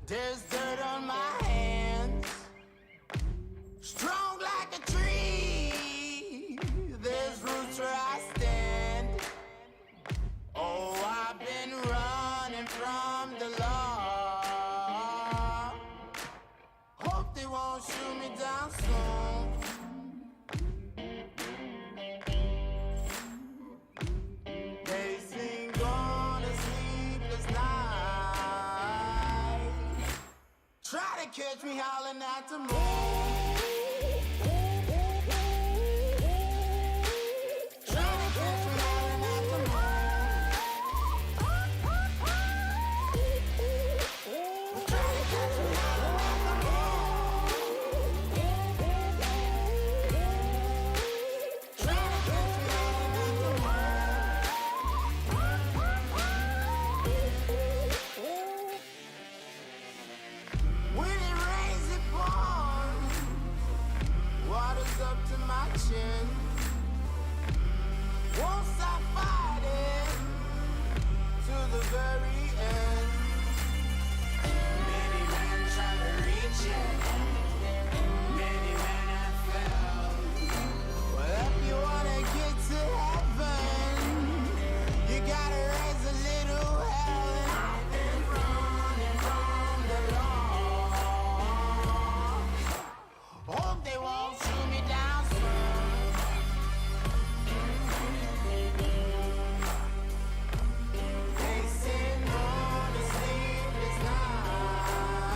There's dirt on my hands, strong like a tree. There's roots where I stand. Oh, I've been running from the law. Hope they won't shoot me down soon. They sing on a sleepless night. Try to catch me howling at the moon. Try to catch me howling at the moon. Try to catch me howling at the moon. Try to catch me howling at the moon. When it rains, it pours. Water's up to my chin. Won't stop fighting to the very end. Many men try to reach it. Many men have failed. Well, if you wanna get to heaven, you gotta raise a little hell. And I've been running from the law. Hope they won't shoot me down soon. They sing on a sleepless night.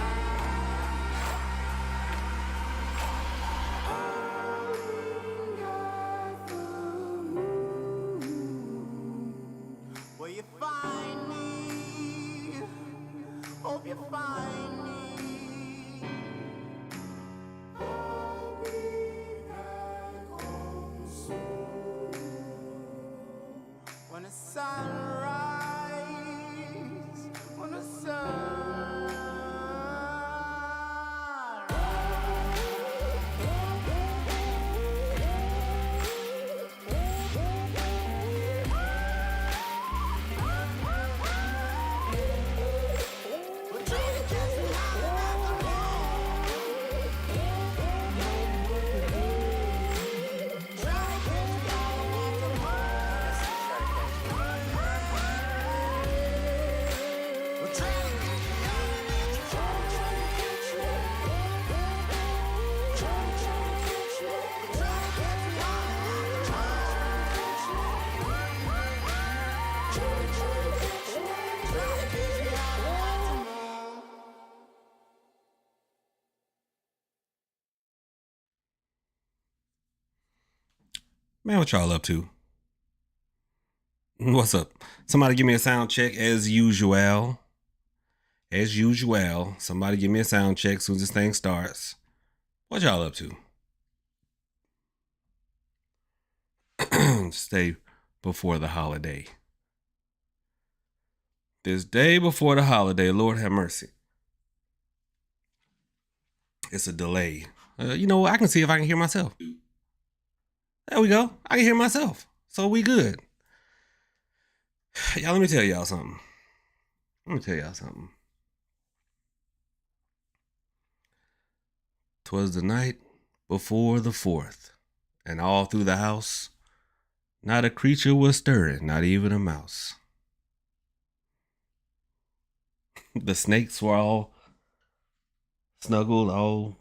Will you find me? Hope you find me. I'll be back home soon. When the sun rises, when the sun We're trying to catch me howling at the moon. Trying to catch me howling at the moon. We're trying to catch me howling at the moon. Trying to catch me. Trying to catch me. Trying to catch me howling at the moon. Trying to catch me. Trying to catch me howling at the moon. Man, what y'all up to? What's up? Somebody give me a sound check as usual. As usual. Somebody give me a sound check as soon as this thing starts. What y'all up to? Stay before the holiday. This day before the holiday, Lord have mercy. It's a delay. You know what? I can see if I can hear myself. There we go. I can hear myself. So we good. Y'all, let me tell y'all something. "'Twas the night before the 4th, and all through the house, not a creature was stirring, not even a mouse. The snakes were all snuggled, all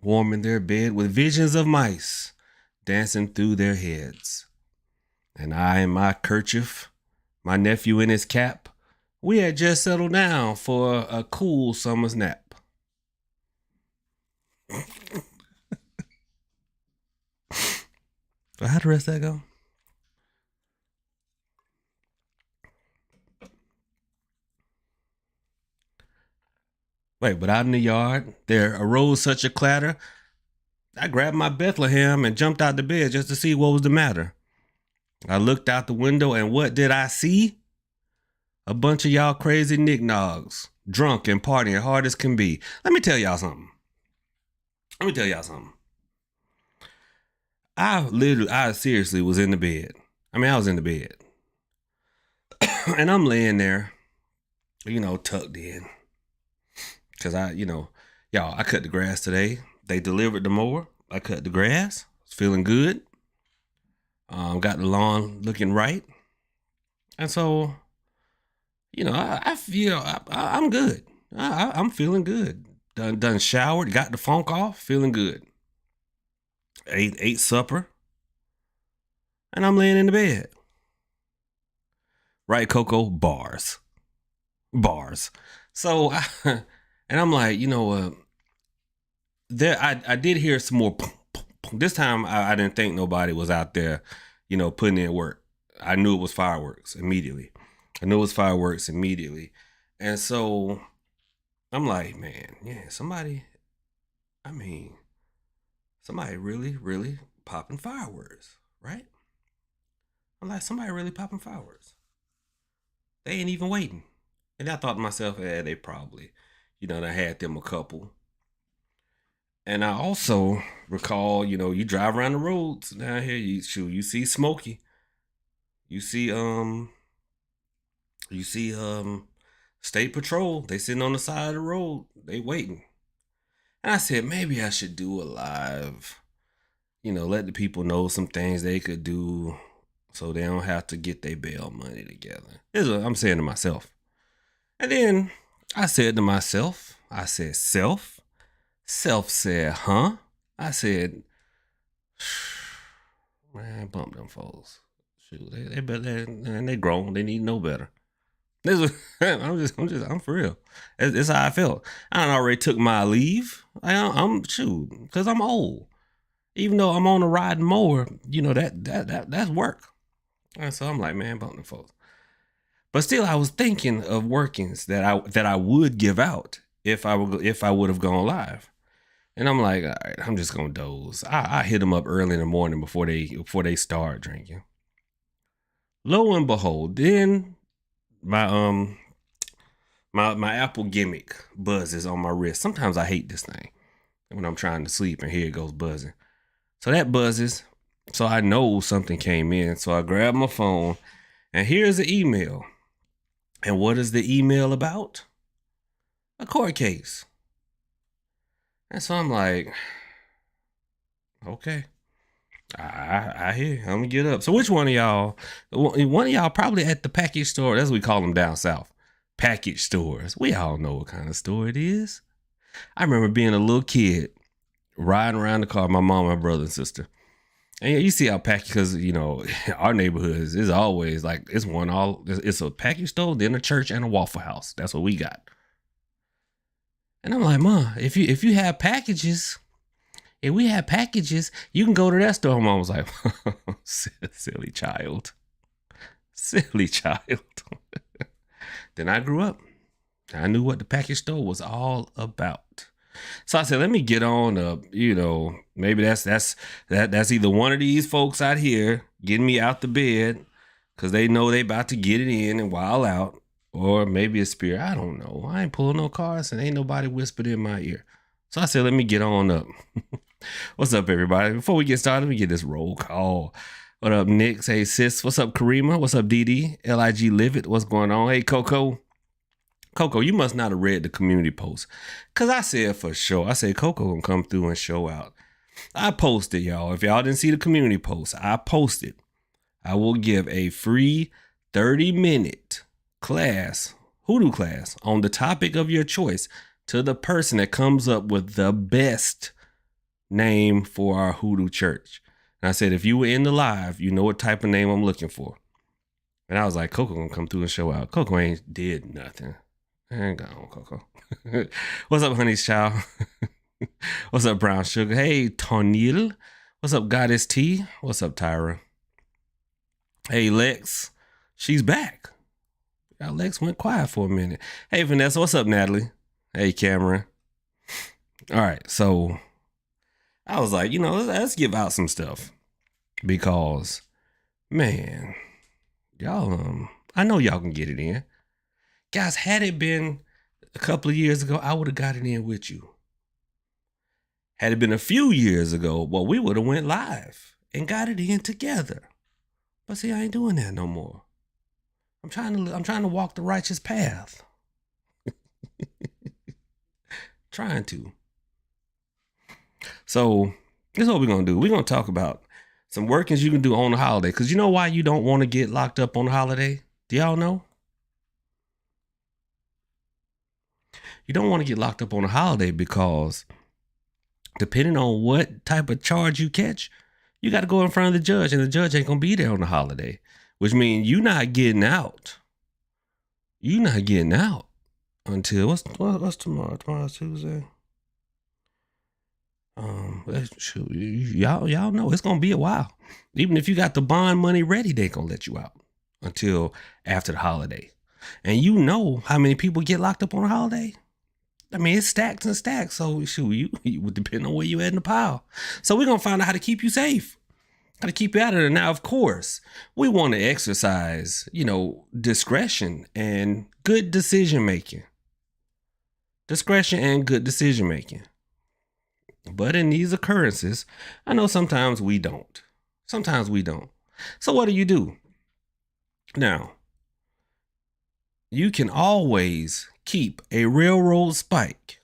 warm in their bed, with visions of mice dancing through their heads. And I in my kerchief, my nephew in his cap, we had just settled down for a cool summer's nap." How'd the rest of that go? Wait, but out in the yard, there arose such a clatter, I grabbed my Bethlehem and jumped out the bed just to see what was the matter. I looked out the window, and what did I see? A bunch of y'all crazy knick-knocks, drunk and partying hard as can be. Let me tell y'all something. I seriously was in the bed. I was in the bed. And I'm laying there, tucked in. Cause y'all, I cut the grass today. They delivered the mower. I cut the grass. It's feeling good. Got the lawn looking right. And so, I feel I'm good. I'm feeling good. Done showered, got the funk off, feeling good. Ate supper, and I'm laying in the bed. Right, Coco? Bars. So, and I'm like, there I did hear some more. This time I didn't think nobody was out there, putting in work. I knew it was fireworks immediately. And so I'm like, man, yeah, somebody really, really popping fireworks, right? I'm like, somebody really popping fireworks. They ain't even waiting. And I thought to myself, they probably, they had them a couple. And I also recall, you drive around the roads down here, you see Smokey. You see State Patrol. They sitting on the side of the road. They waiting. And I said, maybe I should do a live, let the people know some things they could do so they don't have to get their bail money together. This is what I'm saying to myself. And then I said to myself, self said, huh? I said, man, bump them folks. Shoot, they better, and they grown. They need to know better. I'm for real. It's how I felt. I already took my leave. I'm because I'm old. Even though I'm on a riding mower, that's work. And so I'm like, man, bump them folks. But still, I was thinking of workings that I would give out if I would have gone live. And I'm like, all right, I'm just gonna doze. I hit them up early in the morning before they start drinking. Lo and behold, then my Apple gimmick buzzes on my wrist. Sometimes I hate this thing when I'm trying to sleep and here it goes buzzing. So that buzzes. So I know something came in. So I grab my phone and here's the email. And what is the email about? A court case. And so I'm like, okay. I hear. I'm gonna get up. So which one of y'all? One of y'all probably at the package store. That's what we call them down south. Package stores. We all know what kind of store it is. I remember being a little kid riding around the car with my mom, my brother, and sister. And you see how package, because our neighborhoods is always like it's a package store, then a church and a Waffle House. That's what we got. And I'm like, Mom, if you have packages. If we had packages, you can go to that store. Mom was like, silly child. Then I grew up. I knew what the package store was all about. So I said, let me get on up. Maybe that's either one of these folks out here getting me out the bed because they know they about to get it in and wild out. Or maybe a spirit. I don't know. I ain't pulling no cards and ain't nobody whispered in my ear. So I said, let me get on up. What's up, everybody? Before we get started, let me get this roll call. What up, Nick? Hey, sis. What's up, Karima? What's up, DD? LIG Livid. What's going on? Hey, Coco. Coco, you must not have read the community post. Because I said for sure. I said Coco gonna come through and show out. I posted, y'all. If y'all didn't see the community post, I posted. I will give a free 30-minute class, Hoodoo class, on the topic of your choice to the person that comes up with the best name for our Hoodoo church. And I said, if you were in the live, you know what type of name I'm looking for. And I was like, Coco gonna come through and show out. Coco ain't did nothing. Hang on, Coco. What's up, honey's child? What's up, brown sugar? Hey, Tonil. What's up, Goddess T? What's up, Tyra? Hey, Lex. She's back. Lex went quiet for a minute. Hey, Vanessa. What's up, Natalie? Hey, Cameron. All right, so I was like, let's give out some stuff because, man, y'all, I know y'all can get it in. Guys, had it been a couple of years ago, I would have got it in with you. Had it been a few years ago, well, we would have went live and got it in together. But see, I ain't doing that no more. I'm trying to walk the righteous path. trying to. So this is what we're going to do. We're going to talk about some workings you can do on the holiday. Because you know why you don't want to get locked up on the holiday? Do y'all know? You don't want to get locked up on a holiday because depending on what type of charge you catch, you got to go in front of the judge, and the judge ain't going to be there on the holiday, which means you're not getting out. You're not getting out until what's tomorrow? Tomorrow's Tuesday. Shoot, y'all know it's gonna be a while. Even if you got the bond money ready, they gonna let you out until after the holiday. And you know how many people get locked up on a holiday? I mean, it's stacks and stacks. So shoot, you would depend on where you at in the pile. So we're gonna find out how to keep you safe, how to keep you out of there. Now, of course, we want to exercise, discretion and good decision making. Discretion and good decision making. But in these occurrences, I know sometimes we don't. Sometimes we don't. So what do? Now, you can always keep a railroad spike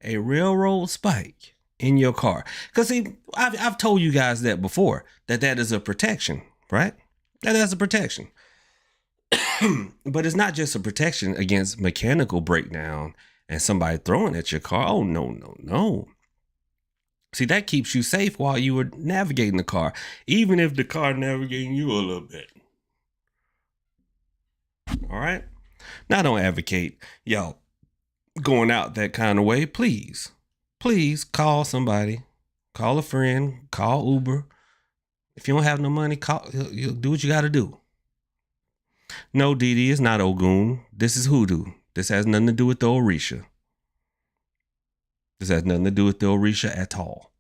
in your car. Because see, I've told you guys that before, that is a protection, right? That's a protection. But it's not just a protection against mechanical breakdown and somebody throwing at your car. Oh, no. See, that keeps you safe while you were navigating the car, even if the car navigating you a little bit. All right? Now, I don't advocate y'all going out that kind of way. Please call somebody, call a friend, call Uber. If you don't have no money, you do what you got to do. No, Didi, it's not Ogun. This is Hoodoo. This has nothing to do with the Orisha. This has nothing to do with the Orisha at all.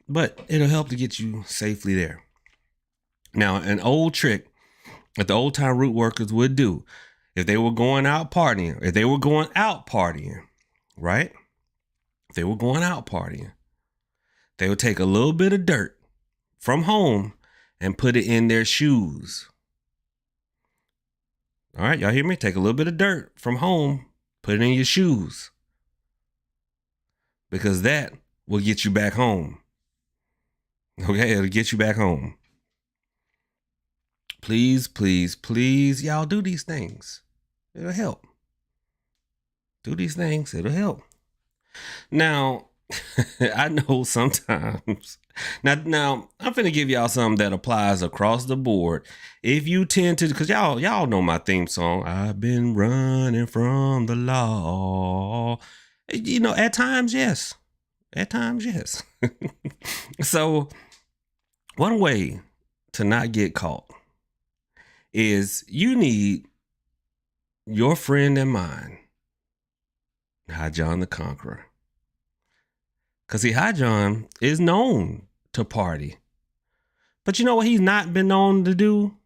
But it'll help to get you safely there. Now, an old trick that the old time root workers would do if they were going out partying, right? If they were going out partying, they would take a little bit of dirt from home and put it in their shoes. All right, y'all hear me? Take a little bit of dirt from home, put it in your shoes. Because that will get you back home. Okay, it'll get you back home. Please, y'all do these things. It'll help. Do these things, it'll help. Now, I know sometimes. Now I'm finna give y'all something that applies across the board. If you tend to, because y'all know my theme song. I've been running from the law. At times, yes. So, one way to not get caught is you need your friend and mine, High John the Conqueror. Because see, High John is known to party. But you know what he's not been known to do?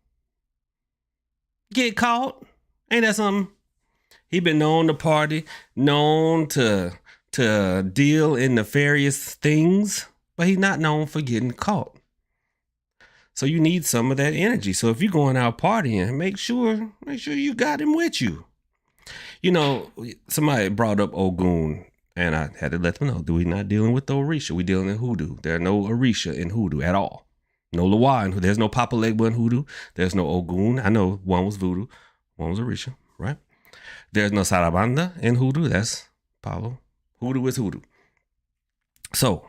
Get caught. Ain't that something? He been known to party, known to deal in nefarious things, but he's not known for getting caught. So you need some of that energy. So if you're going out partying, make sure you got him with you. Somebody brought up Ogun, and I had to let them know that we're not dealing with the Orisha. We're dealing in Hoodoo. There are no Orisha in Hoodoo at all. No Lawa in Hoodoo. There's no Papa Legba in Hoodoo. There's no Ogun. I know one was Voodoo, one was Orisha, right? There's no Sarabanda in Hoodoo. That's Palo. Hoodoo is Hoodoo. So,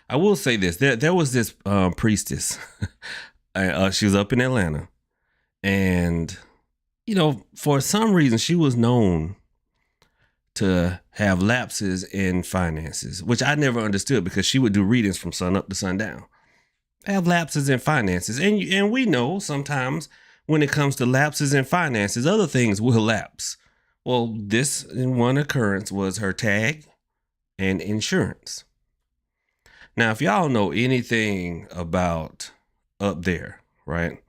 I will say this. There was this priestess. She was up in Atlanta. And, for some reason, she was known to have lapses in finances, which I never understood because she would do readings from sun up to sundown. Have lapses in finances. And we know sometimes when it comes to lapses in finances, other things will lapse. Well, this one occurrence was her tag and insurance. Now, if y'all know anything about up there, right?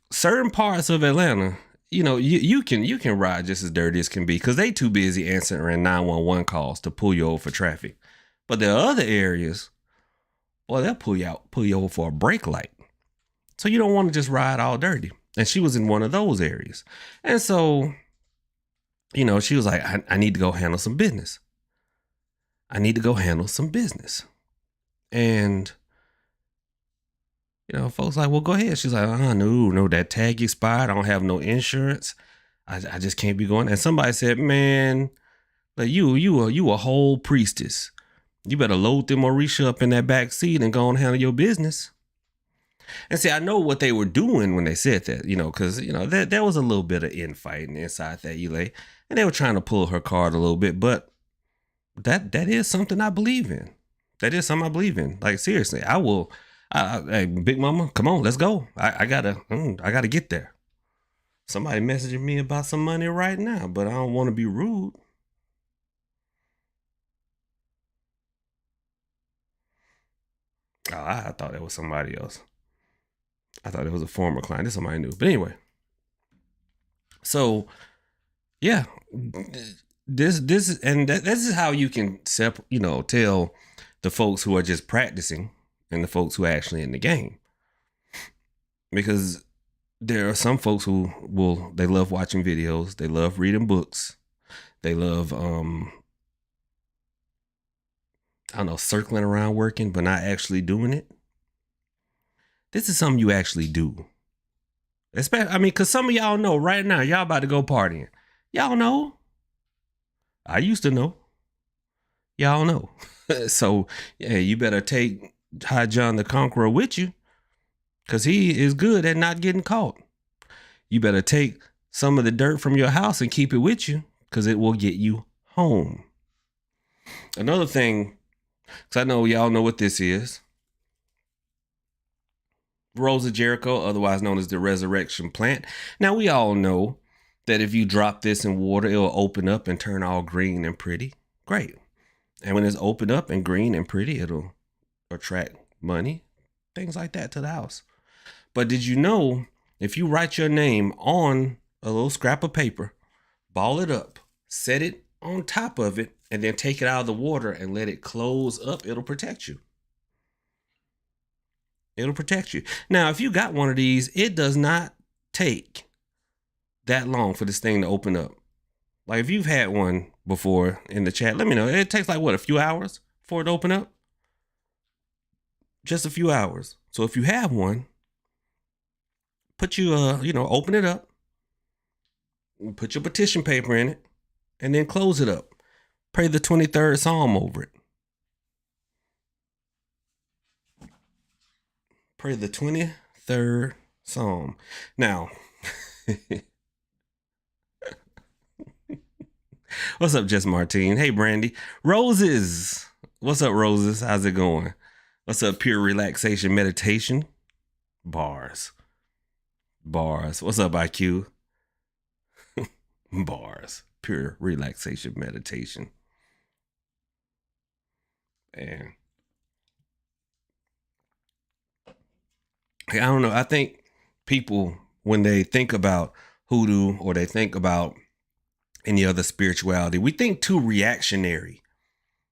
Certain parts of Atlanta, you can ride just as dirty as can be because they too busy answering 911 calls to pull you over for traffic. But there are other areas, well, they'll pull you over for a brake light. So you don't want to just ride all dirty. And she was in one of those areas. And so, she was like, I need to go handle some business. And, folks like, well, go ahead. She's like, no, that tag expired. I don't have no insurance. I just can't be going. And somebody said, man, like you a whole priestess. You better load them Orisha up in that back seat and go and handle your business. And see, I know what they were doing when they said that, because, there was a little bit of infighting inside that Elay, and they were trying to pull her card a little bit, but that is something I believe in. That is something I believe in. Like, seriously, I will. Hey, Big Mama, come on, let's go. I gotta get there. Somebody messaging me about some money right now, but I don't want to be rude. Oh, I thought that was somebody else. I thought it was a former client. This is somebody new. But anyway. So, yeah. This is how you can tell the folks who are just practicing and the folks who are actually in the game. Because there are some folks who they love watching videos, they love reading books, they love circling around working but not actually doing it. This is something you actually do. Especially, because some of y'all know right now, y'all about to go partying. Y'all know. I used to know. Y'all know. So, yeah, you better take High John the Conqueror with you, because he is good at not getting caught. You better take some of the dirt from your house and keep it with you, because it will get you home. Another thing, because I know y'all know what this is. Rose of Jericho, otherwise known as the resurrection plant. Now, we all know that if you drop this in water, it'll open up and turn all green and pretty. Great. And when it's opened up and green and pretty, it'll attract money, things like that to the house. But did you know, if you write your name on a little scrap of paper, ball it up, set it on top of it, and then take it out of the water and let it close up, it'll protect you. It'll protect you. Now, if you got one of these, it does not take that long for this thing to open up. Like, if you've had one before in the chat, let me know. It takes like, a few hours for it to open up? Just a few hours. So if you have one, put open it up, put your petition paper in it, and then close it up. Pray the 23rd Psalm over it. Pray the 23rd Psalm. Now, what's up, Jess Martine? Hey, Brandy. Roses. What's up, Roses? How's it going? What's up, Pure Relaxation Meditation? Bars. What's up, IQ? Bars. Pure Relaxation Meditation. And I don't know. I think people, when they think about hoodoo or they think about any other spirituality, we think too reactionary.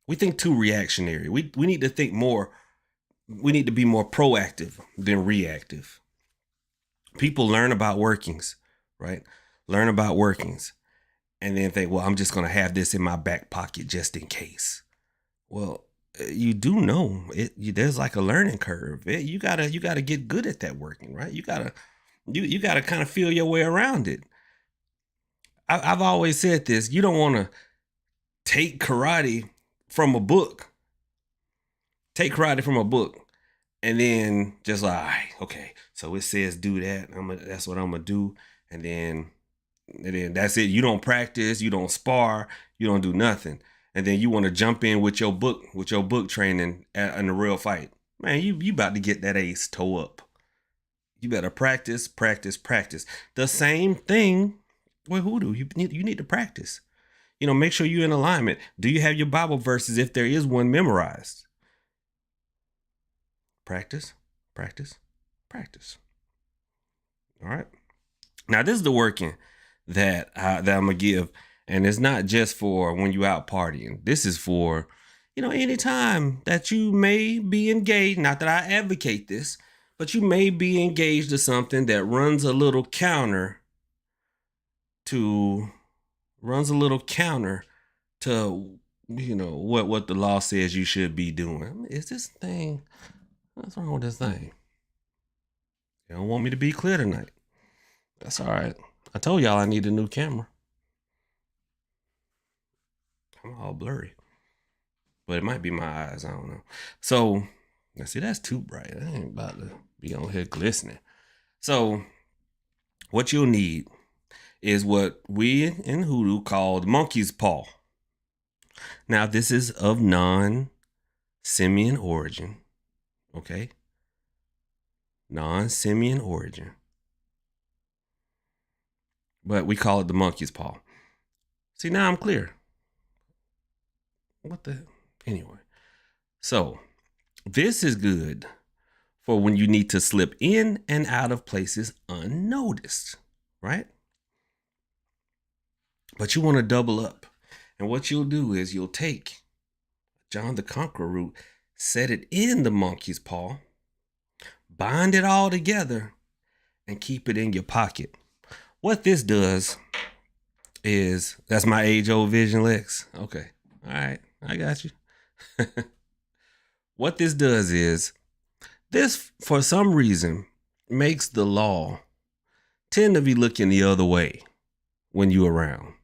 We need to think more. We need to be more proactive than reactive. People learn about workings, right? Learn about workings and then think, well, I'm just going to have this in my back pocket just in case. Well, you do know there's like a learning curve. You gotta get good at that working, right? You gotta kind of feel your way around it. I've always said this. You don't want to take karate from a book. Take karate from a book and then just like, all right, okay, so it says do that. That's what I'm gonna do, and then that's it. You don't practice, you don't spar, you don't do nothing. And then you want to jump in with your book training in the real fight. Man, you about to get that ace toe up. You better practice. The same thing with hoodoo. You need to practice. Make sure you're in alignment. Do you have your Bible verses, if there is one, memorized? Practice. All right. Now, this is the working that I'm going to give. And it's not just for when you out partying. This is for, any time that you may be engaged. Not that I advocate this, but you may be engaged to something that runs a little counter to what the law says you should be doing. Is this thing? What's wrong with this thing? You don't want me to be clear tonight. That's all right. I told y'all I need a new camera. I'm all blurry. But it might be my eyes. I don't know. So, see, that's too bright. I ain't about to be on here glistening. So, what you'll need is what we in Hoodoo call the monkey's paw. Now, this is of non-simian origin. Okay? Non-simian origin. But we call it the monkey's paw. See, now I'm clear. Anyway. So, this is good for when you need to slip in and out of places unnoticed, right? But you want to double up. And what you'll do is you'll take John the Conqueror root, set it in the monkey's paw, bind it all together, and keep it in your pocket. What this does is, that's my age-old vision, Lex. Okay. All right. I got you. What this does is, this, for some reason, makes the law tend to be looking the other way when you're around.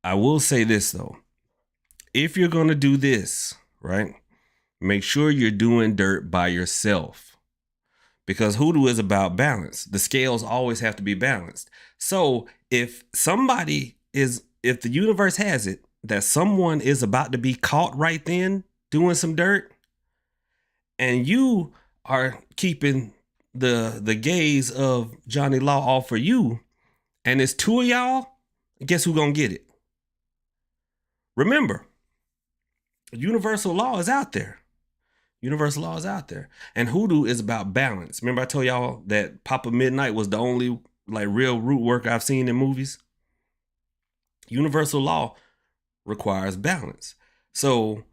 I will say this, though. If you're going to do this, right, make sure you're doing dirt by yourself. Because hoodoo is about balance. The scales always have to be balanced. So if the universe has it that someone is about to be caught right then doing some dirt, and you are keeping the gaze of Johnny Law off for you, and it's two of y'all, guess who gonna get it? Remember, universal law is out there. Universal law is out there. And hoodoo is about balance. Remember I told y'all that Papa Midnight was the only real root work I've seen in movies? Universal law requires balance. So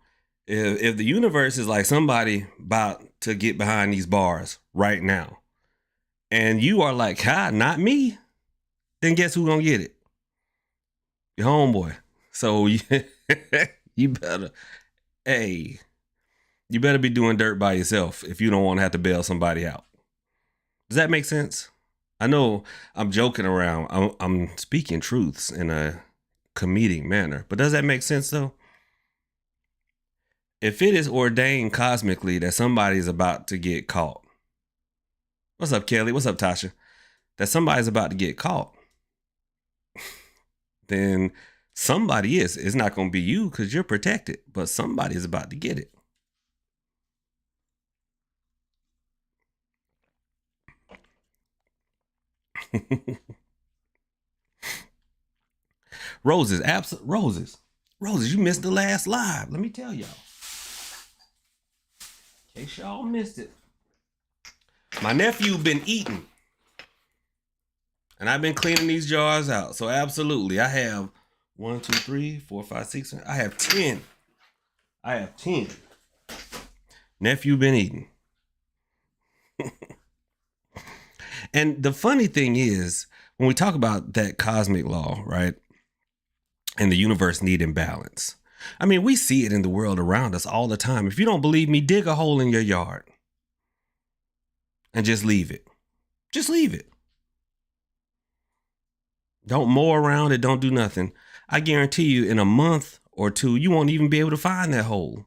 if the universe is like somebody about to get behind these bars right now, and you are like, not me, then guess who's gonna get it? Your homeboy. So you better be doing dirt by yourself if you don't want to have to bail somebody out. Does that make sense? I know I'm joking around. I'm speaking truths in a comedic manner, but does that make sense though? If it is ordained cosmically that somebody's about to get caught. What's up, Kelly? What's up, Tasha? That somebody's about to get caught. Then somebody is. It's not going to be you because you're protected, but somebody is about to get it. Roses, Roses, you missed the last live. Let me tell y'all. In case y'all missed it. My nephew been eating. And I've been cleaning these jars out. So absolutely, I have 1, 2, 3, 4, 5, 6. I have 10. Nephew been eating. And the funny thing is, when we talk about that cosmic law, right? And the universe needing balance. I mean, we see it in the world around us all the time. If you don't believe me, dig a hole in your yard. And just leave it. Just leave it. Don't mow around it. Don't do nothing. I guarantee you in a month or two, you won't even be able to find that hole.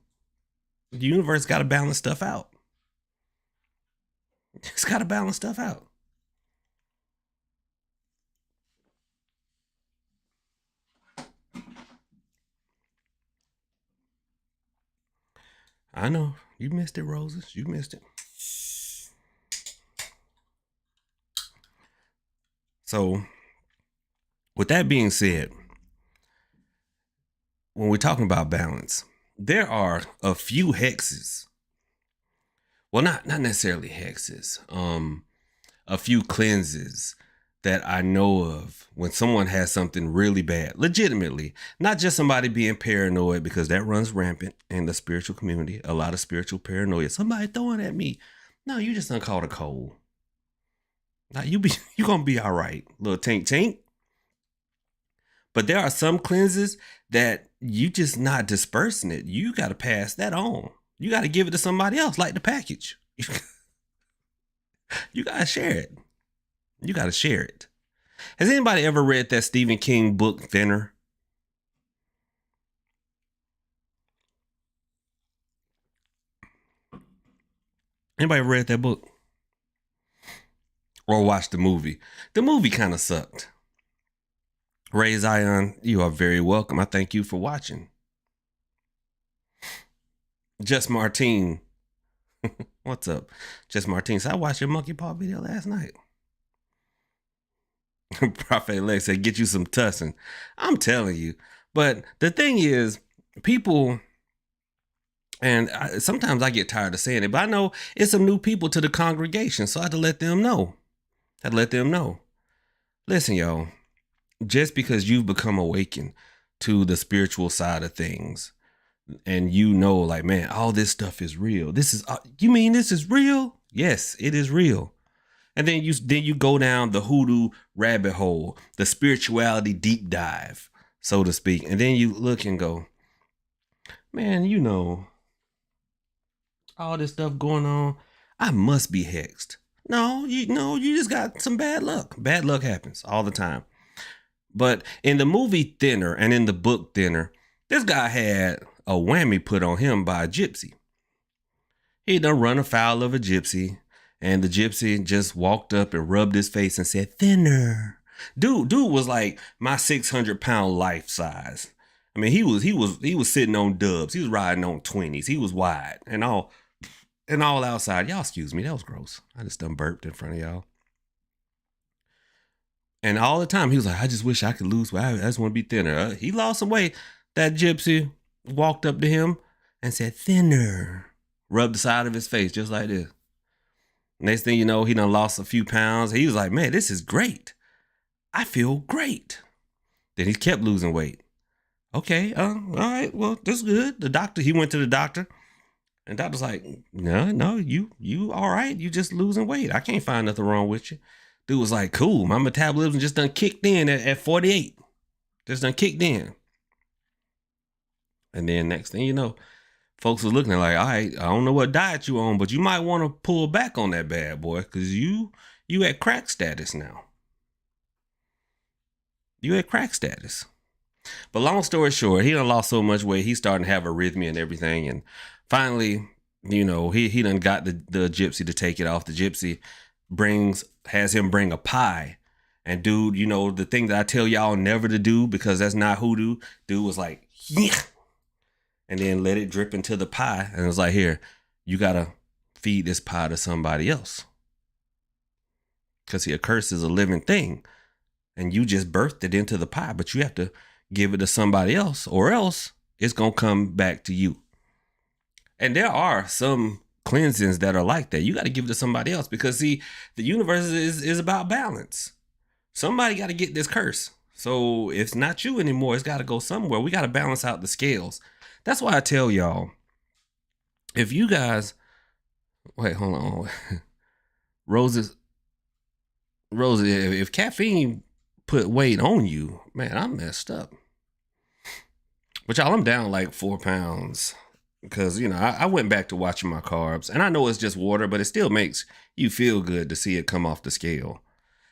The universe got to balance stuff out. It's got to balance stuff out. I know. You missed it, Roses. You missed it. So, with that being said, when we're talking about balance, there are a few hexes. Well, not necessarily hexes. A few cleanses that I know of when someone has something really bad, legitimately, not just somebody being paranoid, because that runs rampant in the spiritual community. A lot of spiritual paranoia. Somebody throwing at me. No, you just done caught a cold. Now you gonna be all right, little tink. But there are some cleanses that you just not dispersing it. You got to pass that on. You got to give it to somebody else, like the package. You got to share it. You got to share it. Has anybody ever read that Stephen King book, Thinner? Anybody ever read that book? Or watched the movie? The movie kind of sucked. Ray Zion, you are very welcome. I thank you for watching. Just Martine. What's up? Just Martine. So I watched your monkey paw video last night. Prophet Lex said, get you some tussin'. I'm telling you. But the thing is, people, and sometimes I get tired of saying it, but I know it's some new people to the congregation, so I had to let them know. Listen, y'all, just because you've become awakened to the spiritual side of things, and you know, like, man, all this stuff is real. You mean this is real? Yes, it is real. And then you go down the hoodoo rabbit hole, the spirituality deep dive, so to speak. And then you look and go, man, you know, all this stuff going on, I must be hexed. No, you just got some bad luck. Bad luck happens all the time. But in the movie Thinner and in the book Thinner, this guy had a whammy put on him by a gypsy. He done run afoul of a gypsy. And the gypsy just walked up and rubbed his face and said, thinner. Dude was like my 600-pound life size. I mean, he was sitting on dubs. He was riding on 20s. He was wide and all outside. Y'all excuse me. That was gross. I just done burped in front of y'all. And all the time he was like, I just wish I could lose weight. I just want to be thinner. He lost some weight. That gypsy walked up to him and said, thinner. Rubbed the side of his face just like this. Next thing you know, he done lost a few pounds. He was like, man, this is great. I feel great. Then he kept losing weight. Okay, all right, well, that's good. He went to the doctor. And doctor's like, no, you all right. You just losing weight. I can't find nothing wrong with you. Dude was like, cool. My metabolism just done kicked in at 48. Just done kicked in. And then next thing you know, folks was looking at like, all right, I don't know what diet you on, but you might want to pull back on that bad boy because you at crack status now. You at crack status. But long story short, he done lost so much weight, he's starting to have arrhythmia and everything. And finally, you know, he done got the gypsy to take it off. The gypsy has him bring a pie. And dude, you know, the thing that I tell y'all never to do because that's not hoodoo, dude was like, yeah. And then let it drip into the pie. And it was like, here, you got to feed this pie to somebody else. Because a curse is a living thing. And you just birthed it into the pie. But you have to give it to somebody else. Or else it's going to come back to you. And there are some cleansings that are like that. You got to give it to somebody else. Because, see, the universe is about balance. Somebody got to get this curse. So it's not you anymore. It's got to go somewhere. We got to balance out the scales. That's why I tell y'all, if you guys, wait, hold on. Rosie, if caffeine put weight on you, man, I'm messed up. But y'all, I'm down like 4 pounds because, you know, I went back to watching my carbs and I know it's just water, but it still makes you feel good to see it come off the scale.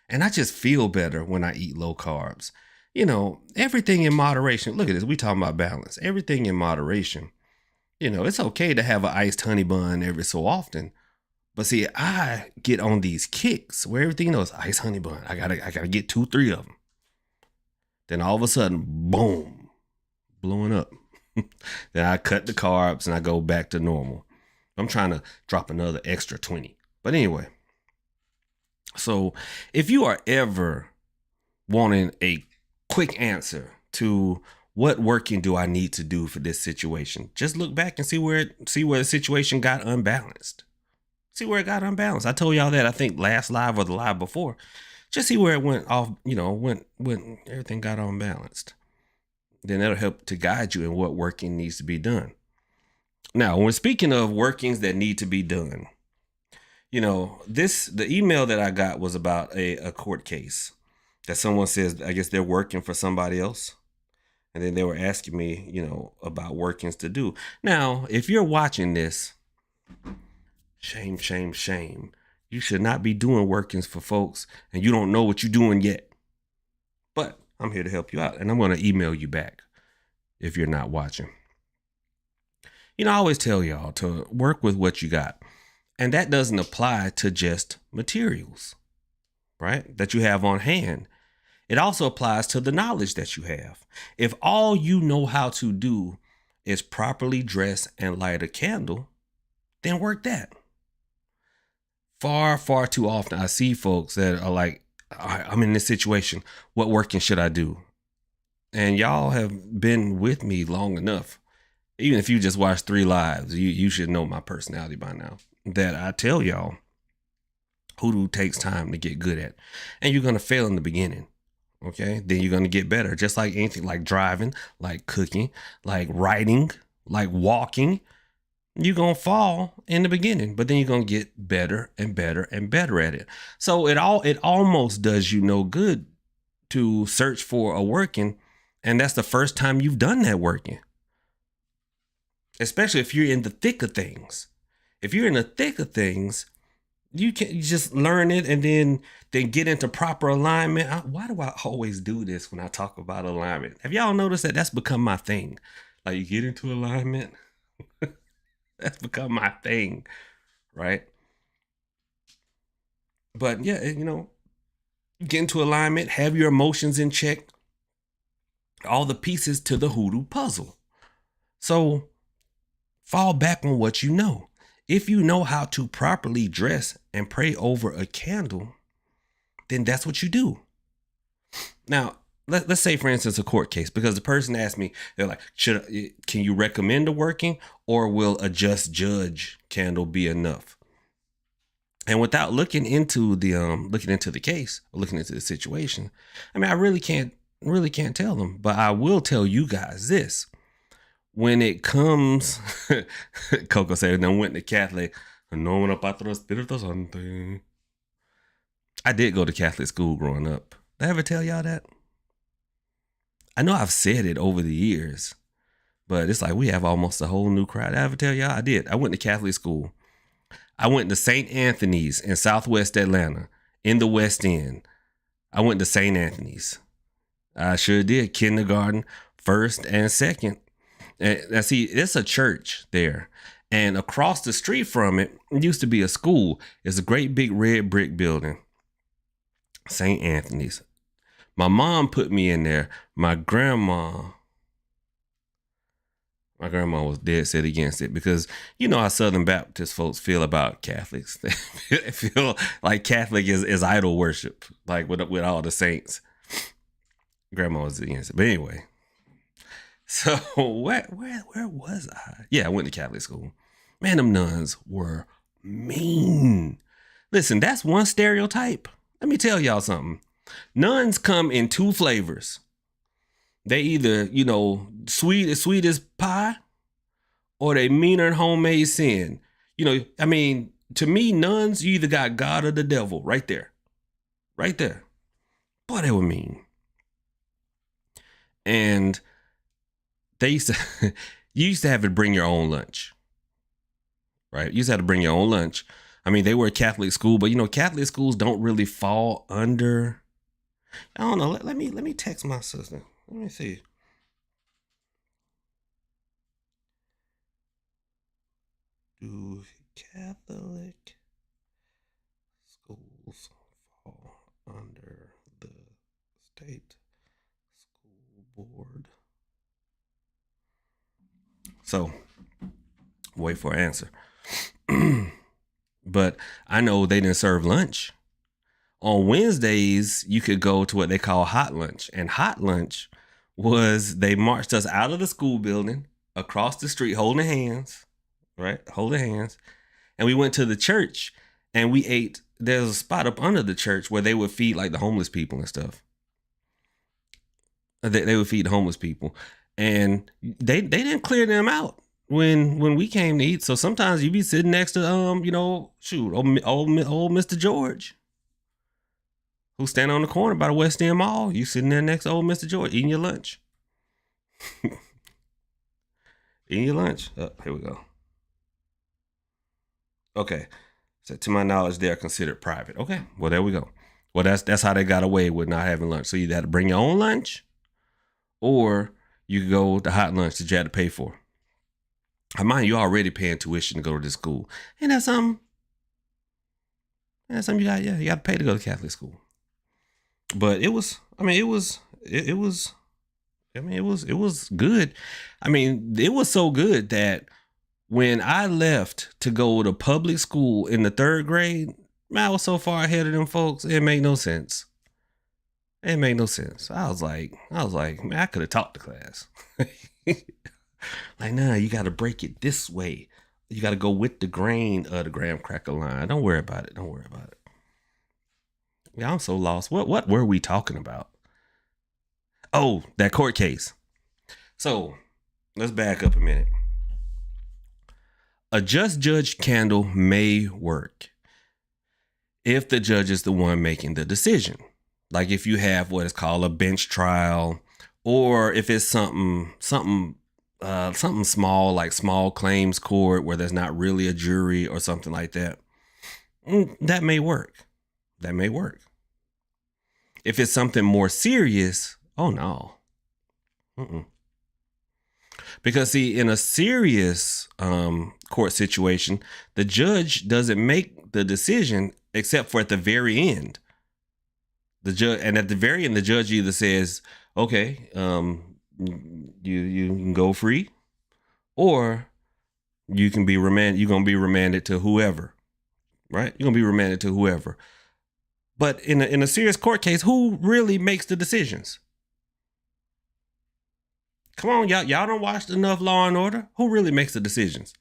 And I just feel better when I eat low carbs. You know, everything in moderation. Look at this. We talking about balance. Everything in moderation. You know, it's okay to have an iced honey bun every so often. But see, I get on these kicks where everything, you know, is iced honey bun. I gotta get 2-3 of them. Then all of a sudden, boom, blowing up. Then I cut the carbs and I go back to normal. I'm trying to drop another extra 20. But anyway, so if you are ever wanting a quick answer to what working do I need to do for this situation, just look back and see where the situation got unbalanced. See where it got unbalanced. I told y'all that, I think last live or the live before. Just see where it went off, when everything got unbalanced. Then that'll help to guide you in what working needs to be done. Now, when speaking of workings that need to be done, the email that I got was about a court case that someone says, I guess they're working for somebody else. And then they were asking me, about workings to do. Now, if you're watching this, shame, shame, shame. You should not be doing workings for folks and you don't know what you're doing yet. But I'm here to help you out, and I'm going to email you back if you're not watching. I always tell y'all to work with what you got. And that doesn't apply to just materials, right, that you have on hand. It also applies to the knowledge that you have. If all you know how to do is properly dress and light a candle, then work that. Far, far too often I see folks that are like, all right, I'm in this situation. What working should I do? And y'all have been with me long enough. Even if you just watch 3 lives, you should know my personality by now. That I tell y'all, hoodoo takes time to get good at. And you're going to fail in the beginning. Okay? Then you're going to get better. Just like anything, like driving, like cooking, like writing, like walking. You're going to fall in the beginning, but then you're going to get better and better and better at it. So it almost does you no good to search for a working, and that's the first time you've done that working. Especially if you're in the thick of things. If you're in the thick of things, you just learn it and then get into proper alignment. Why do I always do this when I talk about alignment? Have y'all noticed that that's become my thing? Like, you get into alignment. That's become my thing, right? But yeah, get into alignment, have your emotions in check, all the pieces to the hoodoo puzzle. So fall back on what you know. If you know how to properly dress and pray over a candle, then that's what you do. Now, let's say, for instance, a court case, because the person asked me, they're like, can you recommend a working, or will a just judge candle be enough? And without looking into the case, or looking into the situation, I really can't tell them. But I will tell you guys this. When it comes, Coco said, I went to Catholic. I did go to Catholic school growing up. Did I ever tell y'all that? I know I've said it over the years, but it's like we have almost a whole new crowd. Did I ever tell y'all? I did. I went to Catholic school. I went to St. Anthony's in Southwest Atlanta, in the West End. I went to St. Anthony's. I sure did. Kindergarten, first and second. And see, it's a church there. And across the street from it used to be a school. It's a great big red brick building. St. Anthony's. My mom put me in there. My grandma was dead set against it because how Southern Baptist folks feel about Catholics. They feel like Catholic is idol worship, like with all the saints. Grandma was against it. But anyway. So where was I? Yeah, I went to Catholic school. Man, them nuns were mean. Listen, that's one stereotype. Let me tell y'all something. Nuns come in 2 flavors. They either, sweet as pie, or they meaner than homemade sin. To me, nuns, you either got God or the devil right there. Right there. Boy, they were mean. And you used to have to bring your own lunch, right? You used to have to bring your own lunch. They were a Catholic school, but Catholic schools don't really fall under. I don't know. Let me text my sister. Let me see. Do Catholic schools fall under the state school board? So, wait for an answer. But I know they didn't serve lunch. On Wednesdays, you could go to what they call hot lunch. And hot lunch was they marched us out of the school building, across the street, holding hands, right? Holding hands. And we went to the church and we ate there's a spot up under the church where they would feed like the homeless people and stuff. They would feed the homeless people, and they didn't clear them out when we came to eat. So sometimes you be sitting next to old Mr. George, who's standing on the corner by the West End Mall. You sitting there next to old Mr. George eating your lunch. Eating your lunch. Oh, here we go. Okay. So to my knowledge, they are considered private. Okay. Well, there we go. Well, that's how they got away with not having lunch. So you had to bring your own lunch, or you could go to hot lunch that you had to pay for. I mind you already paying tuition to go to this school. Ain't that something? That's something you got. Yeah, you got to pay to go to Catholic school. But it was good. I mean, it was so good that when I left to go to public school in the 3rd grade, man, I was so far ahead of them folks. It made no sense. It made no sense. I was like, man, I could have taught the class. Like, nah, you got to break it this way. You got to go with the grain of the graham cracker line. Don't worry about it. Yeah, I'm so lost. What were we talking about? Oh, that court case. So let's back up a minute. A just judge candle may work if the judge is the one making the decision. Like if you have what is called a bench trial, or if it's something small, like small claims court where there's not really a jury or something like that. That may work. If it's something more serious, oh no. Because see, in a serious court situation, the judge doesn't make the decision except for at the very end. At the very end, the judge either says, okay, you can go free, or you can be remanded. You're going to be remanded to whoever, right? You're going to be remanded to whoever. But in a serious court case, who really makes the decisions? Come on, y'all don't watch enough Law and Order. Who really makes the decisions?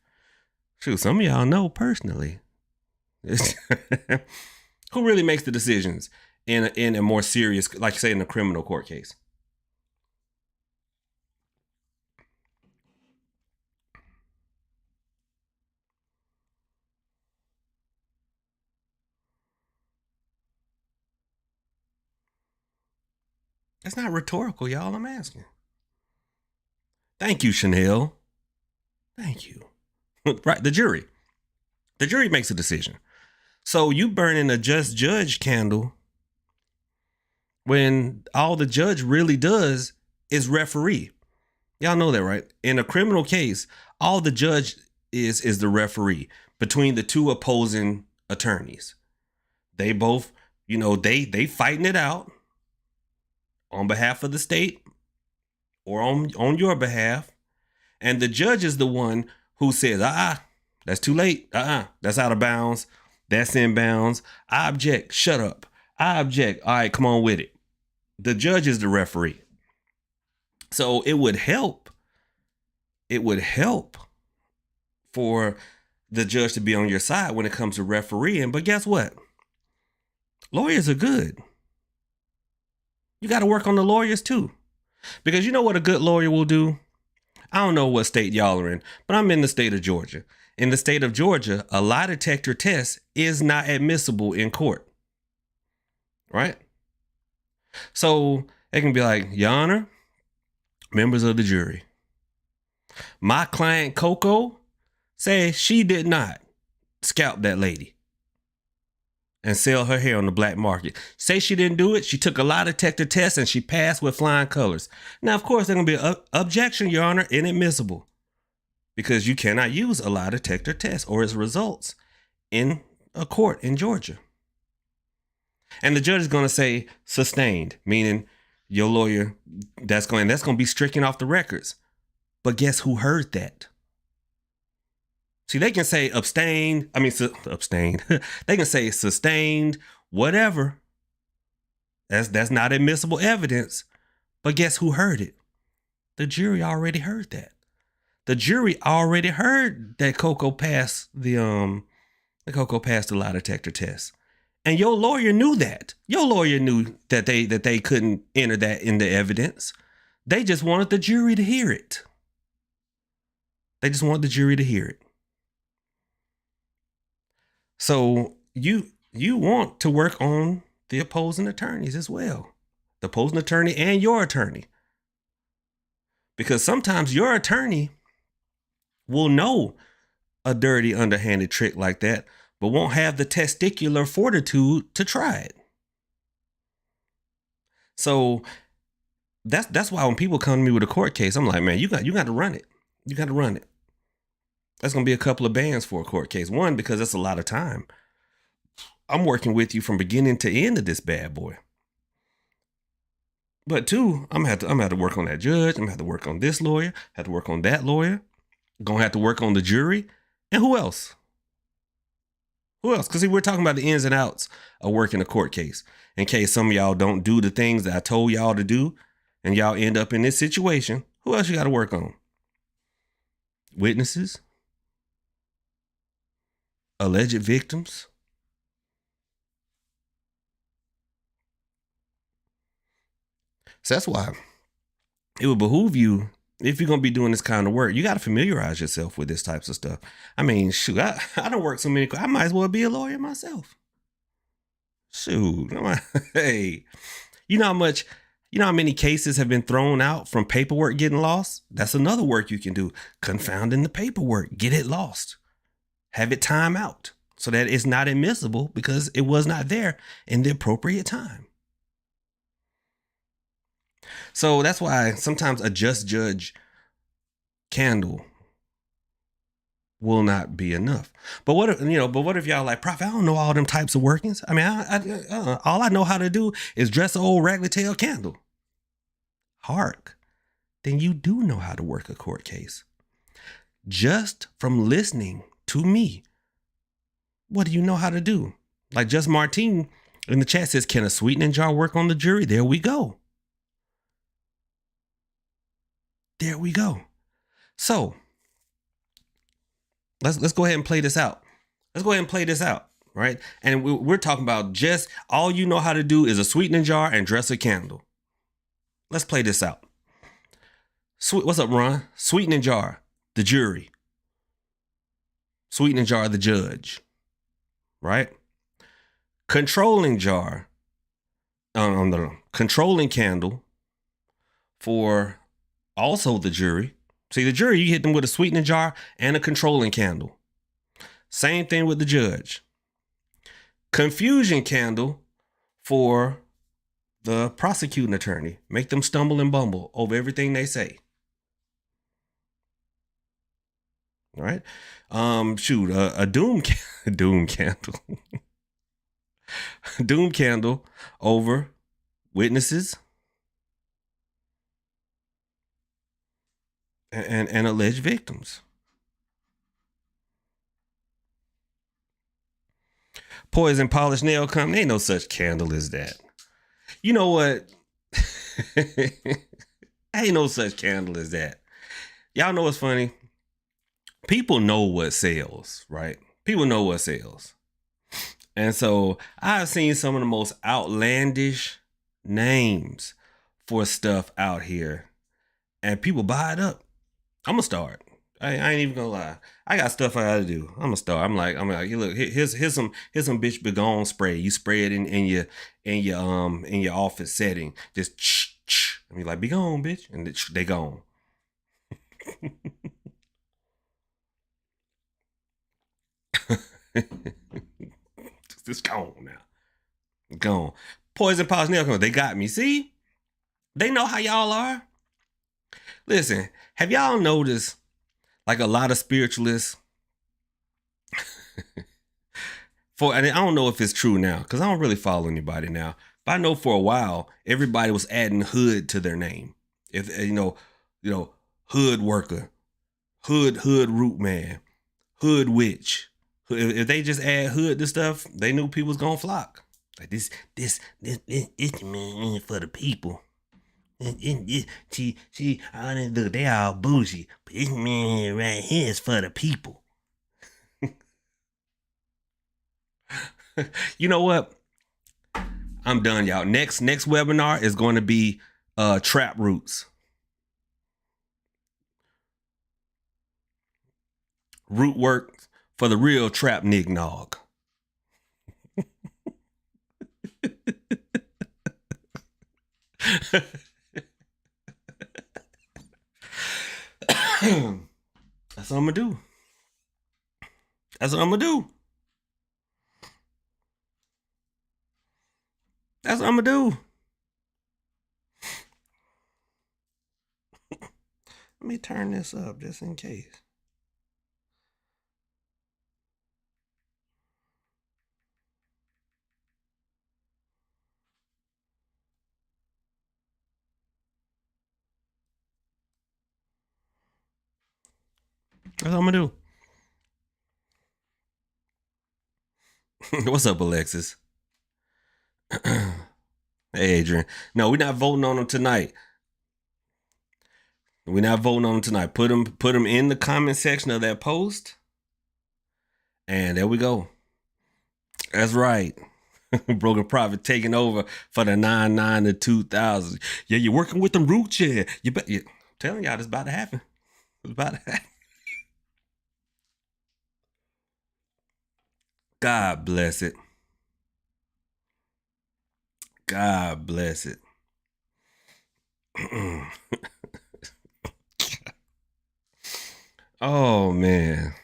Shoot, some of y'all know personally. Who really makes the decisions in a more serious, like say in a criminal court case? That's not rhetorical, y'all. I'm asking. Thank you, Chanel. Thank you. Right, the jury. The jury makes a decision. So you burning a just judge candle when all the judge really does is referee. Y'all know that, right? In a criminal case, all the judge is the referee between the two opposing attorneys. They both, they fighting it out on behalf of the state or on your behalf. And the judge is the one who says, that's too late. That's out of bounds. That's in bounds. I object. Shut up. I object. All right, come on with it. The judge is the referee. So it would help. It would help for the judge to be on your side when it comes to refereeing. But guess what? Lawyers are good. You got to work on the lawyers too. Because you know what a good lawyer will do? I don't know what state y'all are in, but I'm in the state of Georgia. In the state of Georgia, a lie detector test is not admissible in court. Right? So they can be like, Your Honor, members of the jury, my client Coco says she did not scalp that lady and sell her hair on the black market. Say she didn't do it. She took a lie detector test and she passed with flying colors. Now, of course, there's going to be an objection, Your Honor, inadmissible, because you cannot use a lie detector test or its results in a court in Georgia. And the judge is going to say sustained, meaning your lawyer, that's going to be stricken off the records. But guess who heard that? See, they can say abstained. They can say sustained, whatever. That's not admissible evidence. But guess who heard it? The jury already heard that. The jury already heard that Coco passed the lie detector test. And your lawyer knew that. Your lawyer knew that they couldn't enter that in the evidence. They just wanted the jury to hear it. They just wanted the jury to hear it. So you want to work on the opposing attorneys as well. The opposing attorney and your attorney. Because sometimes your attorney will know a dirty, underhanded trick like that, but won't have the testicular fortitude to try it. So that's why when people come to me with a court case, I'm like, man, you got to run it. You got to run it. That's going to be a couple of bands for a court case. One, because that's a lot of time. I'm working with you from beginning to end of this bad boy. But two, I'm gonna have to work on that judge. I'm gonna have to work on this lawyer. Have to work on that lawyer. Gonna have to work on the jury. And who else? Who else? Because we're talking about the ins and outs of working a court case. In case some of y'all don't do the things that I told y'all to do, and y'all end up in this situation, who else you got to work on? Witnesses? Alleged victims? So that's why it would behoove you, if you're going to be doing this kind of work, you got to familiarize yourself with this types of stuff. I mean, shoot, I don't work so many. I might as well be a lawyer myself. Shoot. Hey, you know how many cases have been thrown out from paperwork getting lost? That's another work you can do. Confounding the paperwork. Get it lost. Have it time out so that it's not admissible because it was not there in the appropriate time. So that's why sometimes a just judge candle will not be enough. But what if y'all like, Prophet, I don't know all them types of workings. I mean, all I know how to do is dress an old raggedy tail candle. Hark. Then you do know how to work a court case. Just from listening to me. What do you know how to do? Like Just Martine in the chat says, can a sweetening jar work on the jury? There we go. There we go. So let's go ahead and play this out. Right? And we're talking about just all you know how to do is a sweetening jar and dress a candle. Let's play this out. What's up, Ron? Sweetening jar, the jury. Sweetening jar, the judge. Right? Controlling jar. No. Controlling candle for also the jury. See, the jury, you hit them with a sweetening jar and a controlling candle. Same thing with the judge. Confusion candle for the prosecuting attorney. Make them stumble and bumble over everything they say. All right. A doom candle. Doom candle over witnesses and alleged victims. Poison polished nail company. Ain't no such candle as that. You know what? Ain't no such candle as that. Y'all know what's funny? People know what sells, right? People know what sells. And so I've seen some of the most outlandish names for stuff out here. And people buy it up. I'm going to start. I ain't even gonna lie. I got stuff I gotta do. I'm gonna start. I'm like, look, here's some bitch begone spray. You spray it in your office setting. Just I mean, like, be gone, bitch, and they gone. Just gone now. Gone. Poison polished nail company. They got me. See, they know how y'all are. Listen, have y'all noticed? Like a lot of spiritualists, and I don't know if it's true now because I don't really follow anybody now. But I know for a while everybody was adding hood to their name. If you know, hood worker, hood root man, hood witch. If they just add hood to stuff, they knew people was gonna flock. Like this man for the people. See, I didn't look, they all bougie, but this man right here is for the people. You know what? I'm done, y'all. Next webinar is going to be trap roots. Root work for the real trap nignog. That's what I'm gonna do. That's what I'm gonna do. That's what I'm gonna do. Let me turn this up just in case. That's what I'm gonna do. What's up, Alexis? Hey, Adrian. No, we're not voting on them tonight. We're not voting on them tonight. Put them in the comment section of that post. And there we go. That's right. Broken Prophet taking over for the 99 to 2000. Yeah, you're working with them roots, yeah. I'm telling y'all, this about to happen. It's about to happen. God bless it. God bless it. Oh man.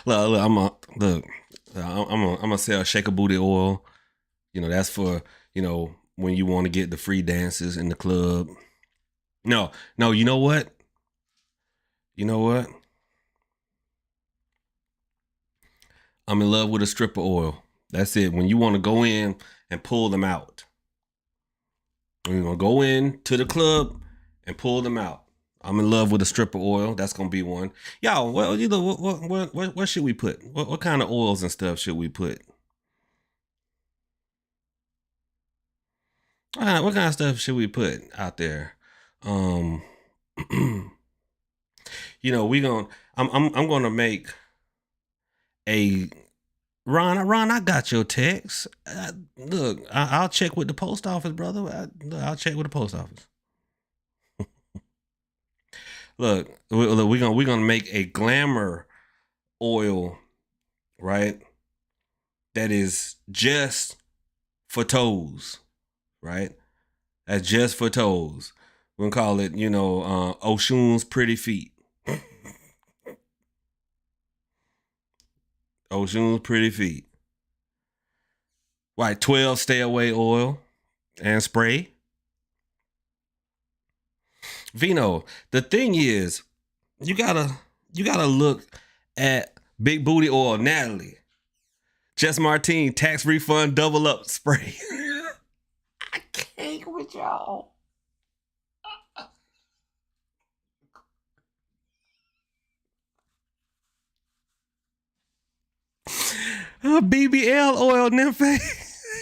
look, I'm gonna sell shaker booty oil. You know, that's for, you know, when you want to get the free dances in the club. No, you know what? You know what? I'm in love with a stripper oil. That's it. When you want to go in and pull them out. When you're going to go in to the club and pull them out. I'm in love with a stripper oil. That's going to be one. Y'all, well, you know, what should we put? What kind of oils and stuff should we put? What kind of stuff should we put out there? You know, I'm going to make a Ron, I got your text. Look, I'll check with the post office, brother. I'll check with the post office. Look, we're gonna make a glamour oil, right? That is just for toes, right? That's just for toes. We're gonna call it, you know, Oshun's Pretty Feet. Oshun's Pretty Feet. Right, 12 stay away oil and spray. Vino, the thing is, you gotta look at Big Booty Oil, Natalie. Jess Martine, tax refund, double up spray. I can't with y'all. BBL oil, nymphe.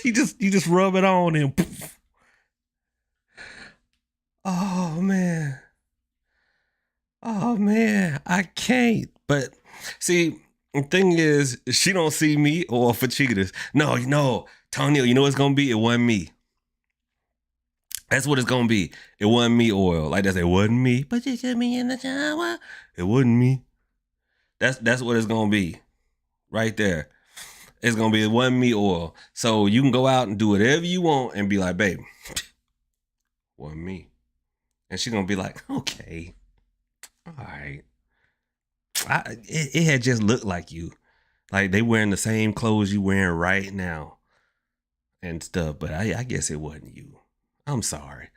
you just rub it on and poof. Oh man, I can't. But see, the thing is, she don't see me or for cheaters. No, Tony, you know what's gonna be? It wasn't me. That's what it's gonna be. It wasn't me oil. Like that, it wasn't me. But you took me in the shower. It wasn't me. That's what it's gonna be. Right there. It's gonna be it wasn't me oil. So you can go out and do whatever you want and be like, babe, wasn't me. And she's gonna be like, okay, all right. It had just looked like you. Like they wearing the same clothes you wearing right now and stuff. But I guess it wasn't you. I'm sorry.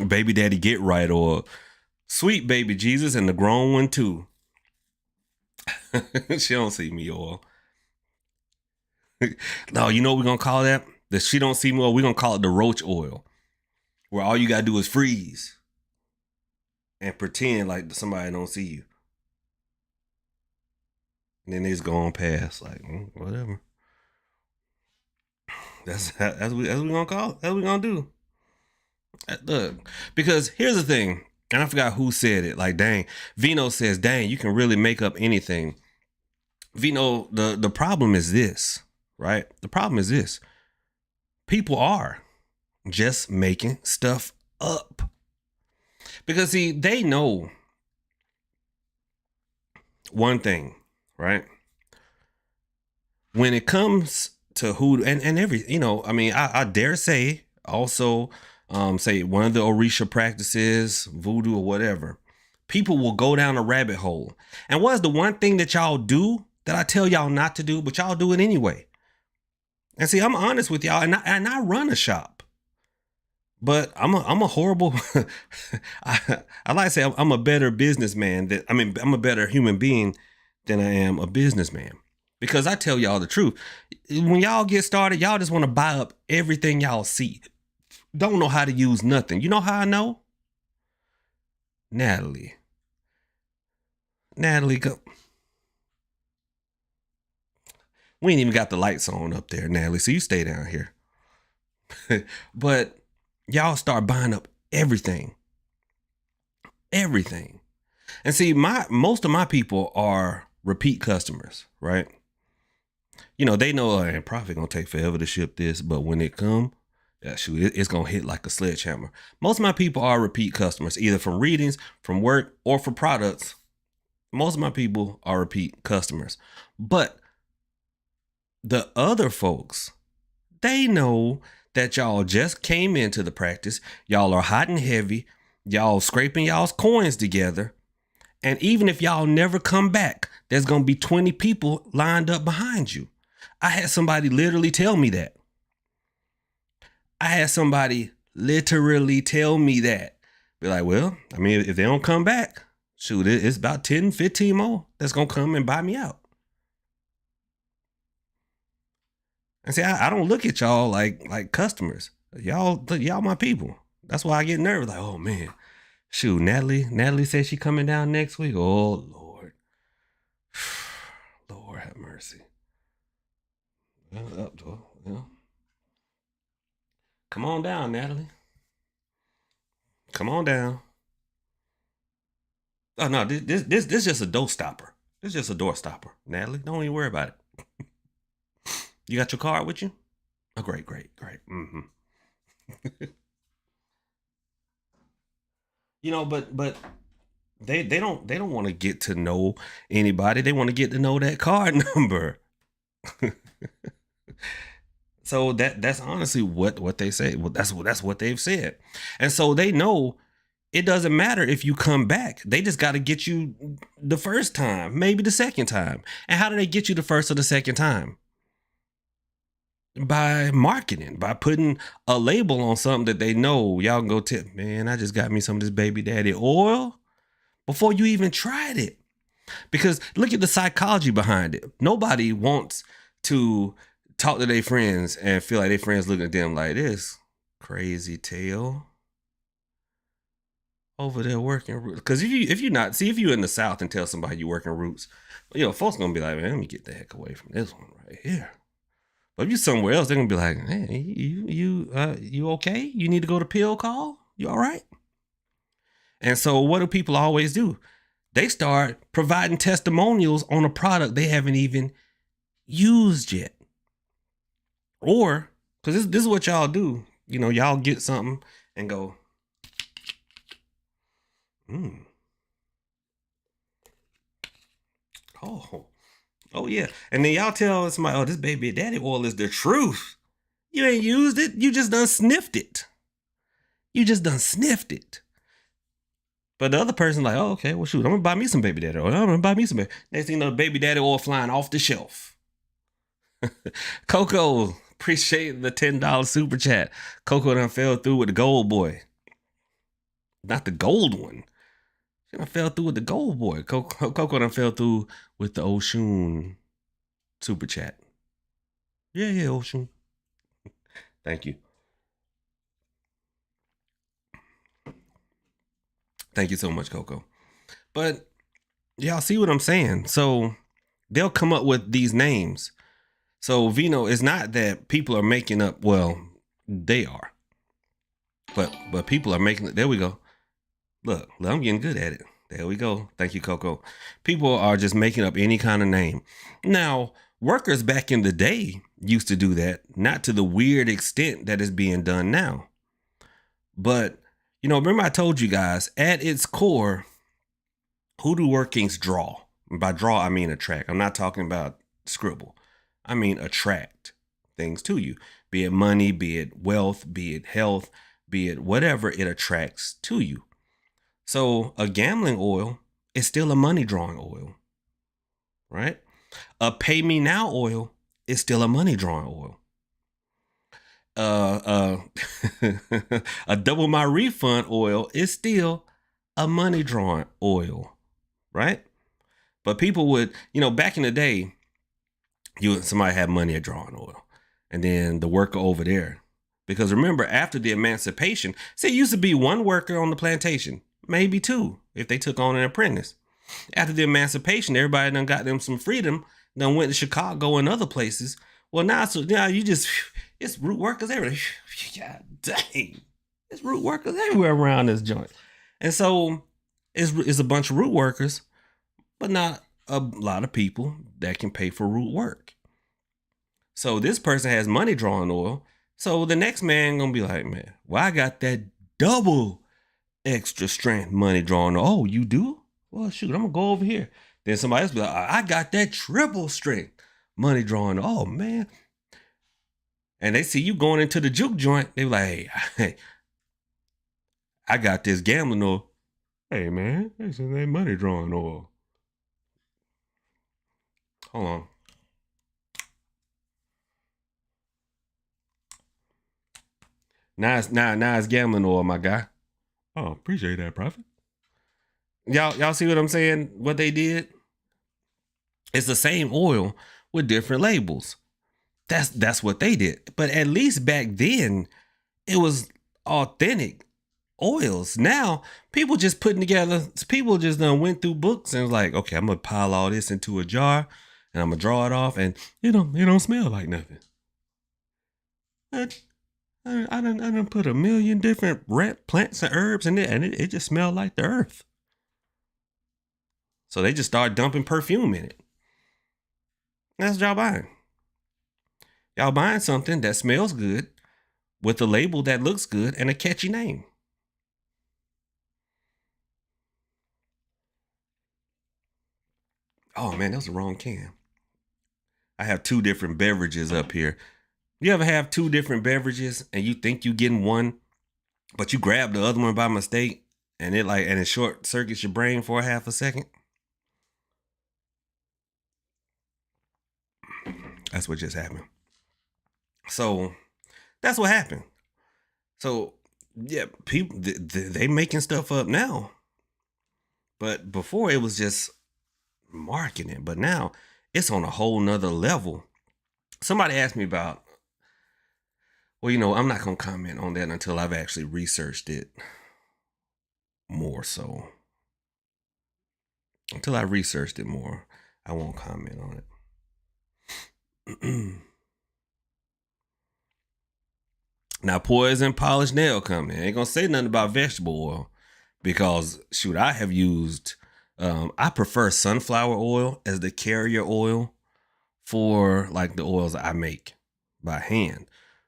Baby daddy get right, or sweet baby Jesus and the grown one too. She don't see me oil. No, you know what we're gonna call that? The she don't see me oil, we're gonna call it the roach oil. Where all you gotta do is freeze and pretend like somebody don't see you. And then they just go on past, like, whatever. That's what we gonna call it. That's what we gonna do. Look, because here's the thing, and I forgot who said it. Like, dang, Vino says, dang, you can really make up anything. Vino, the problem is this, right? The problem is this. People are just making stuff up. Because see, they know one thing, right? When it comes to hoodoo and every, I mean, I dare say also say one of the Orisha practices, voodoo or whatever, people will go down a rabbit hole. And what's the one thing that y'all do that I tell y'all not to do, but y'all do it anyway? And see, I'm honest with y'all, and I run a shop, but I'm a horrible. I like to say I'm a better businessman. I'm a better human being than I am a businessman, because I tell y'all the truth. When y'all get started, y'all just want to buy up everything y'all see. Don't know how to use nothing. You know how I know? Natalie, go. We ain't even got the lights on up there, Natalie, so you stay down here. But y'all start buying up everything. Everything. And see, most of my people are repeat customers, right? They know Profit gonna take forever to ship this, but when it come, it's gonna hit like a sledgehammer. Most of my people are repeat customers, either from readings, from work, or for products. Most of my people are repeat customers. But the other folks, they know that y'all just came into the practice. Y'all are hot and heavy. Y'all scraping y'all's coins together. And even if y'all never come back, there's going to be 20 people lined up behind you. I had somebody literally tell me that. Be like, well, I mean, if they don't come back, shoot, it's about 10, 15 more that's going to come and buy me out. And see, I don't look at y'all like customers. Y'all my people. That's why I get nervous. Like, oh man, shoot, Natalie said she coming down next week. Oh Lord, Lord have mercy. Come on down, Natalie. Come on down. Oh no, this just a door stopper. This is just a door stopper, Natalie. Don't even worry about it. You got your card with you? Oh, great. Mm-hmm. But they don't want to get to know anybody. They want to get to know that card number. So that's honestly what they say. Well, that's what they've said. And so they know it doesn't matter if you come back. They just got to get you the first time, maybe the second time. And how do they get you the first or the second time? By marketing, by putting a label on something that they know y'all can go tip. Man, I just got me some of this baby daddy oil before you even tried it. Because look at the psychology behind it. Nobody wants to talk to their friends and feel like their friends looking at them like this crazy tail over there working roots. Because if you're in the South and tell somebody you're working roots, folks gonna be like, man, let me get the heck away from this one right here. But if you're somewhere else, they're gonna be like, hey, you okay? You need to go to pill call? You all right? And so what do people always do? They start providing testimonials on a product they haven't even used yet. Or, because this is what y'all do. Y'all get something and go, Oh yeah. And then y'all tell somebody, oh, this baby daddy oil is the truth. You ain't used it. You just done sniffed it. But the other person like, oh, okay, well shoot, I'm gonna buy me some baby daddy oil. Next thing you know, baby daddy oil flying off the shelf. Coco, appreciate the $10 super chat. Coco done fell through with the gold boy. Not the gold one. She done fell through with the gold boy. Coco done fell through with the Oshun super chat. Yeah, Oshun. Thank you. Thank you so much, Coco. But y'all see what I'm saying? So they'll come up with these names. So Vino, it's not that people are making up. Well, they are. But people are making it. There we go. Look, I'm getting good at it. There we go. Thank you, Coco. People are just making up any kind of name. Now, workers back in the day used to do that, not to the weird extent that is being done now. But, remember I told you guys, at its core, Hoodoo workings draw. By draw, I mean attract. I'm not talking about scribble. I mean attract things to you, be it money, be it wealth, be it health, be it whatever, it attracts to you. So a gambling oil is still a money drawing oil, right? A pay me now oil is still a money drawing oil. A double my refund oil is still a money drawing oil, right? But people would, back in the day, somebody had money at drawing oil, and then the worker over there. Because remember, after the emancipation, say it used to be one worker on the plantation, maybe two, if they took on an apprentice. After the emancipation, everybody done got them some freedom, done went to Chicago and other places. Well, now you just, it's root workers everywhere. God dang. It's root workers everywhere around this joint. And so it's a bunch of root workers, but not a lot of people that can pay for root work. So this person has money drawing oil. So the next man gonna be like, man, well, I got that double extra strength money drawing oil. Oh, you do? Well, shoot, I'm gonna go over here. Then somebody else be like, I got that triple strength money drawing. Oh, man. And they see you going into the juke joint. They be like, hey, I got this gambling oil. Hey, man, that's that money drawing oil. Hold on. Now it's gambling oil, my guy. Oh, appreciate that, Prophet. Y'all see what I'm saying? What they did? It's the same oil with different labels. That's what they did. But at least back then, it was authentic oils. Now people just putting together. People just done went through books and was like, okay, I'm gonna pile all this into a jar and I'm gonna draw it off, and it don't smell like nothing. I done put a million different plants and herbs in it, and it just smelled like the earth. So they just start dumping perfume in it. That's what y'all buying. Y'all buying something that smells good with a label that looks good and a catchy name. Oh man, that was the wrong can. I have two different beverages up here. You ever have two different beverages and you think you getting one, but you grab the other one by mistake and it short circuits your brain for a half a second? That's what just happened. So that's what happened. So yeah, people they making stuff up now. But before it was just marketing, but now it's on a whole nother level. Somebody asked me about, well, I'm not going to comment on that until I've actually researched it more. So until I researched it more, I won't comment on it. Now, poison polished nail company ain't going to say nothing about vegetable oil because, shoot, I have used, I prefer sunflower oil as the carrier oil for like the oils I make by hand.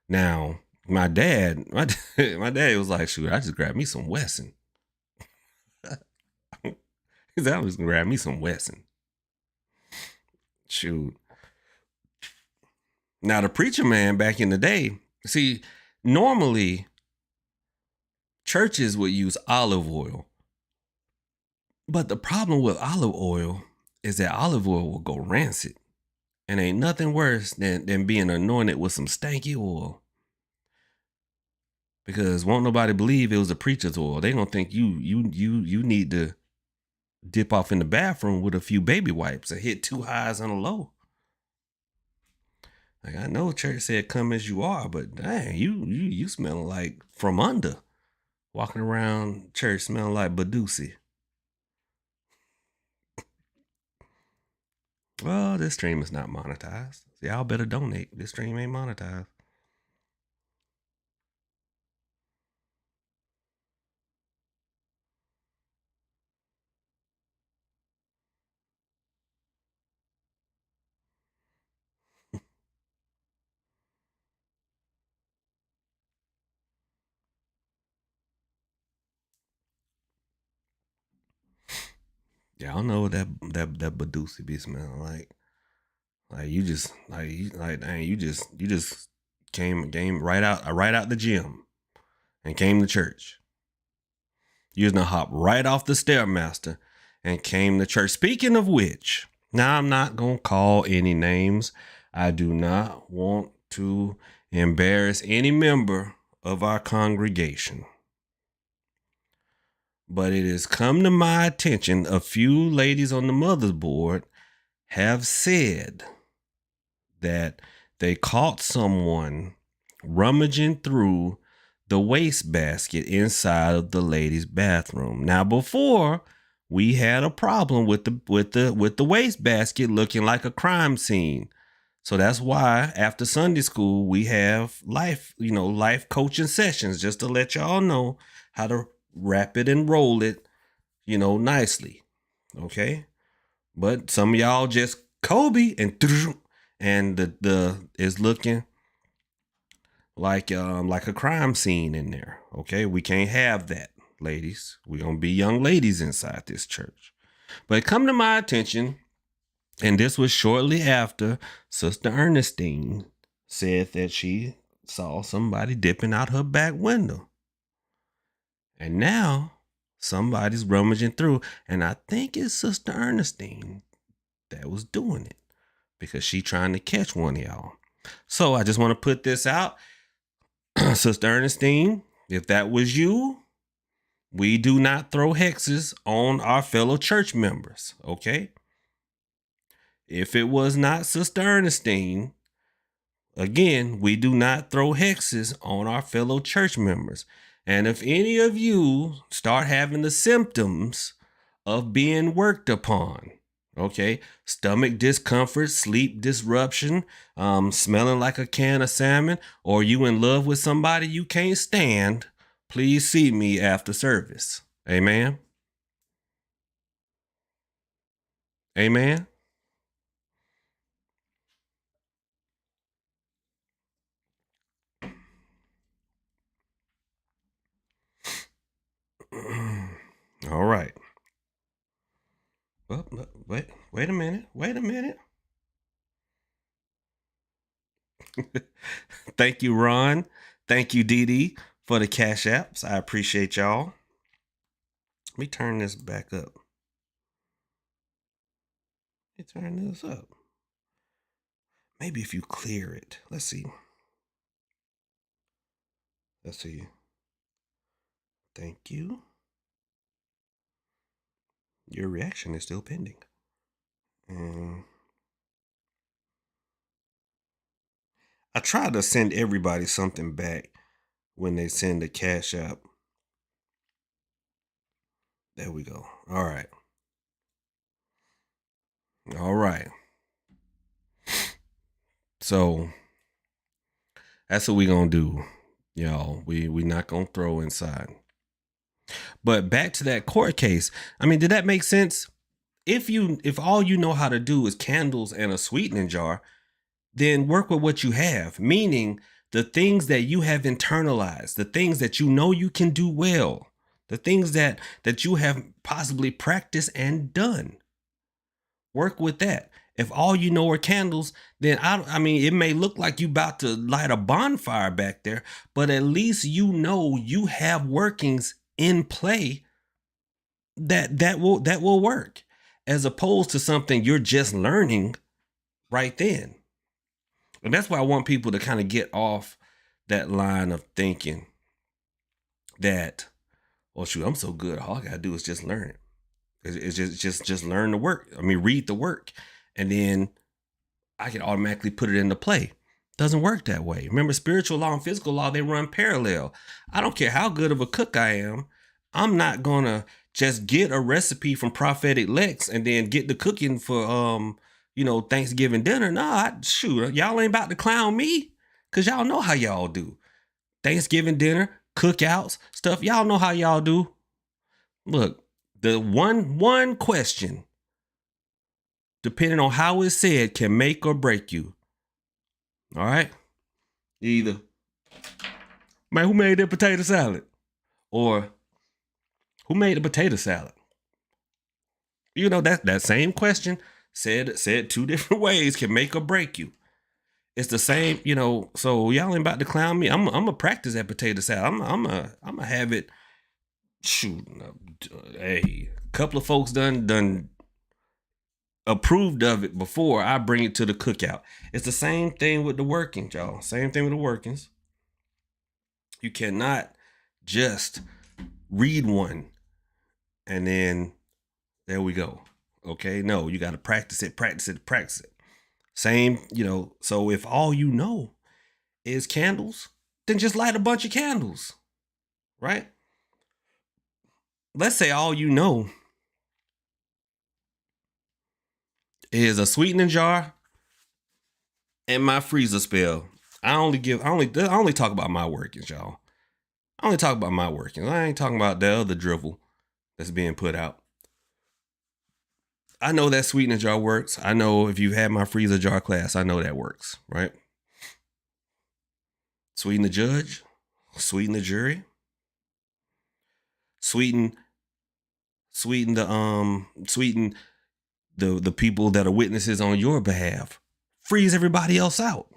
Now, my dad was like, shoot, I just grabbed me some Wesson. He said, I'm just gonna grab me some Wesson. Shoot. Now, the preacher man back in the day, see, normally churches would use olive oil. But the problem with olive oil is that olive oil will go rancid. And ain't nothing worse than being anointed with some stanky oil. Because won't nobody believe it was a preacher's oil. They gonna think you need to dip off in the bathroom with a few baby wipes and hit 2 highs and a low. Like, I know church said come as you are, but dang, you smelling like from under. Walking around church smelling like Badusi. Well, this stream is not monetized. Y'all better donate. This stream ain't monetized. Yeah, I don't know what that Badusi be smelling like. Like you just dang, you just came right out the gym and came to church. You was gonna hop right off the stairmaster and came to church. Speaking of which, now I'm not gonna call any names. I do not want to embarrass any member of our congregation. But it has come to my attention a few ladies on the mother's board have said that they caught someone rummaging through the wastebasket inside of the ladies' bathroom. Now, before we had a problem with the wastebasket looking like a crime scene. So that's why after Sunday school we have life coaching sessions just to let y'all know how to wrap it and roll it, nicely. Okay? But some of y'all just Kobe and the is looking like a crime scene in there. Okay, we can't have that, ladies. We're gonna be young ladies inside this church. But it come to my attention, and this was shortly after Sister Ernestine said that she saw somebody dipping out her back window. And now somebody's rummaging through, and I think it's Sister Ernestine that was doing it because she trying to catch one of y'all. So I just want to put this out. Sister Ernestine, if that was you, we do not throw hexes on our fellow church members, okay? If it was not Sister Ernestine, again, we do not throw hexes on our fellow church members. And if any of you start having the symptoms of being worked upon, okay, stomach discomfort, sleep disruption, smelling like a can of salmon, or you in love with somebody you can't stand, please see me after service. Amen. Amen. All right. Well, wait a minute. Wait a minute. Thank you, Ron. Thank you, Dee Dee, for the cash apps. I appreciate y'all. Let me turn this back up. Let me turn this up. Maybe if you clear it. Let's see. Let's see. Thank you. Your reaction is still pending. I try to send everybody something back when they send a cash app. There we go. All right. All right. So that's what we gonna do, y'all. We not gonna throw inside. But back to that court case. I mean, did that make sense? If all you know how to do is candles and a sweetening jar, then work with what you have. Meaning the things that you have internalized, the things that you know you can do well, the things that you have possibly practiced and done. Work with that. If all you know are candles, then I mean, it may look like you about to light a bonfire back there, but at least you know you have workings in play that will work, as opposed to something you're just learning right then. And that's why I want people to kind of get off that line of thinking that, oh shoot, I'm so good, all I gotta do is just learn it. It's just learn the work. I mean, read the work, and then I can automatically put it into play. Doesn't work that way. Remember, spiritual law and physical law, they run parallel. I don't care how good of a cook I am. I'm not gonna just get a recipe from Prophetic Lex and then get the cooking for Thanksgiving dinner. Nah, shoot, y'all ain't about to clown me, cause y'all know how y'all do. Thanksgiving dinner, cookouts, stuff. Y'all know how y'all do. Look, the one question, depending on how it's said, can make or break you. All right? Either, man, who made that potato salad? Or, who made the potato salad? You know, that same question said two different ways can make or break you. It's the same, you know. So y'all ain't about to clown me. I'm gonna practice that potato salad. I'm gonna have it. Shoot, hey, a couple of folks done approved of it before I bring it to the cookout. It's the same thing with the workings, y'all. Same thing with the workings. You cannot just read one and then there we go. Okay, no, you got to practice it. Same, you know. So if all you know is candles, then just light a bunch of candles, right? Let's say all you know is a sweetening jar and my freezer spell. I only talk about my workings, y'all. I only talk about my workings. I ain't talking about the other drivel that's being put out. I know that sweetening jar works. I know if you had my freezer jar class, I know that works, right? Sweeten the judge, sweeten the jury, sweeten the people that are witnesses on your behalf. Freeze everybody else out.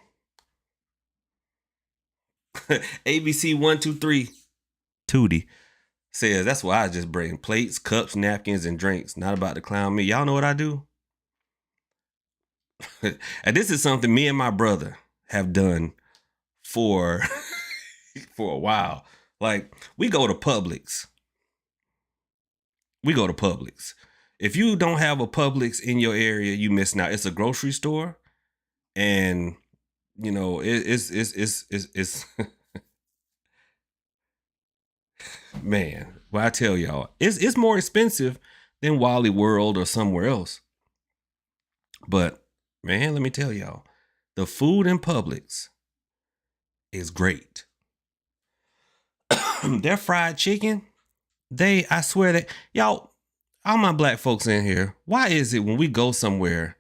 ABC 123 Tootie says that's why I just bring plates, cups, napkins, and drinks. Not about to clown me. Y'all know what I do? And this is something me and my brother have done for a while. Like, we go to Publix. If you don't have a Publix in your area, you missing out. It's a grocery store, and you know it's man. Well, I tell y'all, it's more expensive than Wally World or somewhere else. But man, let me tell y'all, the food in Publix is great. Their fried chicken, I swear that y'all, all my black folks in here, why is it when we go somewhere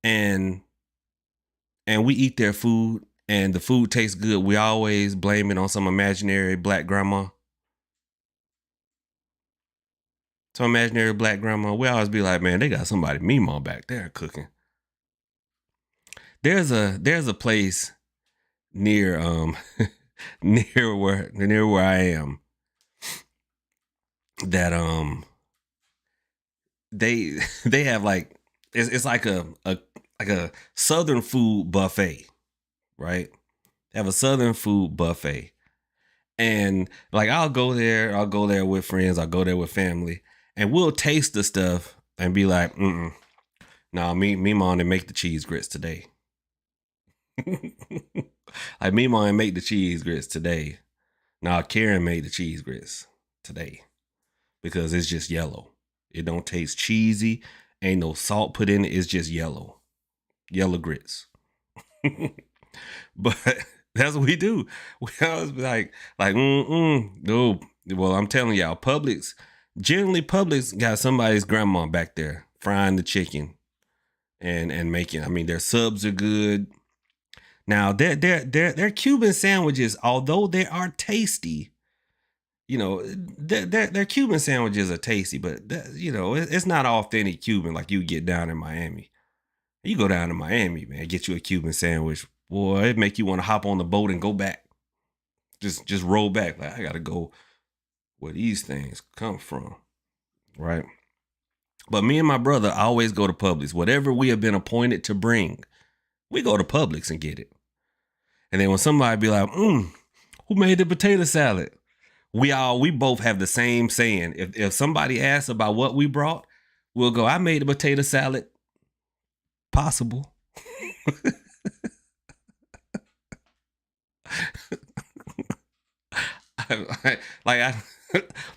and we eat their food and the food tastes good, we always blame it on some imaginary black grandma? Some imaginary black grandma. We always be like, man, they got somebody Meemaw back there cooking. There's a place near near where I am that they have like it's like a southern food buffet, right? They have a southern food buffet. And like I'll go there with friends, I'll go there with family, and we'll taste the stuff and be like, nah, me mom didn't make the cheese grits today. Like, me mom didn't make the cheese grits today. Nah, Karen made the cheese grits today because it's just yellow. It don't taste cheesy. Ain't no salt put in it. It's just yellow grits. But that's what we do. We always be like, no. Well, I'm telling y'all, Publix got somebody's grandma back there frying the chicken and making. I mean, their subs are good. Now, their Cuban sandwiches, although they are tasty, you know, their Cuban sandwiches are tasty, but you know, it's not authentic Cuban like you get down in Miami. You go down to Miami, man, get you a Cuban sandwich. Boy, it make you want to hop on the boat and go back. Just roll back. Like, I got to go where these things come from, right? But me and my brother always go to Publix. Whatever we have been appointed to bring, we go to Publix and get it. And then when somebody be like, who made the potato salad? We both have the same saying. If somebody asks about what we brought, we'll go, I made the potato salad. Possible.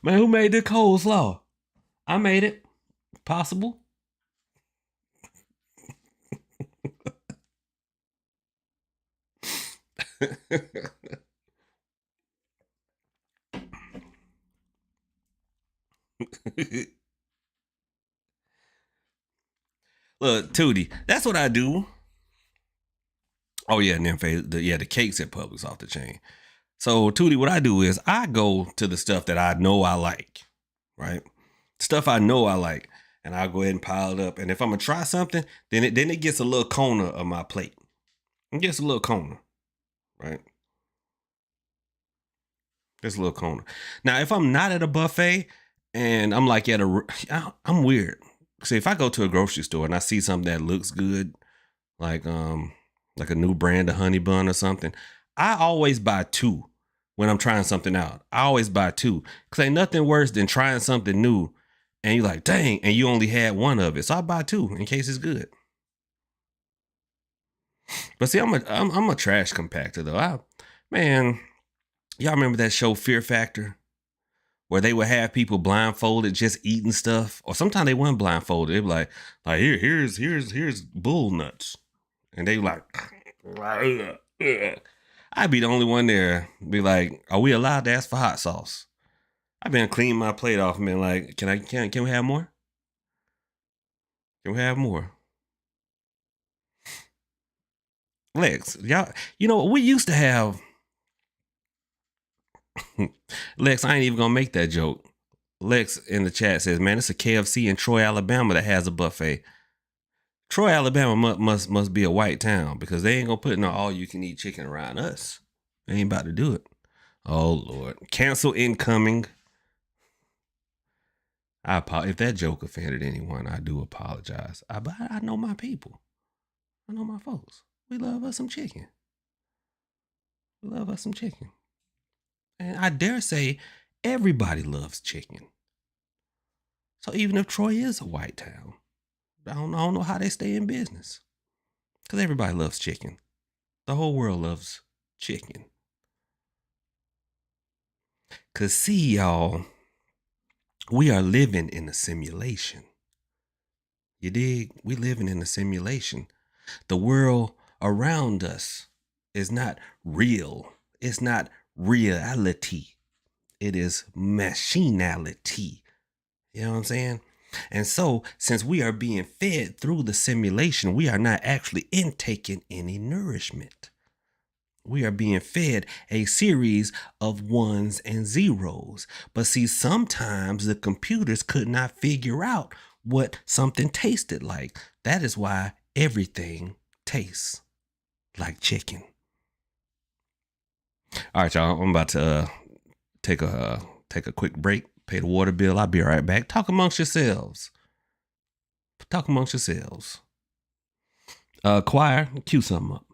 Man, who made the coleslaw? I made it. Possible. Look, Tootie, that's what I do. Oh yeah, and then the cakes at Publix off the chain. So Tootie, what I do is I go to the stuff that I know I like, right? Stuff I know I like. and I'll go ahead and pile it up. And if I'm gonna try something, then it gets a little corner of my plate. It gets a little corner, right? Just a little corner. Now, if I'm not at a buffet and I'm like I'm weird. See, if I go to a grocery store and I see something that looks good, like a new brand of honey bun or something, I always buy two when I'm trying something out. I always buy two because ain't nothing worse than trying something new and you're like, dang, and you only had one of it. So I buy two in case it's good. But see, I'm a trash compactor though. Man, y'all remember that show Fear Factor? Where they would have people blindfolded just eating stuff, or sometimes they weren't blindfolded. They'd be like here's bull nuts, and they like, I'd be the only one there. Be like, are we allowed to ask for hot sauce? I've been cleaning my plate off and been like, can we have more? Can we have more? Lex, y'all, we used to have. Lex, I ain't even gonna make that joke. Lex in the chat says, man, it's a KFC in Troy, Alabama that has a buffet. Troy, Alabama must be a white town because they ain't gonna put no all you can eat chicken around us. They ain't about to do it. Oh Lord, cancel incoming. If that joke offended anyone, I do apologize. But I know my people. I know my folks. We love us some chicken. We love us some chicken. And I dare say everybody loves chicken. So even if Troy is a white town, I don't know how they stay in business. Because everybody loves chicken. The whole world loves chicken. Because see, y'all, we are living in a simulation. You dig? We living in a simulation. The world around us is not real. It's not reality. It is machinality. You know what I'm saying? And so, since we are being fed through the simulation, we are not actually intaking any nourishment. We are being fed a series of ones and zeros. But see, sometimes the computers could not figure out what something tasted like. That is why everything tastes like chicken. All right, y'all. I'm about to take a quick break, pay the water bill. I'll be right back. Talk amongst yourselves. Talk amongst yourselves. Choir, cue something up.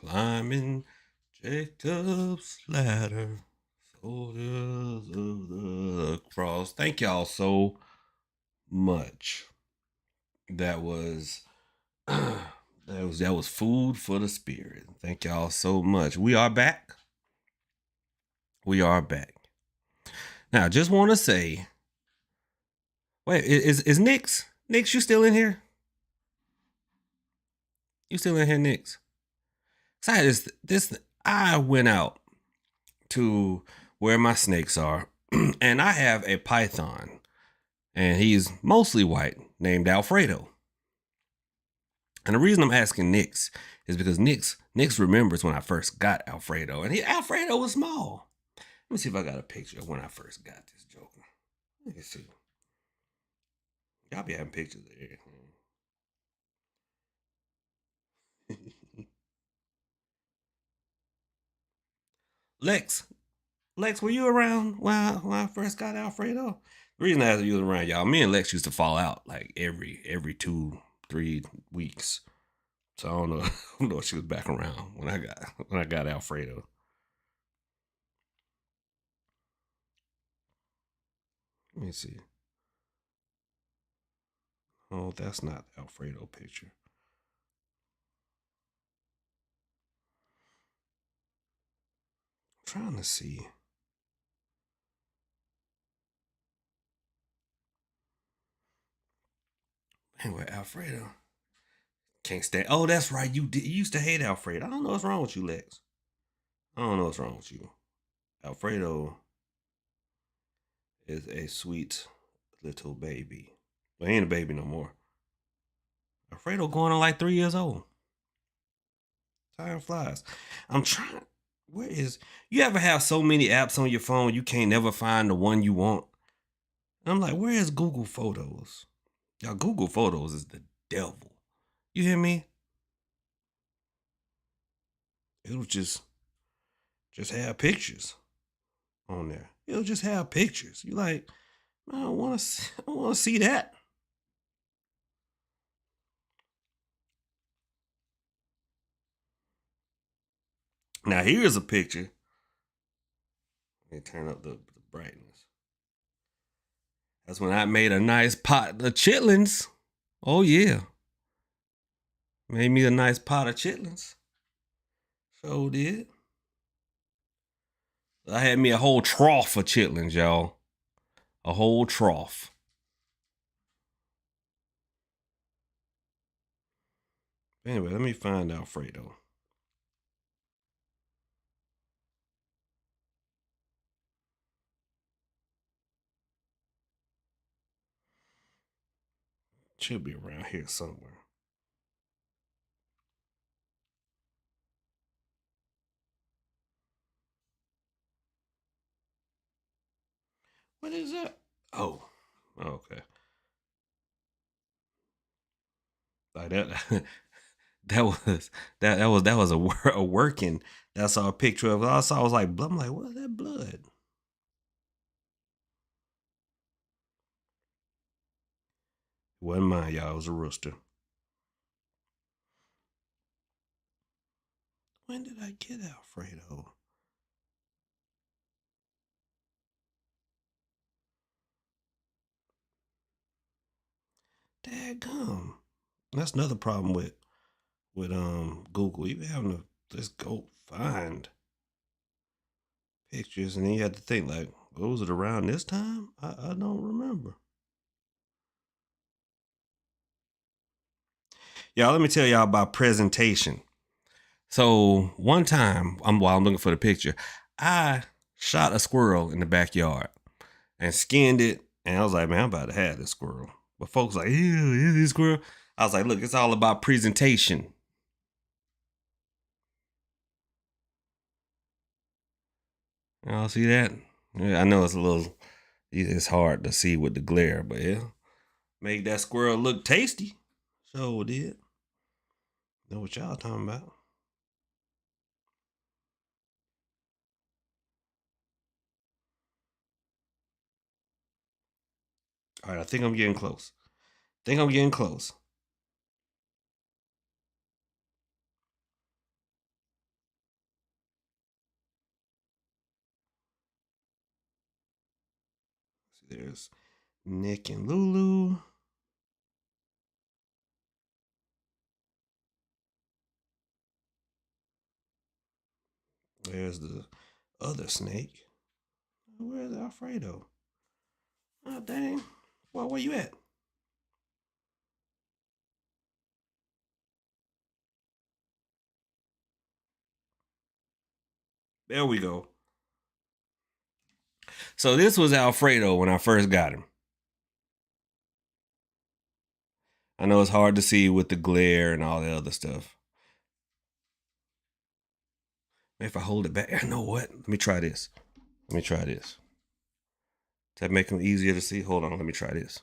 Climbing Jacob's ladder. Soldiers of the cross. Thank y'all so much. That was that was food for the spirit. Thank y'all so much. We are back. We are back. Now, I just want to say, wait, is Nix? Nix, you still in here? You still in here, Nix? I went out to where my snakes are, and I have a python, and he's mostly white, named Alfredo. And the reason I'm asking Nix is because Nix remembers when I first got Alfredo, and Alfredo was small. Let me see if I got a picture of when I first got this joker. Let me see. Y'all be having pictures of everything. Lex, were you around when I first got Alfredo? The reason I asked if you was around, y'all, me and Lex used to fall out like every 2-3 weeks. So I don't know, I don't know if she was back around when I got Alfredo. Let me see. Oh, that's not the Alfredo picture. I'm trying to see. Anyway, Alfredo can't stand. Oh, that's right. You used to hate Alfredo. I don't know what's wrong with you, Lex. I don't know what's wrong with you. Alfredo is a sweet little baby. But he ain't a baby no more. Alfredo going on like 3 years old. Time flies. I'm trying. Where is you ever have so many apps on your phone you can't never find the one you want? I'm like, where is Google Photos? Y'all, Google Photos is the devil. You hear me? It'll just have pictures on there. It'll just have pictures. You like, I don't want to see that. Now here's a picture. Let me turn up the brightness. That's when I made a nice pot of chitlins. Oh yeah. Made me a nice pot of chitlins. So did. I had me a whole trough of chitlins, y'all. A whole trough. Anyway, let me find Alfredo. Should be around here somewhere. What is that? Oh, okay. Like that. that was a working. That I saw a picture of. I saw. I was like, I'm like, what is that blood? It wasn't mine, y'all. It was a rooster. When did I get Alfredo? Dadgum. That's another problem with Google. You be having to just go find pictures, and then you have to think like, was it around this time? I don't remember. Y'all, let me tell y'all about presentation. So one time, while I'm looking for the picture, I shot a squirrel in the backyard and skinned it, and I was like, man, I'm about to have this squirrel. But folks like, ew, is this squirrel? I was like, look, it's all about presentation. Y'all see that? Yeah, I know it's hard to see with the glare, but yeah, make that squirrel look tasty. So did. Know what y'all talking about? All right, I think I'm getting close. There's Nick and Lulu. There's the other snake. Where's Alfredo? Oh, dang. Well, where you at? There we go. So this was Alfredo when I first got him. I know it's hard to see with the glare and all the other stuff. If I hold it back, I know what. Let me try this. Let me try this. Does that make them easier to see? Hold on, let me try this.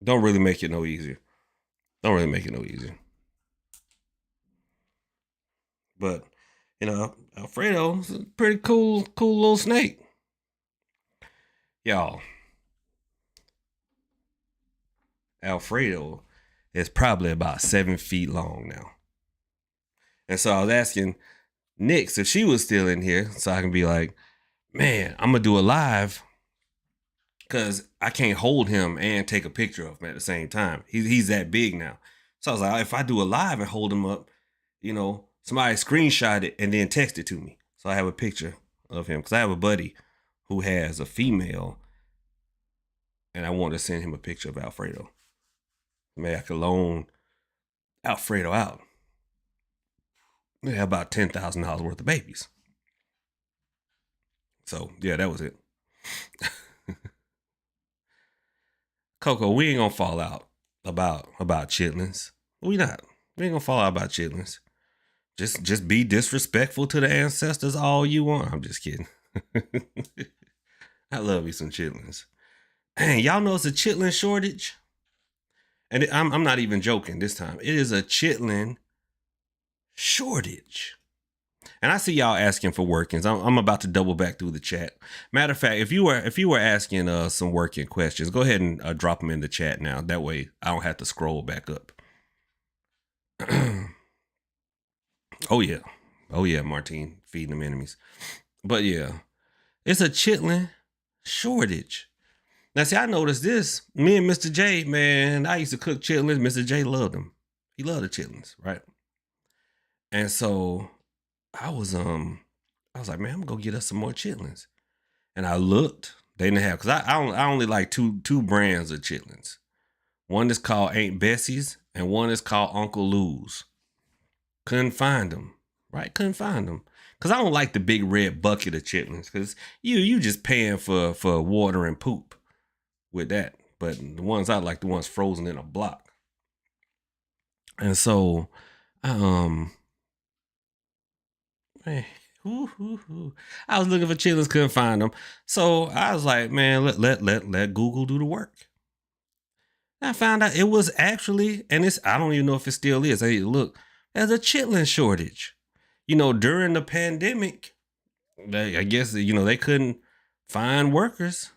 Don't really make it no easier. Don't really make it no easier. But, you know, Alfredo is a pretty cool little snake. Y'all, Alfredo is probably about 7 feet long now. And so I was asking Nix if she was still in here so I can be like, man, I'm going to do a live because I can't hold him and take a picture of him at the same time. He's that big now. So I was like, if I do a live and hold him up, you know, somebody screenshot it and then text it to me. So I have a picture of him because I have a buddy who has a female and I want to send him a picture of Alfredo. Maybe I could loan Alfredo out. They have about $10,000 worth of babies. So yeah, that was it. Coco, we ain't gonna fall out about chitlins. We not. We ain't gonna fall out about chitlins. Just be disrespectful to the ancestors all you want. I'm just kidding. I love me some chitlins. Dang, y'all know it's a chitlin shortage? And I'm not even joking this time. It is a chitlin shortage. And I see y'all asking for workings. I'm about to double back through the chat. Matter of fact, if you were asking some working questions, go ahead and drop them in the chat now. That way I don't have to scroll back up. Oh yeah, Martine, feeding them enemies. But yeah, it's a chitlin shortage. Now see, I noticed this. Me and Mr. J, man, I used to cook chitlins. Mr. J loved them. He loved the chitlins, right? And so I was like, man, I'm gonna go get us some more chitlins. And I looked, they didn't have, because I only like two brands of chitlins. One is called Aunt Bessie's and one is called Uncle Lou's. Couldn't find them, right? Couldn't find them. Because I don't like the big red bucket of chitlins, because you just paying for water and poop with that. But the ones I like, the ones frozen in a block. And so, man, I was looking for chitlins, couldn't find them. So I was like, man, let Google do the work. I found out it was actually, and I don't even know if it still is. Hey, look, there's a chitlin shortage. You know, during the pandemic, I guess, you know, they couldn't find workers.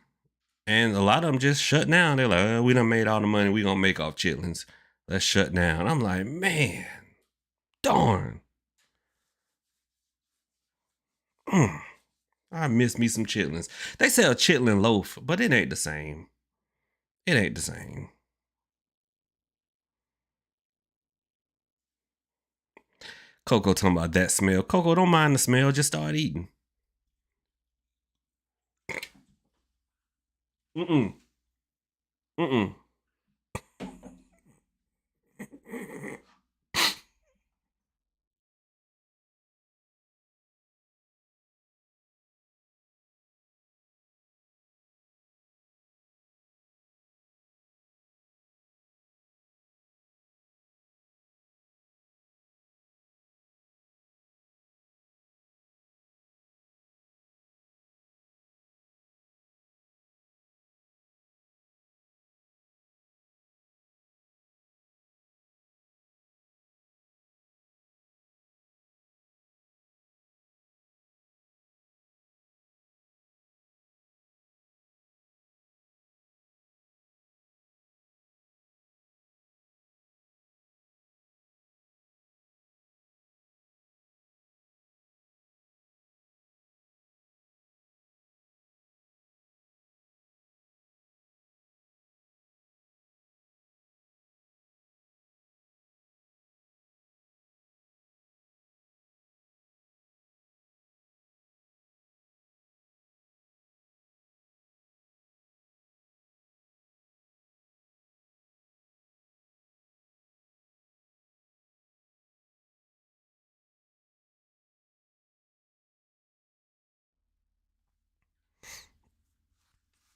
And a lot of them just shut down. They're like, oh, we done made all the money we gonna make off chitlins. Let's shut down. I'm like, man, darn. I miss me some chitlins. They sell chitlin loaf, but it ain't the same. It ain't the same. Coco talking about that smell. Coco, don't mind the smell. Just start eating. Mm-mm. Mm-mm.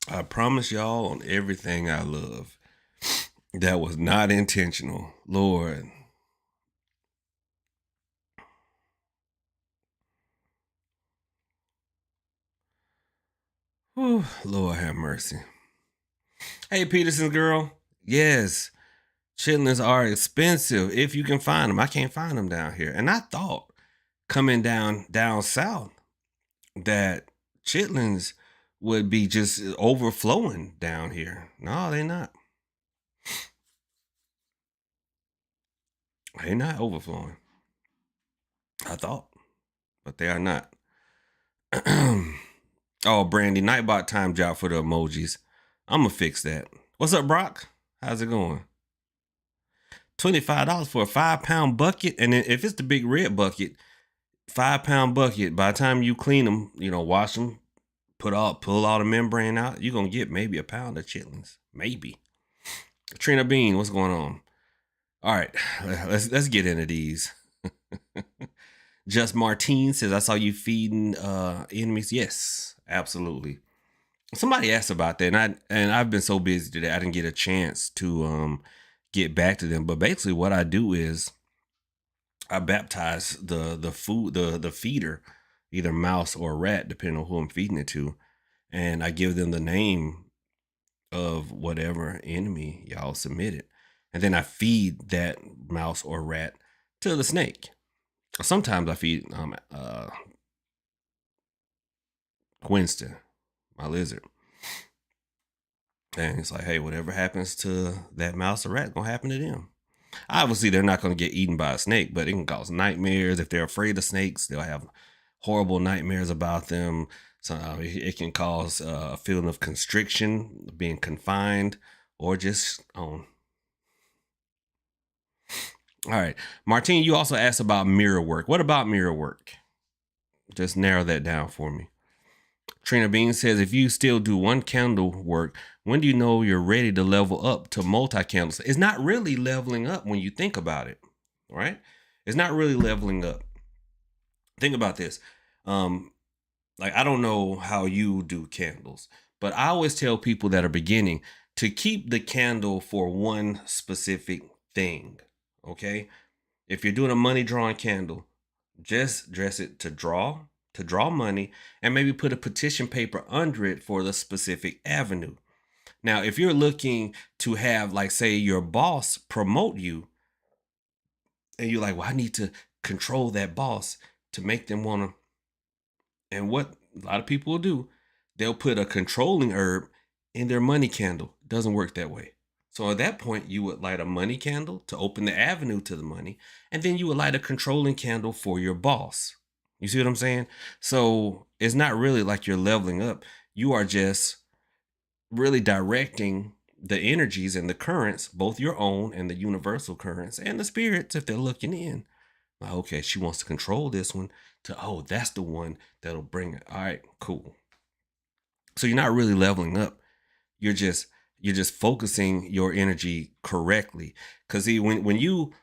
I promise y'all on everything I love. That was not intentional. Lord. Whew, Lord have mercy. Hey, Peterson girl. Yes, chitlins are expensive if you can find them. I can't find them down here. And I thought coming down south that chitlins would be just overflowing down here. No, they're not. They're not overflowing. I thought, but they are not. Oh, Brandy, Nightbot time job for the emojis. I'm gonna fix that. What's up, Brock? How's it going? $25 for a 5-pound bucket, and then if it's the big red bucket, 5-pound bucket. By the time you clean them, wash them, pull all the membrane out, you're gonna get maybe a pound of chitlins, maybe. Trina Bean, what's going on? All right, let's get into these. Just Martine says, I saw you feeding enemies. Yes, absolutely. Somebody asked about that, and I've been so busy today I didn't get a chance to get back to them. But basically, what I do is I baptize the food, the feeder, either mouse or rat, depending on who I'm feeding it to, and I give them the name of whatever enemy y'all submitted, and then I feed that mouse or rat to the snake. Sometimes I feed Winston, my lizard. And it's like, hey, whatever happens to that mouse or rat gonna happen to them. Obviously, they're not gonna get eaten by a snake, but it can cause nightmares. If they're afraid of snakes, they'll have horrible nightmares about them. So it can cause a feeling of constriction, being confined, or just on. All right, Martine, you also asked about mirror work. What about mirror work? Just narrow that down for me. Trina Bean says, if you still do one candle work, when do you know you're ready to level up to multi-candles? It's not really leveling up when you think about it, right? It's not really leveling up. Think about this. I don't know how you do candles, but I always tell people that are beginning to keep the candle for one specific thing, okay? If you're doing a money drawing candle, just dress it to draw money, and maybe put a petition paper under it for the specific avenue. Now, if you're looking to have, like, say, your boss promote you, and you're like, well, I need to control that boss to make them want to, and what a lot of people will do, they'll put a controlling herb in their money candle. It doesn't work that way. So at that point, you would light a money candle to open the avenue to the money, and then you would light a controlling candle for your boss. You see what I'm saying? So it's not really like you're leveling up. You are just really directing the energies and the currents, both your own and the universal currents and the spirits, if they're looking in. Like, okay, she wants to control this one that's the one that'll bring it. All right, cool. So you're not really leveling up. You're just focusing your energy correctly. Because when you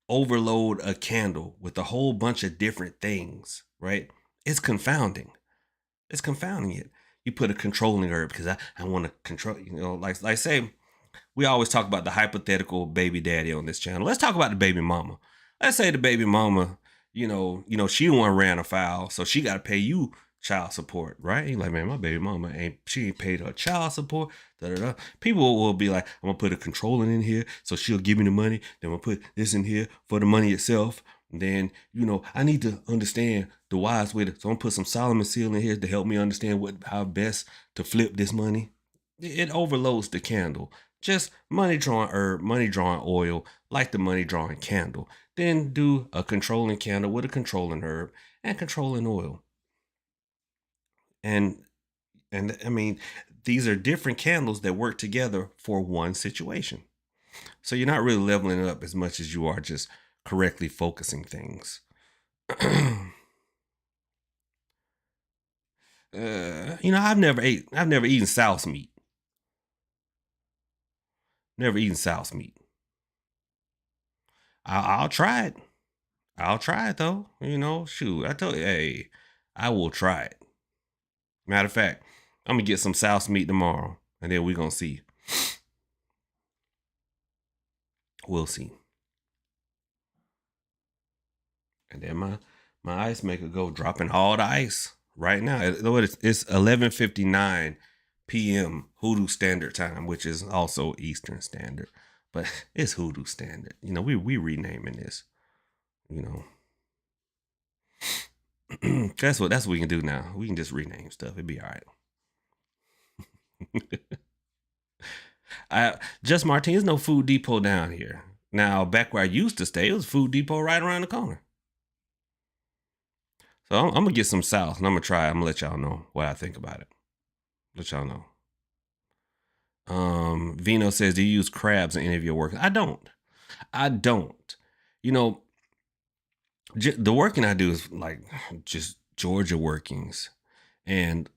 overload a candle with a whole bunch of different things, right? It's confounding. It's confounding it. You put a controlling herb because I want to control, like say, we always talk about the hypothetical baby daddy on this channel. Let's talk about the baby mama. Let's say the baby mama, she the one ran afoul, so she got to pay you child support, right? You're like, man, my baby mama ain't paid her child support. Da-da-da. People will be like, I'm gonna put a controlling in here, so she'll give me the money. Then I'm gonna put this in here for the money itself. And then, I need to understand the wise way so I'm gonna put some Solomon seal in here to help me understand how best to flip this money. It overloads the candle. Just money drawing herb, money drawing oil, like the money drawing candle. Then do a controlling candle with a controlling herb and controlling oil. And I mean, these are different candles that work together for one situation. So you're not really leveling up as much as you are just correctly focusing things. I've never eaten sow's meat. Never eaten sow's meat. I'll try it. I'll try it though. Shoot, I told you, hey, I will try it. Matter of fact, I'm gonna get some South meat tomorrow, and then we're gonna see. We'll see. And then my ice maker go dropping all the ice right now. It's 11:59 p.m. Hoodoo Standard Time, which is also Eastern Standard, but it's Hoodoo Standard. You know, we renaming this. You know, that's what we can do now. We can just rename stuff. It'd be all right. Just Martinez, no Food Depot down here. Now, back where I used to stay, it was Food Depot right around the corner. So I'm gonna get some South, and I'm gonna try it. I'm gonna let y'all know what I think about it. Let y'all know. Vino says, do you use crabs in any of your work? I don't. You know, the working I do is like just Georgia workings, and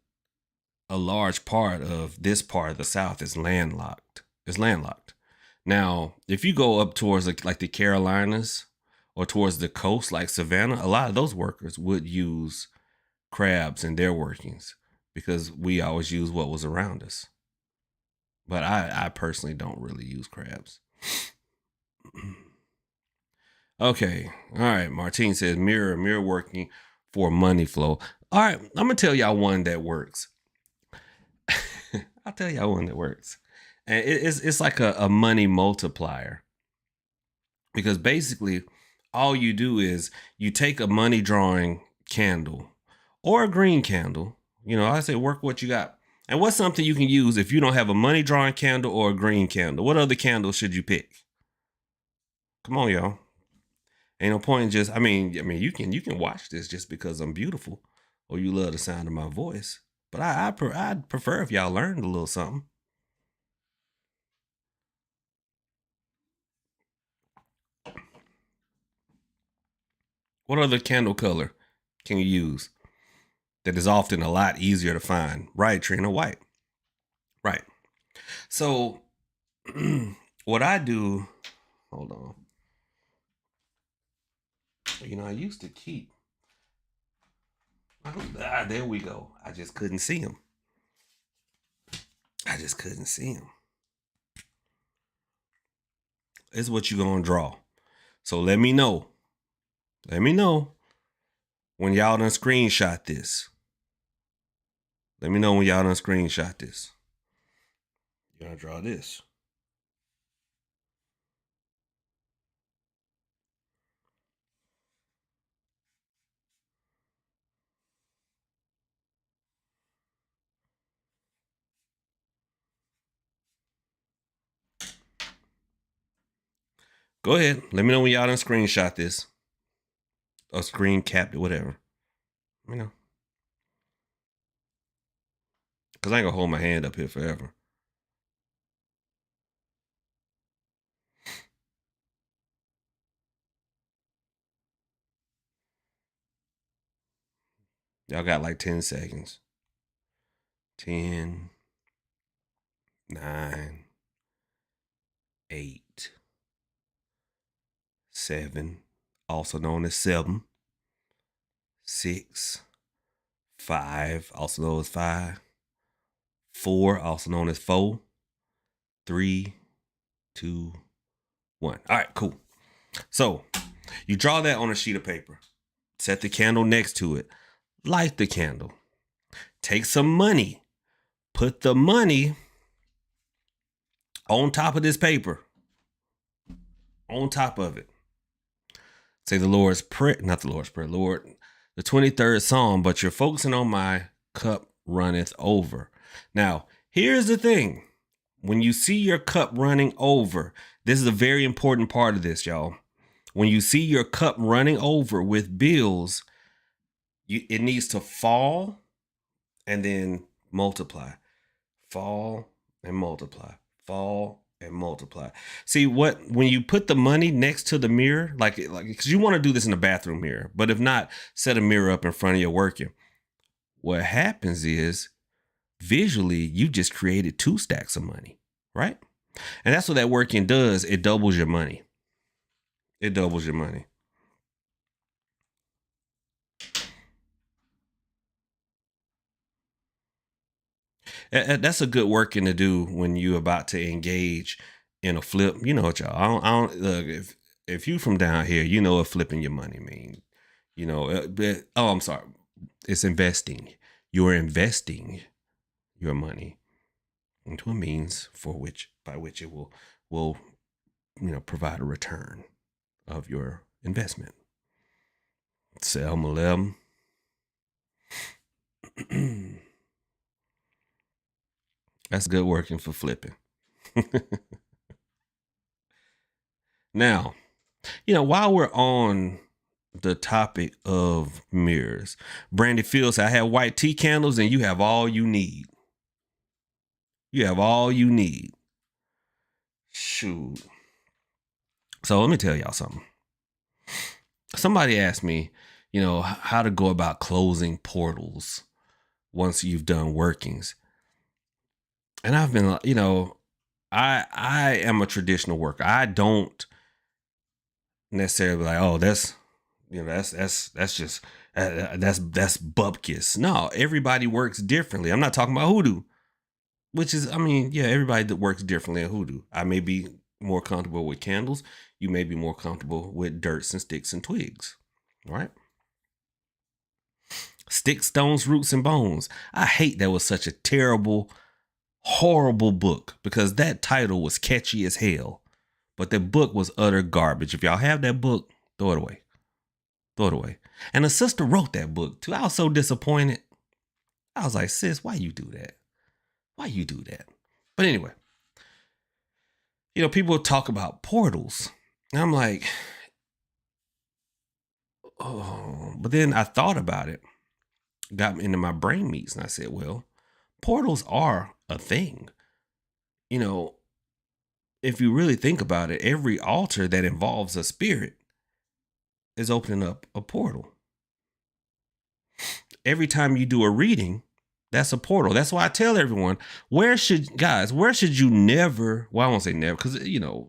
a large part of this part of the South is landlocked. It's landlocked. Now, if you go up towards like the Carolinas or towards the coast, like Savannah, a lot of those workers would use crabs in their workings because we always use what was around us. But I personally don't really use crabs. Okay. All right. Martine says mirror working for money flow. All right. I'm going to tell y'all one that works. I'll tell y'all one that works. And it's like a money multiplier. Because basically, all you do is you take a money drawing candle or a green candle. You know, I say work what you got. And what's something you can use if you don't have a money drawing candle or a green candle? What other candle should you pick? Come on, y'all. Ain't no point in just, I mean, you can watch this just because I'm beautiful or you love the sound of my voice. But I'd prefer if y'all learned a little something. What other candle color can you use that is often a lot easier to find? Right, Trina, white. Right. So what I do, hold on. You know, I used to keep. There we go. I just couldn't see him. This is what you're going to draw. So let me know. When y'all done screenshot this. Let me know when y'all done screenshot this. You're going to draw this. Go ahead. Let me know when y'all done screenshot this. Or screen capped it, whatever. You know. Because I ain't going to hold my hand up here forever. Y'all got like 10 seconds. 10, 9, 8, 7, also known as 7, 6, 5, also known as 5, 4, also known as 4, 3, 2, 1. All right, cool. So you draw that on a sheet of paper. Set the candle next to it. Light the candle. Take some money. Put the money on top of this paper. On top of it. Say the Lord's Prayer, not the Lord's Prayer, Lord, the 23rd Psalm, but you're focusing on my cup runneth over. Now, here's the thing. When you see your cup running over, this is a very important part of this, y'all. When you see your cup running over with bills, it needs to fall and then multiply. Fall and multiply. Fall and multiply. See, when you put the money next to the mirror, like because you want to do this in a bathroom mirror, but if not, set a mirror up in front of your working. What happens is visually you just created 2 stacks of money, right? And that's what that working does. It doubles your money. It doubles your money. That's a good working to do when you're about to engage in a flip. You know what, y'all? I don't look, if you from down here, you know what flipping your money mean. You know, I'm sorry. It's investing. You're investing your money into a means by which it will provide a return of your investment. Sell 11. That's good working for flipping. Now, while we're on the topic of mirrors, Brandy Fields said, I have white tea candles and you have all you need. You have all you need. Shoot. So let me tell y'all something. Somebody asked me, how to go about closing portals once you've done workings. And I've been, I am a traditional worker. I don't necessarily like, oh, that's just bupkis. No, everybody works differently. I'm not talking about hoodoo, which is, everybody that works differently in hoodoo. I may be more comfortable with candles. You may be more comfortable with dirts and sticks and twigs, right? Sticks, stones, roots, and bones. I hate that was such a terrible, horrible book because that title was catchy as hell, but the book was utter garbage. If y'all have that book, throw it away. Throw it away. And a sister wrote that book too. I was so disappointed. I was like, sis, why you do that? Why you do that? But anyway, people talk about portals. And I'm like, oh, but then I thought about it, got into my brain meats, and I said, well, portals are a thing. If you really think about it, every altar that involves a spirit is opening up a portal. Every time you do a reading, that's a portal. That's why I tell everyone, where should you never, well, I won't say never, because,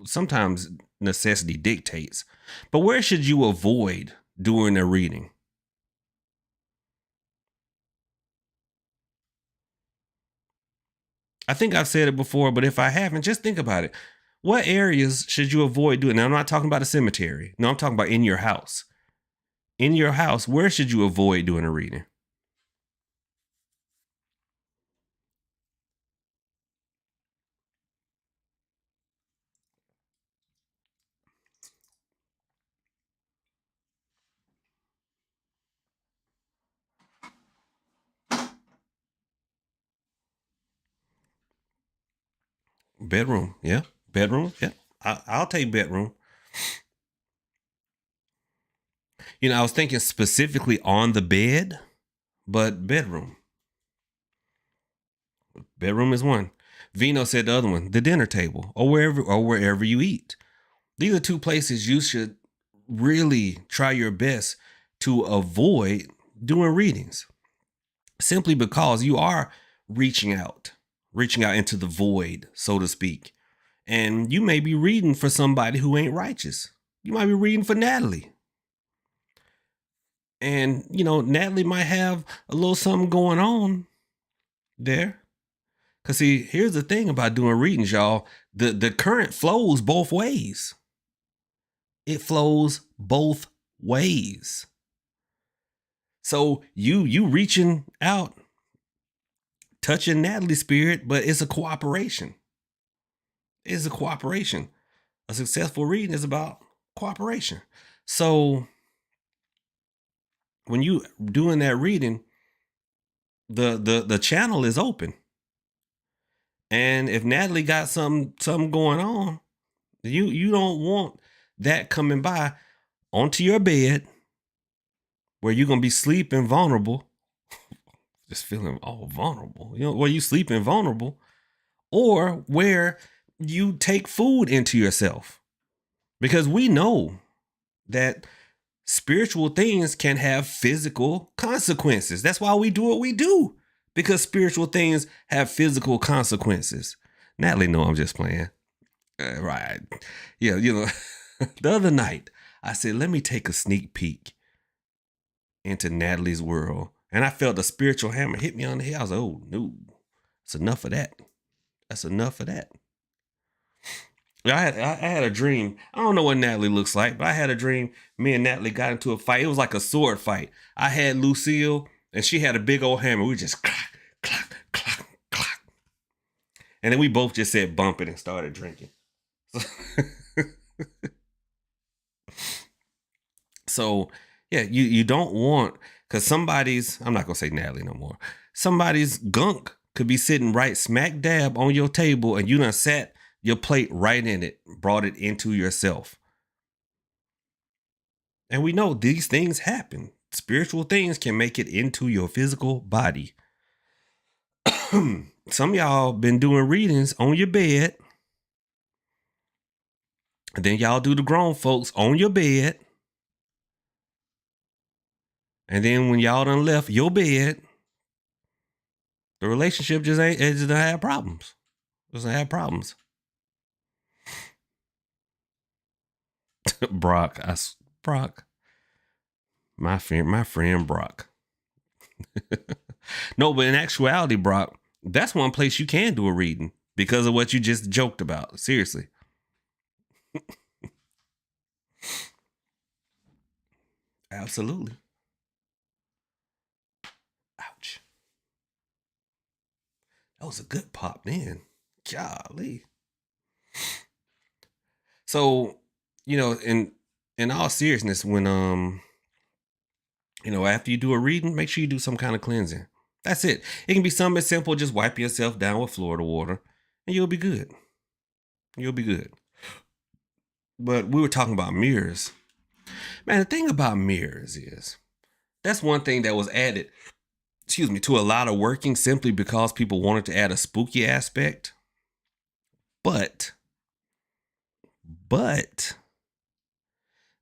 sometimes necessity dictates, but where should you avoid doing a reading? I think I've said it before, but if I haven't, just think about it. What areas should you avoid doing? Now, I'm not talking about a cemetery. No, I'm talking about in your house. In your house, where should you avoid doing a reading? Bedroom. Yeah. Bedroom. Yeah. I'll take bedroom. I was thinking specifically on the bed, but bedroom. Bedroom is one. Vino said the other one, the dinner table or wherever you eat. These are two places you should really try your best to avoid doing readings, simply because you are reaching out into the void, so to speak. And you may be reading for somebody who ain't righteous. You might be reading for Natalie. And, Natalie might have a little something going on there. Because, see, here's the thing about doing readings, y'all. The current flows both ways. It flows both ways. So you reaching out, touching Natalie's spirit, but it's a cooperation. It's a cooperation. A successful reading is about cooperation. So when you doing that reading, the channel is open. And if Natalie got something going on, you don't want that coming by onto your bed where you're gonna be sleeping vulnerable, just feeling all vulnerable. Where you sleeping vulnerable, or where you take food into yourself, because we know that spiritual things can have physical consequences. That's why we do what we do, because spiritual things have physical consequences. Natalie, no, I'm just playing. Right. Yeah, the other night, I said, let me take a sneak peek into Natalie's world. And I felt a spiritual hammer hit me on the head. I was like, oh, no. It's enough of that. That's enough of that. I had a dream. I don't know what Natalie looks like, but I had a dream. Me and Natalie got into a fight. It was like a sword fight. I had Lucille, and she had a big old hammer. We just clack, clack, clack, clack. And then we both just said bump it and started drinking. So, yeah, you don't want, because somebody's, I'm not going to say Natalie no more, somebody's gunk could be sitting right smack dab on your table, and you done sat your plate right in it, brought it into yourself. And we know these things happen. Spiritual things can make it into your physical body. Some of y'all been doing readings on your bed. And then y'all do the grown folks on your bed. And then when y'all done left your bed, the relationship just doesn't have problems. Doesn't have problems. Brock, my friend Brock. No, but in actuality, Brock, that's one place you can do a reading because of what you just joked about. Seriously. Absolutely. Ouch. That was a good pop then. Golly. So, in all seriousness, when after you do a reading, make sure you do some kind of cleansing. That's it. It can be something as simple, just wipe yourself down with Florida water and you'll be good. You'll be good. But we were talking about mirrors. Man, the thing about mirrors is that's one thing that was added, to a lot of working simply because people wanted to add a spooky aspect. But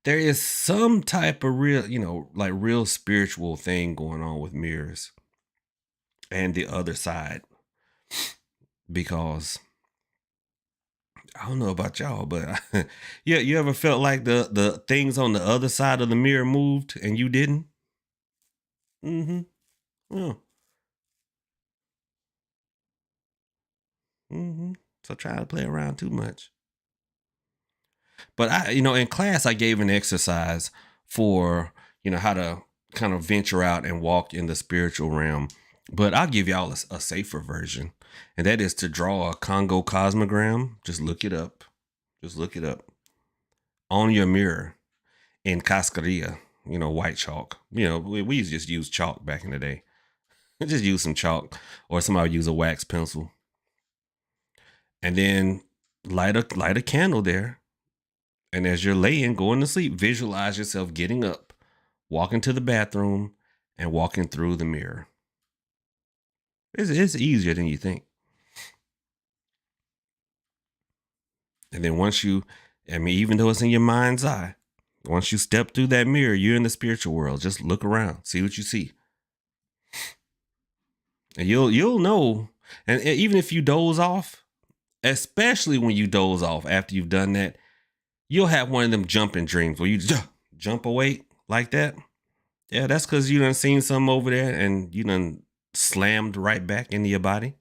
there is some type of real spiritual thing going on with mirrors and the other side. Because I don't know about y'all, but you ever felt like the things on the other side of the mirror moved and you didn't? Mm-hmm. Yeah. Mm-hmm. So try to play around too much. But in class, I gave an exercise for, how to kind of venture out and walk in the spiritual realm. But I'll give y'all a safer version. And that is to draw a Congo cosmogram. Just look it up. On your mirror in cascarilla, white chalk. We just use chalk back in the day. Just use some chalk, or somebody use a wax pencil. And then light a candle there. And as you're laying, going to sleep, visualize yourself getting up, walking to the bathroom, and walking through the mirror. It's easier than you think. And then even though it's in your mind's eye, once you step through that mirror, you're in the spiritual world. Just look around, see what you see. And you'll know. And even if you doze off, especially when you doze off after you've done that, you'll have one of them jumping dreams where you jump awake like that. Yeah, that's because you done seen something over there and you done slammed right back into your body.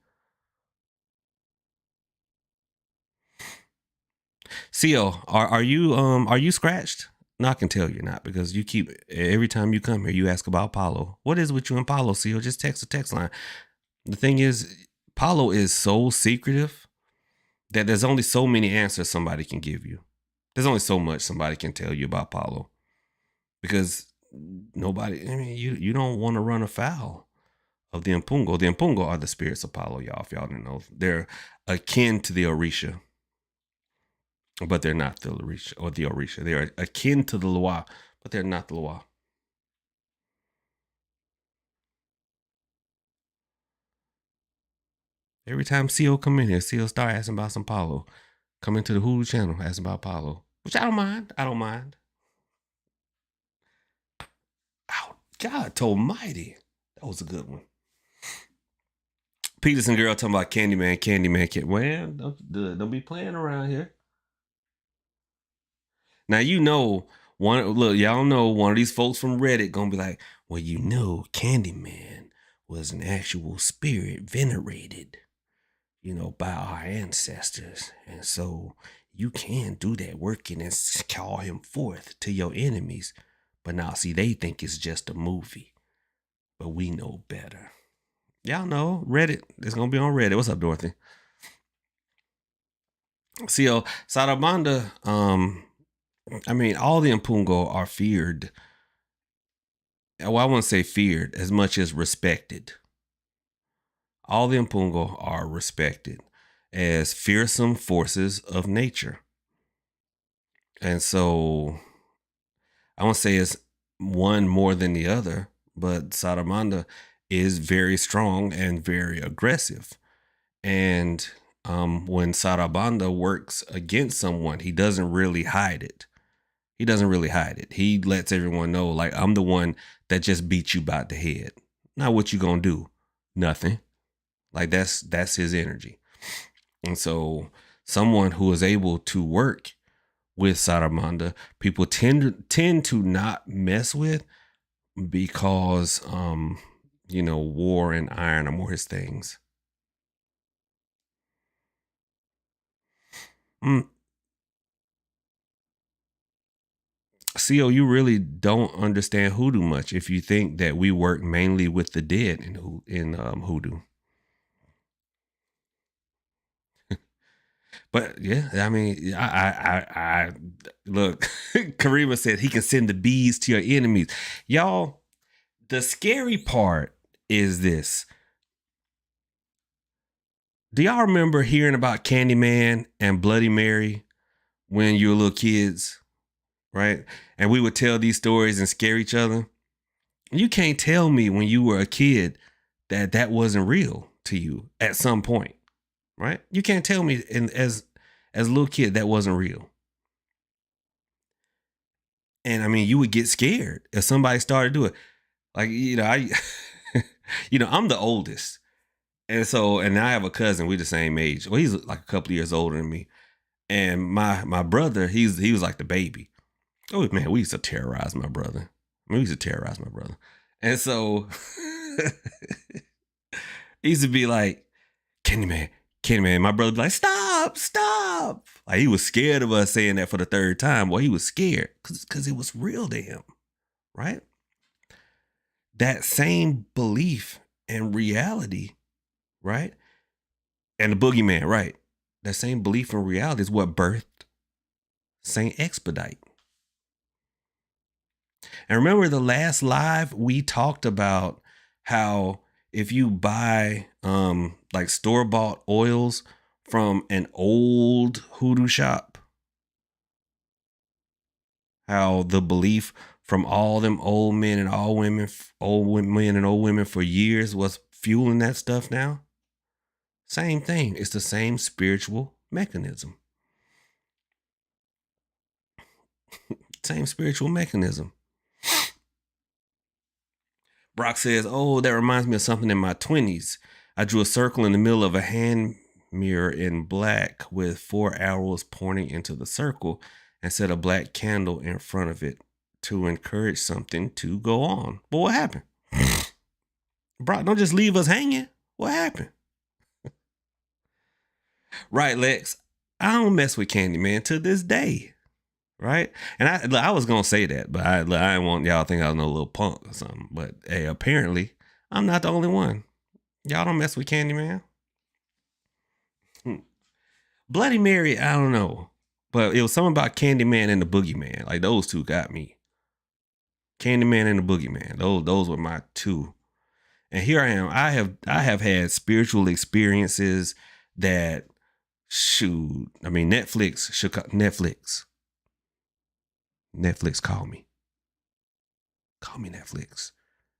CO, are you scratched? No, I can tell you're not, because you keep, every time you come here, you ask about Paulo. What is with you and Paulo, CO? Just text the text line. The thing is, Paulo is so secretive that there's only so many answers somebody can give you. There's only so much somebody can tell you about Paulo, because you don't want to run afoul of the Mpungo. The Mpungo are the spirits of Paulo, y'all, if y'all didn't know. They're akin to the Orisha, but they're not the Orisha or the Orisha. They are akin to the Loa, but they're not the Loa. Every time CO come in here, CO start asking about some Paulo. Come into the Hoodoo channel, asking about Paulo, which I don't mind. Oh, God almighty. That was a good one. Peterson girl talking about Candyman. Well, don't be playing around here. Now, y'all know one of these folks from Reddit gonna be like, well, Candyman was an actual spirit venerated. by our ancestors. And so you can do that working and call him forth to your enemies. But now, see, they think it's just a movie. But we know better. Y'all know, Reddit. It's going to be on Reddit. What's up, Dorothy? See, Sarabanda, all the Mpungo are feared. Well, I wouldn't say feared as much as respected. All the Mpungo are respected as fearsome forces of nature. And so I won't say it's one more than the other, but Sarabanda is very strong and very aggressive. And when Sarabanda works against someone, he doesn't really hide it. He lets everyone know, like, I'm the one that just beat you by the head. Now what you gonna do? Nothing. Like, that's his energy. And so someone who is able to work with Sarabanda, people tend to not mess with, because war and iron are more his things. CO, you really don't understand hoodoo much if you think that we work mainly with the dead in hoodoo. But yeah, I look. Karima said he can send the bees to your enemies. Y'all, the scary part is this. Do y'all remember hearing about Candyman and Bloody Mary when you were little kids? Right? And we would tell these stories and scare each other. You can't tell me when you were a kid that wasn't real to you at some point, right? You can't tell me as a little kid that wasn't real. And you would get scared if somebody started to do it. Like, I'm the oldest. And I have a cousin, we're the same age. Well, he's like a couple of years older than me. And my brother, he was like the baby. Oh man, we used to terrorize my brother. And so he used to be like, Candyman. My brother would be like, stop. Like, he was scared of us saying that for the third time. Well, he was scared because it was real to him, right? That same belief and reality, right? And the boogeyman, right? That same belief and reality is what birthed Saint Expedite. And remember the last live, we talked about how if you buy like store-bought oils from an old hoodoo shop, how the belief from all them old men and old women for years was fueling that stuff now. Same thing. It's the same spiritual mechanism. Brock says, oh, that reminds me of something in my 20s. I drew a circle in the middle of a hand mirror in black with 4 arrows pointing into the circle and set a black candle in front of it to encourage something to go on. But what happened? Brock, don't just leave us hanging. What happened? Right, Lex. I don't mess with Candyman to this day. Right? And I was going to say that, but I didn't want y'all to think I was no little punk or something. But hey, apparently, I'm not the only one. Y'all don't mess with Candyman. Bloody Mary, I don't know. But it was something about Candyman and the Boogeyman. Like, those two got me. Candyman and the Boogeyman. Those were my two. And here I am. I have had spiritual experiences that, shoot, Netflix. Netflix, call me. Call me, Netflix.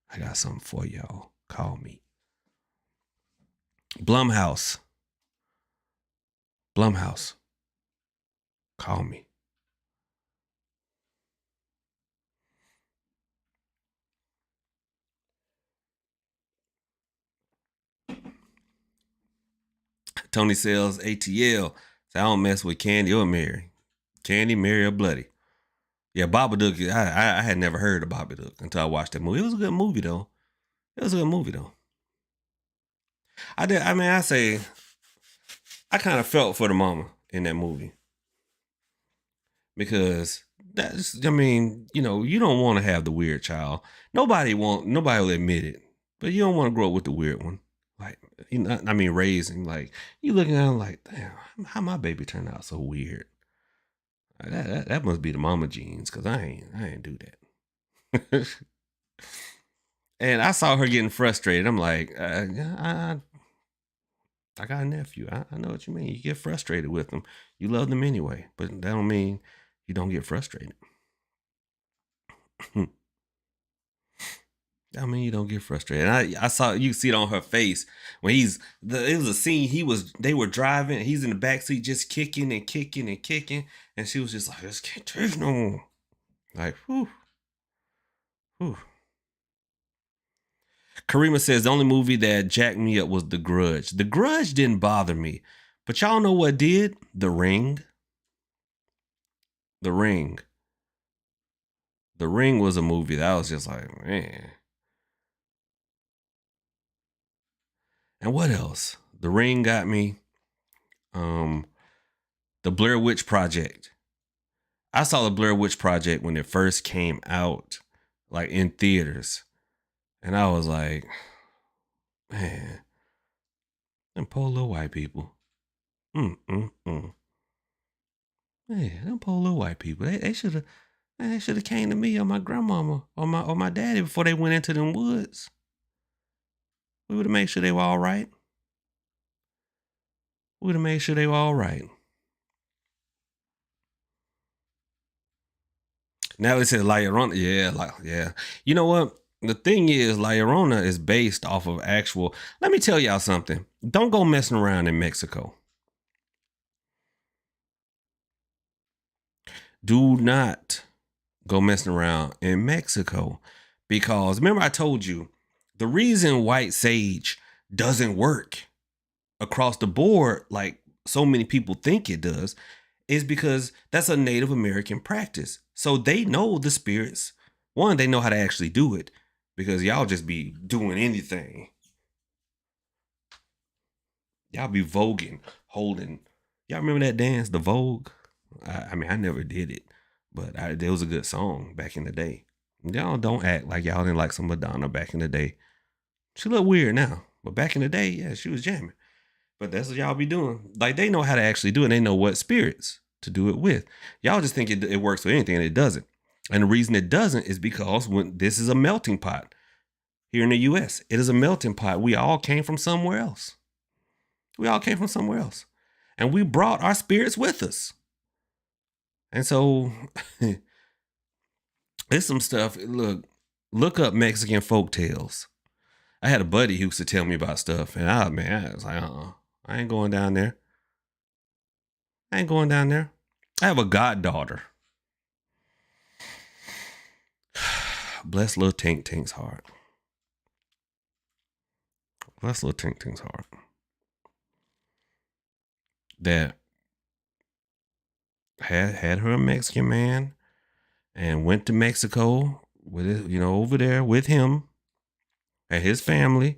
I got something for y'all. Call me. Blumhouse. Call me. Tony sells ATL. So I don't mess with Candy or Mary. Candy, Mary, or Bloody. Yeah, Babadook, I had never heard of Babadook until I watched that movie. It was a good movie, though. I say I kind of felt for the mama in that movie because I mean, you know, you don't want to have the weird child. Nobody will admit it, but you don't want to grow up with the weird one. Like, you know, I mean, raising, like, you looking at them like, damn, how my baby turned out so weird. That must be the mama genes, because I ain't do that. And I saw her getting frustrated. I'm like, I got a nephew. I know what you mean. You get frustrated with them. You love them anyway, but that don't mean you don't get frustrated. I mean, you don't get frustrated. I saw, you see it on her face when it was a scene. They were driving. He's in the backseat just kicking and kicking and kicking, and she was just like, I just can't take no more. Like, whew. Karima says the only movie that jacked me up was The Grudge. The Grudge didn't bother me, but y'all know what did? The Ring. The Ring. The Ring was a movie that I was just like, man. And what else? The Ring got me. The Blair Witch Project. I saw the Blair Witch Project when it first came out, like in theaters. And I was like, man, them poor little white people. Man, them poor little white people. They should have came to me or my grandmama or my daddy before they went into them woods. We would have made sure they were all right. We would have made sure they were all right. Now they said La Llorona. Yeah. You know what? The thing is, La Llorona is based off of actual. Let me tell y'all something. Don't go messing around in Mexico. Do not go messing around in Mexico, because remember I told you the reason white sage doesn't work across the board like so many people think it does is because that's a Native American practice. So they know the spirits. One, they know how to actually do it, because y'all just be doing anything. Y'all be voguing, holding. Y'all remember that dance, the Vogue? I mean, I never did it, but it was a good song back in the day. Y'all don't act like y'all didn't like some Madonna back in the day. She look weird now, but back in the day, yeah, she was jamming. But that's what y'all be doing. Like, they know how to actually do it. They know what spirits to do it with. Y'all just think it works with anything, and it doesn't. And the reason it doesn't is because when this is a melting pot here in the U.S., it is a melting pot. We all came from somewhere else. And we brought our spirits with us. And so there's some stuff. Look up Mexican folk tales. I had a buddy who used to tell me about stuff, and I was like, I ain't going down there. I have a goddaughter. Bless little Tink Tink's heart. That had her a Mexican man and went to Mexico with it, over there with him and his family.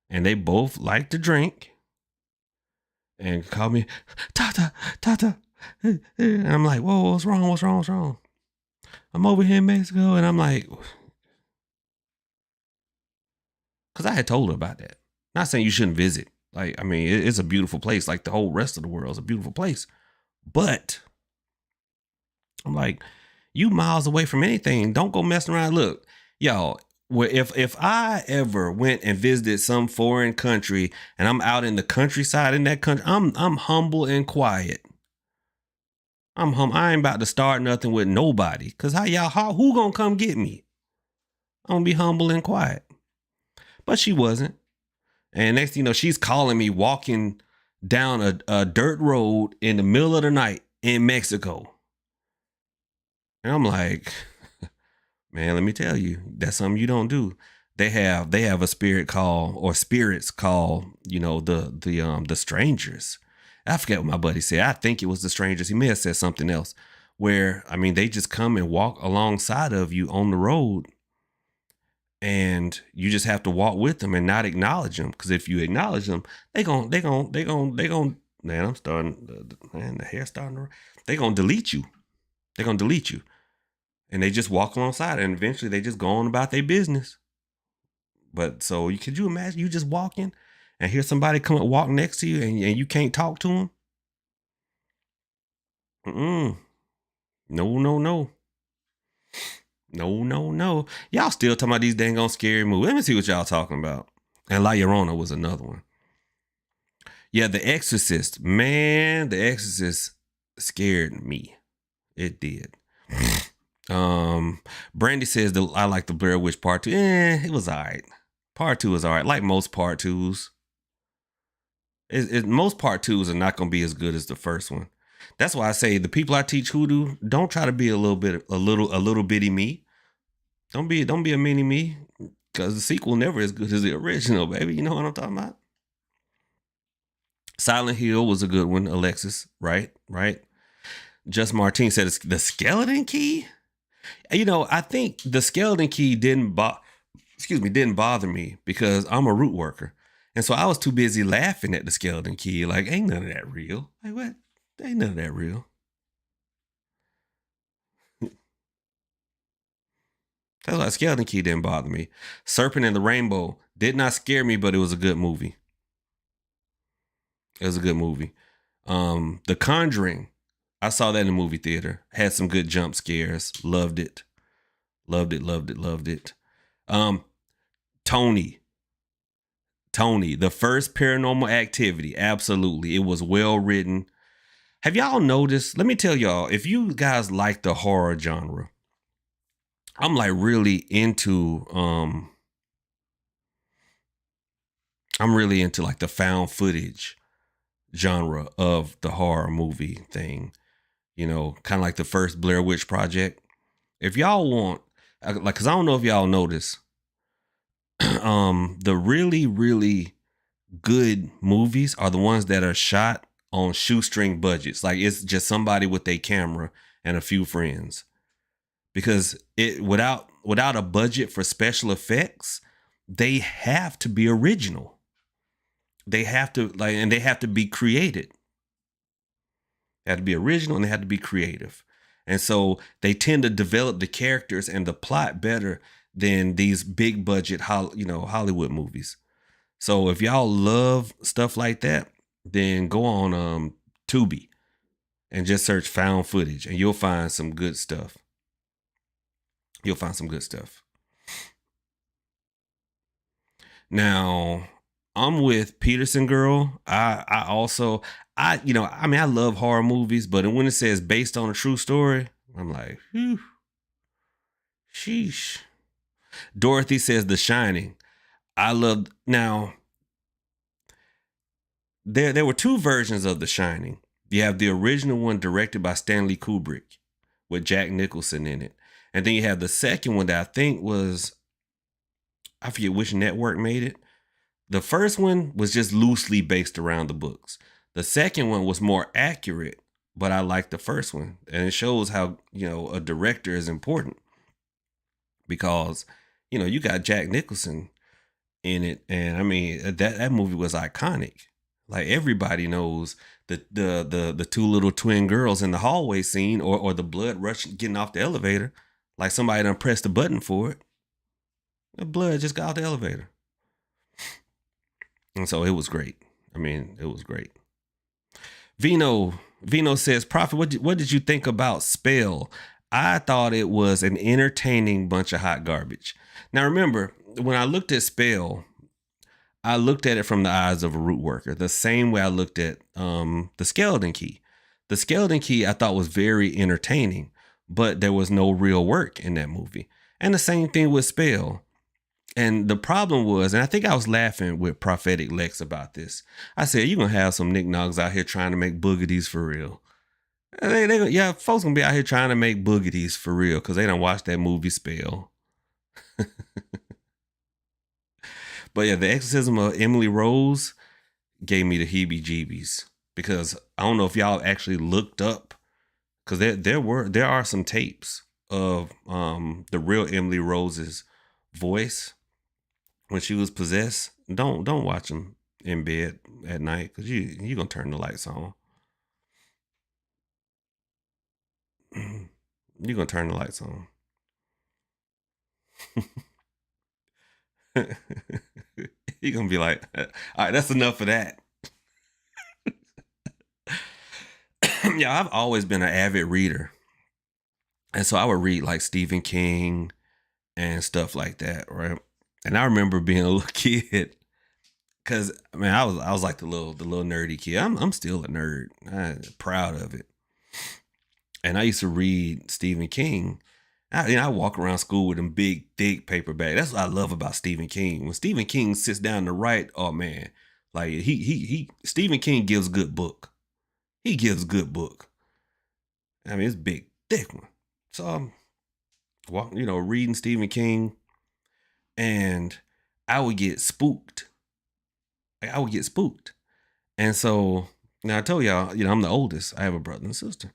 And they both like to drink and call me Tata. And I'm like, whoa, what's wrong? I'm over here in Mexico. And I'm like, because I had told her about that. Not saying you shouldn't visit. Like, I mean, it's a beautiful place. Like the whole rest of the world is a beautiful place. But I'm like, you miles away from anything. Don't go messing around. Look, y'all, if I ever went and visited some foreign country and I'm out in the countryside in that country, I'm humble and quiet. I ain't about to start nothing with nobody. Cause who gonna come get me? I'm gonna be humble and quiet. But she wasn't. And next thing you know, she's calling me walking down a dirt road in the middle of the night in Mexico. And I'm like, man, let me tell you, that's something you don't do. They have a spirits called, the strangers. I forget what my buddy said. I think it was the strangers. He may have said something else where, I mean, they just come and walk alongside of you on the road. and you just have to walk with them and not acknowledge them. Because if you acknowledge them, they gon' man, the hair's starting to, they gonna delete you. They're gonna delete you. And they just walk alongside, and eventually they just go on about their business. But so could you imagine you just walking and hear somebody come and walk next to you, and you can't talk to them? No. Y'all still talking about these dang on scary movies. Let me see what y'all talking about. And La Llorona was another one. Yeah, The Exorcist. Man, The Exorcist scared me. It did. Brandy says I like the Blair Witch Part 2. It was all right. Part 2 is all right. Like most Part 2s. Most Part 2s are not going to be as good as the first one. That's why I say the people I teach hoodoo, don't try to be a little bitty me. Don't be a mini me, because the sequel never as good as the original, baby. You know what I'm talking about? Silent Hill was a good one, Alexis. Right. Just Martin said it's the skeleton key. You know, I think the skeleton key didn't bother me because I'm a root worker. And so I was too busy laughing at the skeleton key. Like, ain't none of that real. Like, what? Ain't none of that real. That's why skeleton key didn't bother me. Serpent and the Rainbow did not scare me, but it was a good movie. It was a good movie. The Conjuring, I saw that in the movie theater. Had some good jump scares. Loved it. Tony, the first Paranormal Activity. Absolutely. It was well written. Have y'all noticed? Let me tell y'all, if you guys like the horror genre, I'm like really into like the found footage genre of the horror movie thing. You know, kind of like the first Blair Witch Project. If y'all want, like, cause I don't know if y'all notice, the really, really good movies are the ones that are shot on shoestring budgets. Like, it's just somebody with a camera and a few friends. Because without a budget for special effects, they have to be original. They have to and they have to be created. They have to be original and they have to be creative. And so they tend to develop the characters and the plot better than these big budget Hollywood movies. So if y'all love stuff like that, then go on Tubi and just search found footage, and you'll find some good stuff. Now, I'm with Peterson Girl. I love horror movies, but when it says based on a true story, I'm like, whew, sheesh. Dorothy says The Shining. Now, there were two versions of The Shining. You have the original one directed by Stanley Kubrick with Jack Nicholson in it. And then you have the second one that I think was, I forget which network made it. The first one was just loosely based around the books. The second one was more accurate, but I liked the first one. And it shows how, a director is important. Because, you got Jack Nicholson in it. And I mean, that movie was iconic. Like, everybody knows the two little twin girls in the hallway scene, or the blood rushing, getting off the elevator. Like somebody done pressed the button for it. The blood just got out the elevator. And so it was great. I mean, it was great. Vino says, Prophet, what did you think about Spell? I thought it was an entertaining bunch of hot garbage. Now, remember, when I looked at Spell, I looked at it from the eyes of a root worker, the same way I looked at the Skeleton Key. The Skeleton Key I thought was very entertaining, but there was no real work in that movie. And the same thing with Spell. And the problem was, and I think I was laughing with Prophetic Lex about this. I said, you're going to have some knick-knocks out here trying to make boogeties for real. Folks going to be out here trying to make boogeties for real because they don't watch that movie Spell. But yeah, the exorcism of Emily Rose gave me the heebie-jeebies, because I don't know if y'all actually looked up, because there are some tapes of the real Emily Rose's voice when she was possessed, don't watch them in bed at night because you gonna turn the lights on. You're gonna turn the lights on. You're gonna be like, all right, that's enough of that. Yeah, I've always been an avid reader. And so I would read like Stephen King and stuff like that, right? And I remember being a little kid, because I was like the little nerdy kid. I'm still a nerd. I'm proud of it. And I used to read Stephen King. I walk around school with them big, thick paperback. That's what I love about Stephen King. When Stephen King sits down to write, oh man, like he Stephen King gives good book. He gives good book. I mean, it's big, thick one. So I'm reading Stephen King, and I would get spooked. I would get spooked. And so now I told y'all, I'm the oldest. I have a brother and sister.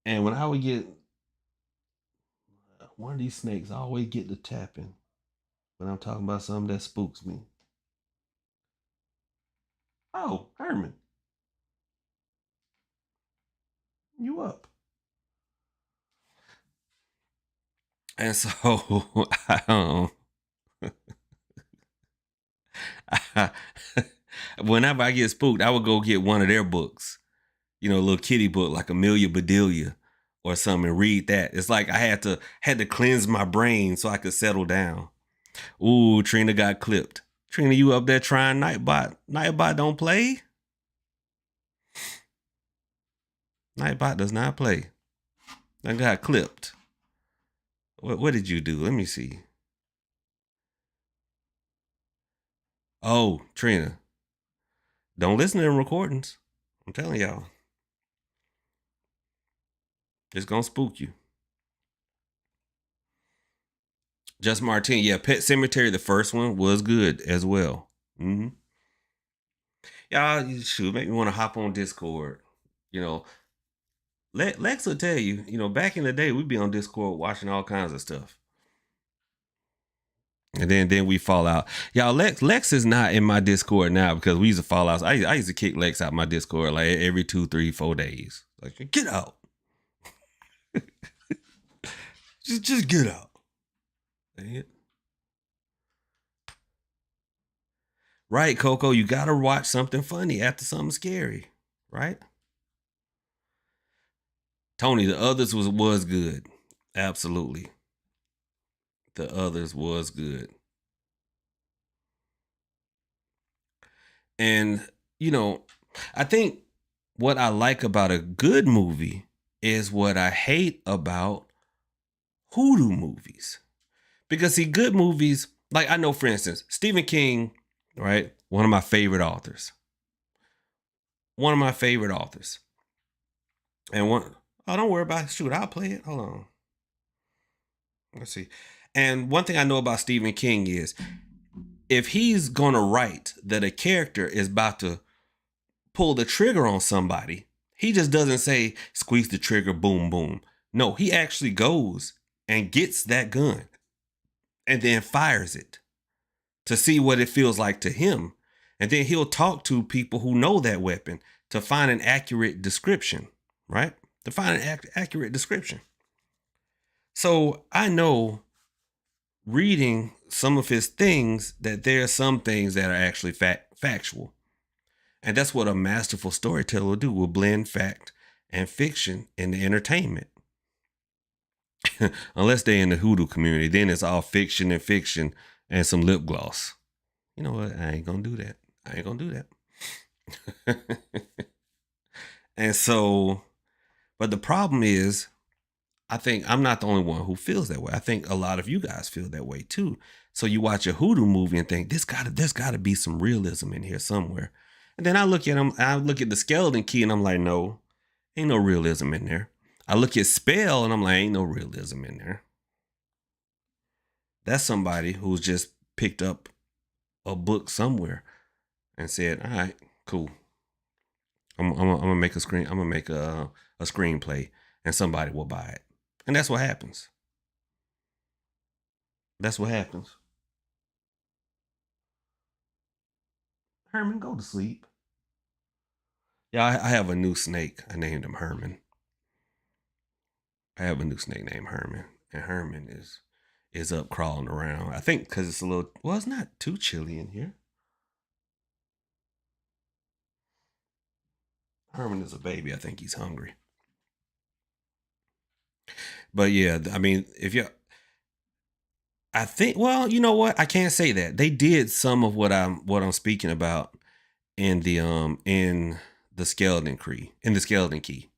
And when I would get one of these snakes, I always get to tapping when I'm talking about something that spooks me. Oh, Herman, you up? And so whenever I get spooked, I would go get one of their books, a little kitty book like Amelia Bedelia or something, and read that. It's like I had to cleanse my brain so I could settle down. Ooh, Trina got clipped. Trina, you up there trying Nightbot? Nightbot don't play. Nightbot does not play. I got clipped. What did you do? Let me see. Oh, Trina, don't listen to them recordings. I'm telling y'all, it's gonna spook you. Just Martin, yeah, Pet Cemetery, the first one was good as well. Mm-hmm. Y'all, shoot, make me want to hop on Discord. Lex will tell you, back in the day, we'd be on Discord watching all kinds of stuff. And then we fall out. Y'all, Lex is not in my Discord now because we used to fall out. I used to kick Lex out my Discord like every 2, 3, 4 days. Like, get out. just get out. Dang it. Right, Coco, you gotta watch something funny after something scary, right? Tony, the others was good. Absolutely. The others was good. And, I think what I like about a good movie is what I hate about hoodoo movies. Because see, good movies, like I know, for instance, Stephen King, right? One of my favorite authors. And don't worry about it. Shoot, I'll play it. Hold on. Let's see. And one thing I know about Stephen King is if he's going to write that a character is about to pull the trigger on somebody, he just doesn't say, squeeze the trigger, boom, boom. No, he actually goes and gets that gun and then fires it to see what it feels like to him. And then he'll talk to people who know that weapon to find an accurate description, right? To find an accurate description. So I know reading some of his things that there are some things that are actually factual. And that's what a masterful storyteller will do, will blend fact and fiction in the entertainment. Unless they're in the hoodoo community, then it's all fiction and some lip gloss. You know what? I ain't gonna do that. And so, but the problem is, I think I'm not the only one who feels that way. I think a lot of you guys feel that way too. So you watch a hoodoo movie and think there's gotta be some realism in here somewhere. And then I look at the skeleton key and I'm like, no, ain't no realism in there. I look at spell and I'm like, ain't no realism in there. That's somebody who's just picked up a book somewhere and said, all right, cool. I'm gonna make a screenplay and somebody will buy it. And that's what happens. That's what happens. Herman, go to sleep. Yeah, I have a new snake. I named him Herman. I have a new snake named Herman, and Herman is up crawling around. I think because it's a little. Well, it's not too chilly in here. Herman is a baby. I think he's hungry. But yeah, I mean, if you, I think, well, you know what? I can't say that they did some of what I'm speaking about in the skeleton key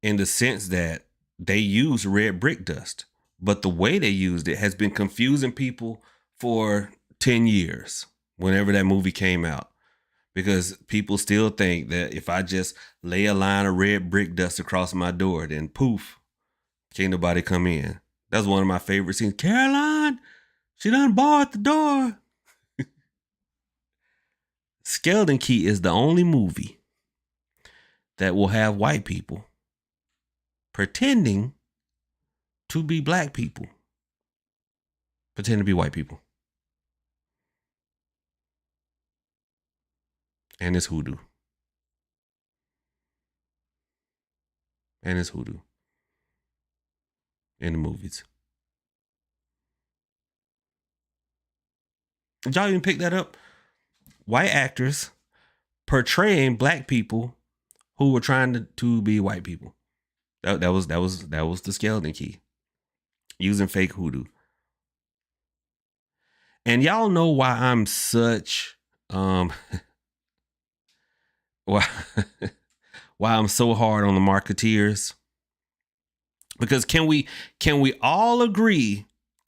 in the sense that they use red brick dust, but the way they used it has been confusing people for 10 years. Whenever that movie came out, because people still think that if I just lay a line of red brick dust across my door, then poof, can't nobody come in. That's one of my favorite scenes. Caroline, she done barred the door. Skeleton Key is the only movie that will have white people pretending to be black people, pretend to be white people. And it's hoodoo. And it's hoodoo in the movies. Did y'all even pick that up? White actors portraying black people who were trying to be white people. That was the skeleton key. Using fake hoodoo. And y'all know why I'm such why why I'm so hard on the marketeers. Because can we all agree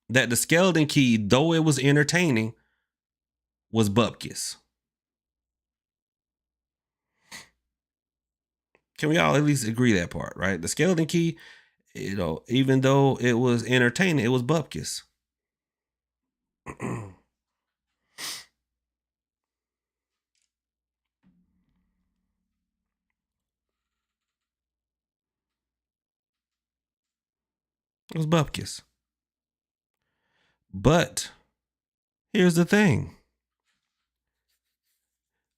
that the skeleton key, though it was entertaining, was bupkis? Can we all at least agree that part, right? The skeleton key, you know, even though it was entertaining, it was bupkis. It was bupkis. But here's the thing.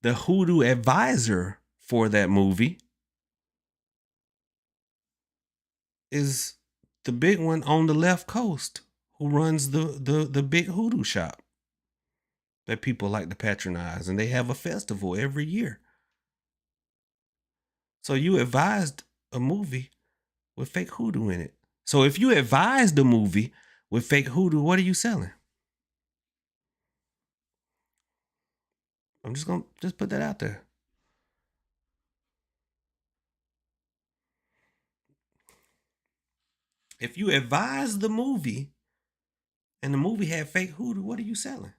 The hoodoo advisor for that movie is the big one on the left coast who runs the big hoodoo shop that people like to patronize, and they have a festival every year. So you advised a movie with fake hoodoo in it. So if you advised a movie with fake hoodoo, what are you selling? I'm just gonna put that out there. If you advise the movie and the movie had fake hoodoo, what are you selling?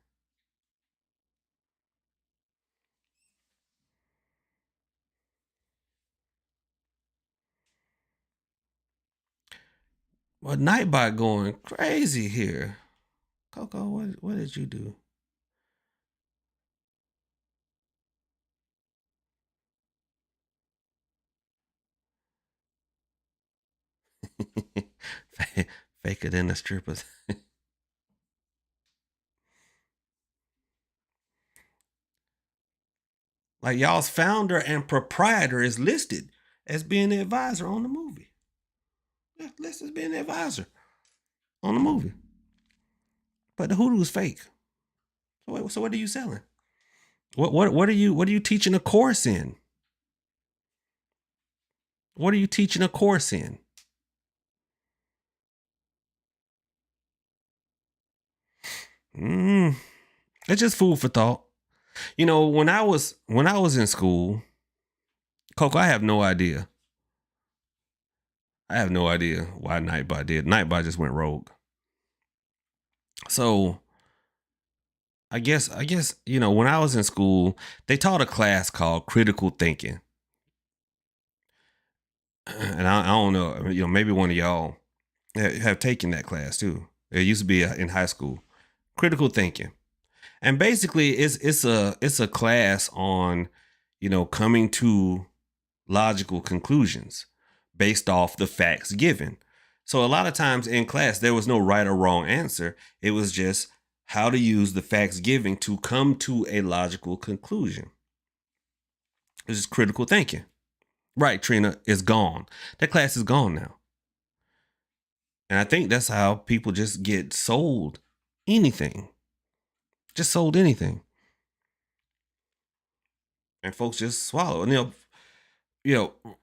Well, Nightbot going crazy here. Coco, what did you do? Faker than the strippers. Like y'all's founder and proprietor is listed as being the advisor on the movie. Yeah, listed as being the advisor on the movie. But the hoodoo is fake. So what are you selling? What are you teaching a course in? What are you teaching a course in? It's just food for thought. You know, when I was in school, Coco, I have no idea. I have no idea why Nightbot did. Nightbot just went rogue. So I guess you know, when I was in school, they taught a class called critical thinking, and I don't know, you know, maybe one of y'all have taken that class too. It used to be in high school, critical thinking, and basically it's a class on, you know, coming to logical conclusions based off the facts given. So a lot of times in class, there was no right or wrong answer. It was just how to use the facts given to come to a logical conclusion. This is critical thinking. Right, Trina, is gone. That class is gone now. And I think that's how people just get sold anything. Just sold anything. And folks just swallow. And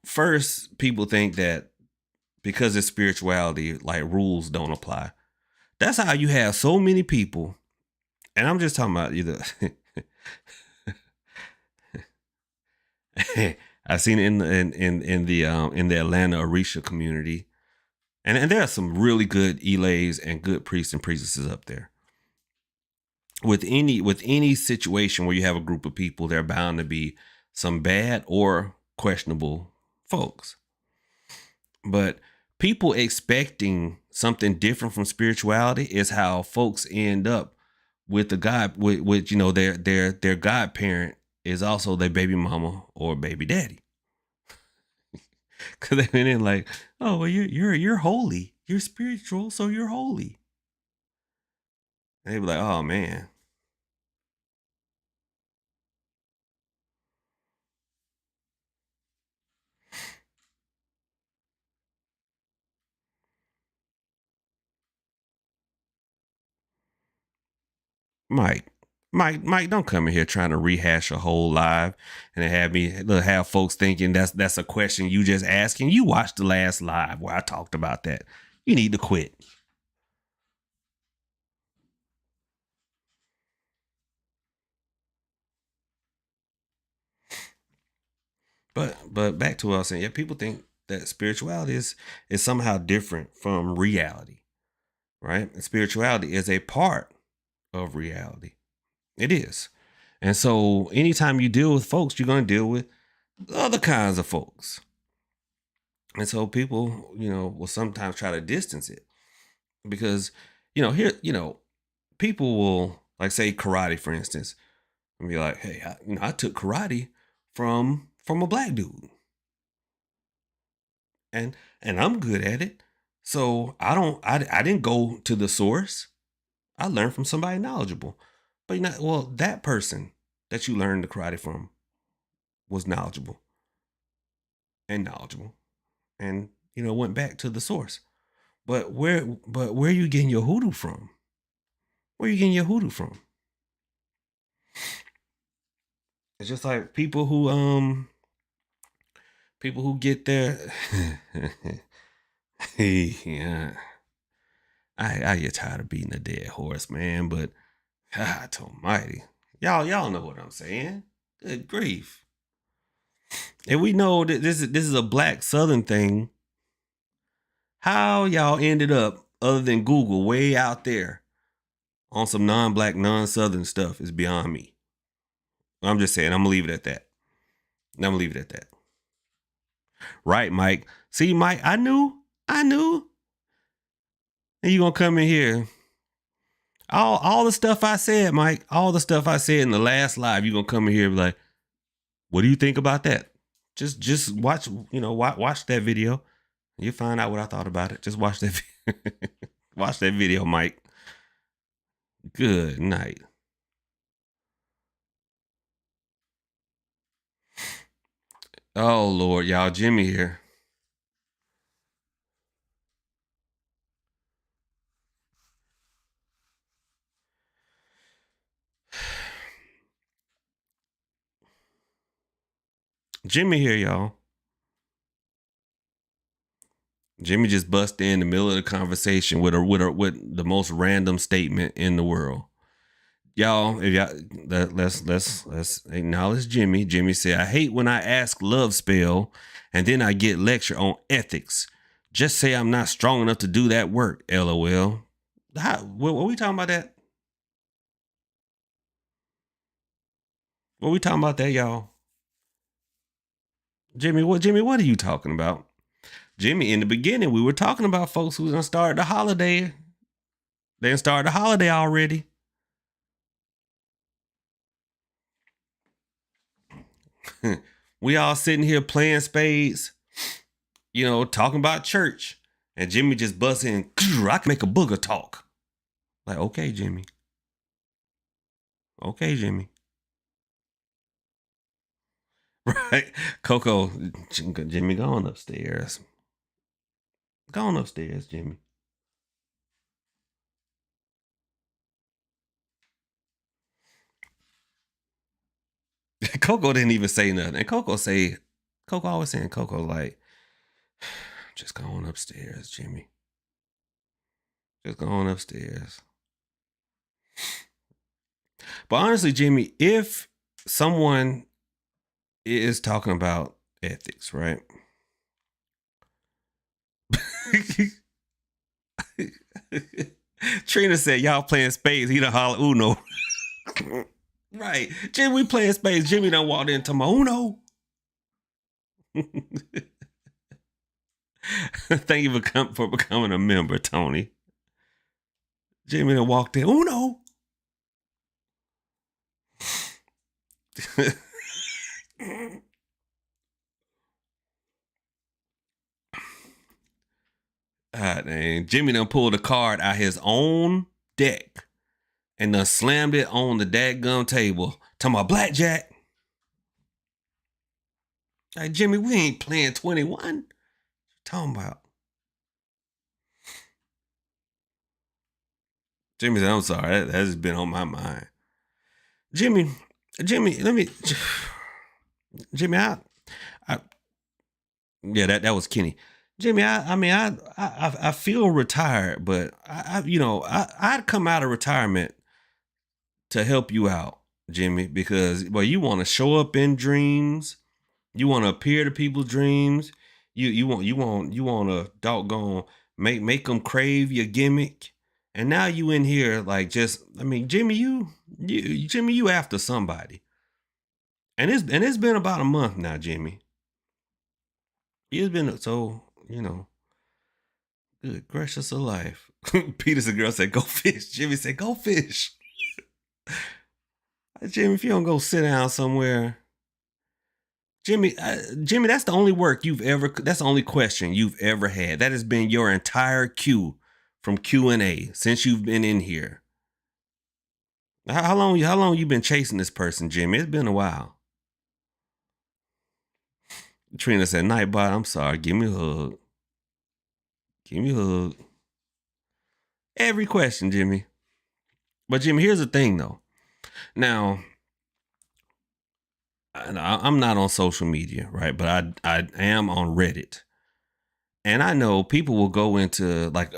first people think that because it's spirituality, like rules don't apply. That's how you have so many people. And I'm just talking about either I've seen it in the Atlanta Orisha community. And there are some really good elays and good priests and priestesses up there. With any situation where you have a group of people, there are bound to be some bad or questionable folks. But people expecting something different from spirituality is how folks end up with the God, with their godparent is also their baby mama or baby daddy. Because they've been in like, oh, well, you're holy, you're spiritual, so you're holy. And they be like, oh man. Mike, don't come in here trying to rehash a whole live and have folks thinking that's a question you just asking. You watched the last live where I talked about that. You need to quit. But back to what I was saying, yeah, people think that spirituality is somehow different from reality, right? And spirituality is a part of reality. It is. And so anytime you deal with folks, you're going to deal with other kinds of folks. And so people, will sometimes try to distance it because, people will like say karate, for instance, and be like, hey, I took karate from a black dude and I'm good at it. So I didn't go to the source. I learned from somebody knowledgeable. But that person that you learned the karate from was knowledgeable and went back to the source. But where are you getting your hoodoo from? Where are you getting your hoodoo from? It's just like people who get their yeah. I get tired of beating a dead horse, man, but God almighty. Y'all know what I'm saying. Good grief. And we know that this is a black southern thing. How y'all ended up, other than Google, way out there on some non-black, non-southern stuff is beyond me. I'm just saying, I'm gonna leave it at that. Right, Mike. See, Mike, I knew. And you gonna come in here. All the stuff I said, Mike, all the stuff I said in the last live, you gonna come in here and be like, what do you think about that? Just watch, watch that video. You'll find out what I thought about it. Just watch that watch that video, Mike. Good night. Oh Lord, y'all, Jimmy here. Jimmy here, y'all. Jimmy just busted in the middle of the conversation with the most random statement in the world. Y'all, if y'all let's acknowledge Jimmy. Jimmy said, I hate when I ask love spell and then I get lecture on ethics. Just say I'm not strong enough to do that work. LOL. What we talking about that? What we talking about that, y'all? Jimmy, what are you talking about? Jimmy, in the beginning, we were talking about folks who done started the holiday. They done started the holiday already. We all sitting here playing spades, talking about church. And Jimmy just busts in, I can make a booger talk. Like, okay, Jimmy. Okay, Jimmy. Right? Coco, Jimmy, go on upstairs. Go on upstairs, Jimmy. Coco didn't even say nothing. And Coco always saying, Coco, like, just go on upstairs, Jimmy. Just go on upstairs. But honestly, Jimmy, if someone is talking about ethics, right? Trina said, y'all playing spades. He done holler Uno. Right. Jimmy, we playing spades. Jimmy done walked into my Uno. Thank you for becoming a member, Tony. Jimmy done walked in. Uno. Dang. Jimmy done pulled a card out his own deck and done slammed it on the dadgum table. Talking about blackjack. Like, Jimmy, we ain't playing 21. Talking about. Jimmy said, I'm sorry. That has been on my mind. Jimmy, let me. Jimmy, yeah, that was Kenny. Jimmy, I feel retired, but I'd come out of retirement to help you out, Jimmy, because you want to show up in dreams, you want to appear to people's dreams, you want to doggone make them crave your gimmick, and now you in here like Jimmy, you after somebody, and it's been about a month now, Jimmy. It's been so good gracious of life. Peterson girl said, go fish. Jimmy said, go fish. Jimmy, if you don't go sit down somewhere. Jimmy, that's the only that's the only question you've ever had. That has been your entire Q from Q and A since you've been in here. How long you been chasing this person, Jimmy? It's been a while. Trina said, Nightbot, I'm sorry. Give me a hug. Give me a hug. Every question, Jimmy. But Jimmy, here's the thing though. Now, I'm not on social media, right? But I am on Reddit. And I know people will go into like,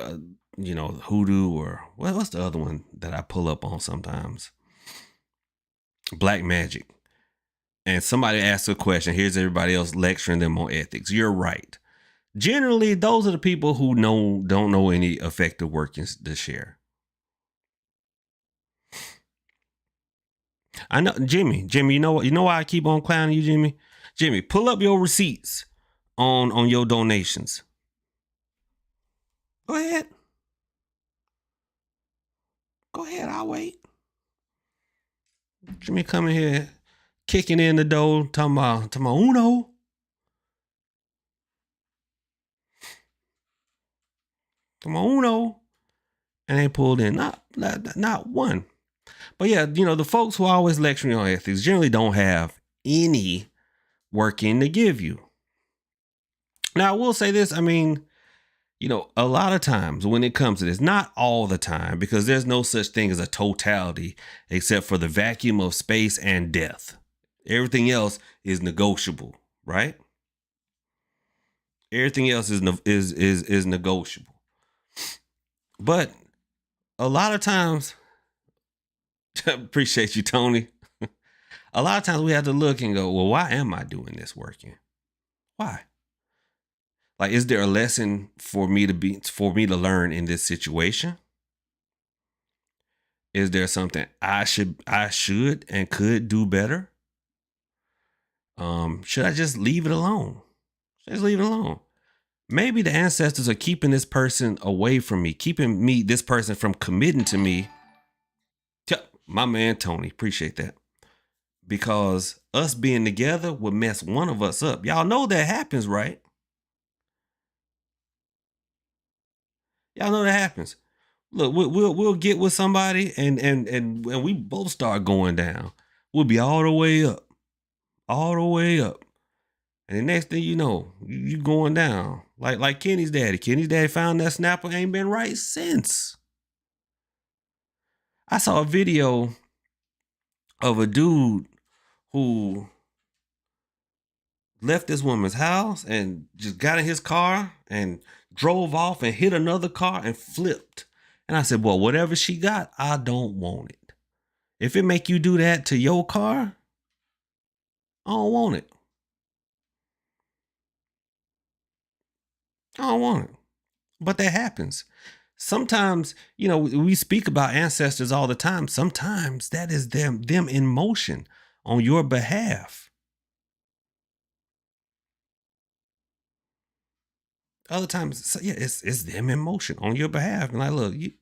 Hoodoo or what's the other one that I pull up on sometimes? Black Magic. And somebody asks a question. Here's everybody else lecturing them on ethics. You're right. Generally, those are the people who don't know any effective workings to share. I know, Jimmy, you know what? You know why I keep on clowning you, Jimmy? Jimmy, pull up your receipts on your donations. Go ahead. Go ahead, I'll wait. Jimmy coming here, kicking in the door, talking about Uno. Talking about Uno. And they pulled in not one. But yeah, the folks who are always lecturing on ethics generally don't have any working to give you. Now, I will say this. I mean, a lot of times when it comes to this, not all the time, because there's no such thing as a totality except for the vacuum of space and death. Everything else is negotiable, right? Everything else is negotiable. But a lot of times, appreciate you, Tony. A lot of times we have to look and go, well, why am I doing this working? Why? Like, is there a lesson for me to learn in this situation? Is there something I should and could do better? Should I just leave it alone? Just leave it alone. Maybe the ancestors are keeping this person away from me, keeping this person from committing to me. My man, Tony, appreciate that. Because us being together would mess one of us up. Y'all know that happens, right? Y'all know that happens. Look, we'll get with somebody and we both start going down. We'll be all the way up, all the way up. And the next thing you know, you going down. Like Kenny's daddy. Kenny's daddy found that snapper, ain't been right since. I saw a video of a dude who left this woman's house and just got in his car and drove off and hit another car and flipped. And I said, well, whatever she got, I don't want it. If it make you do that to your car, I don't want it. I don't want it. But that happens. Sometimes, we speak about ancestors all the time. Sometimes that is them in motion on your behalf. Other times, it's them in motion on your behalf. And like, look, you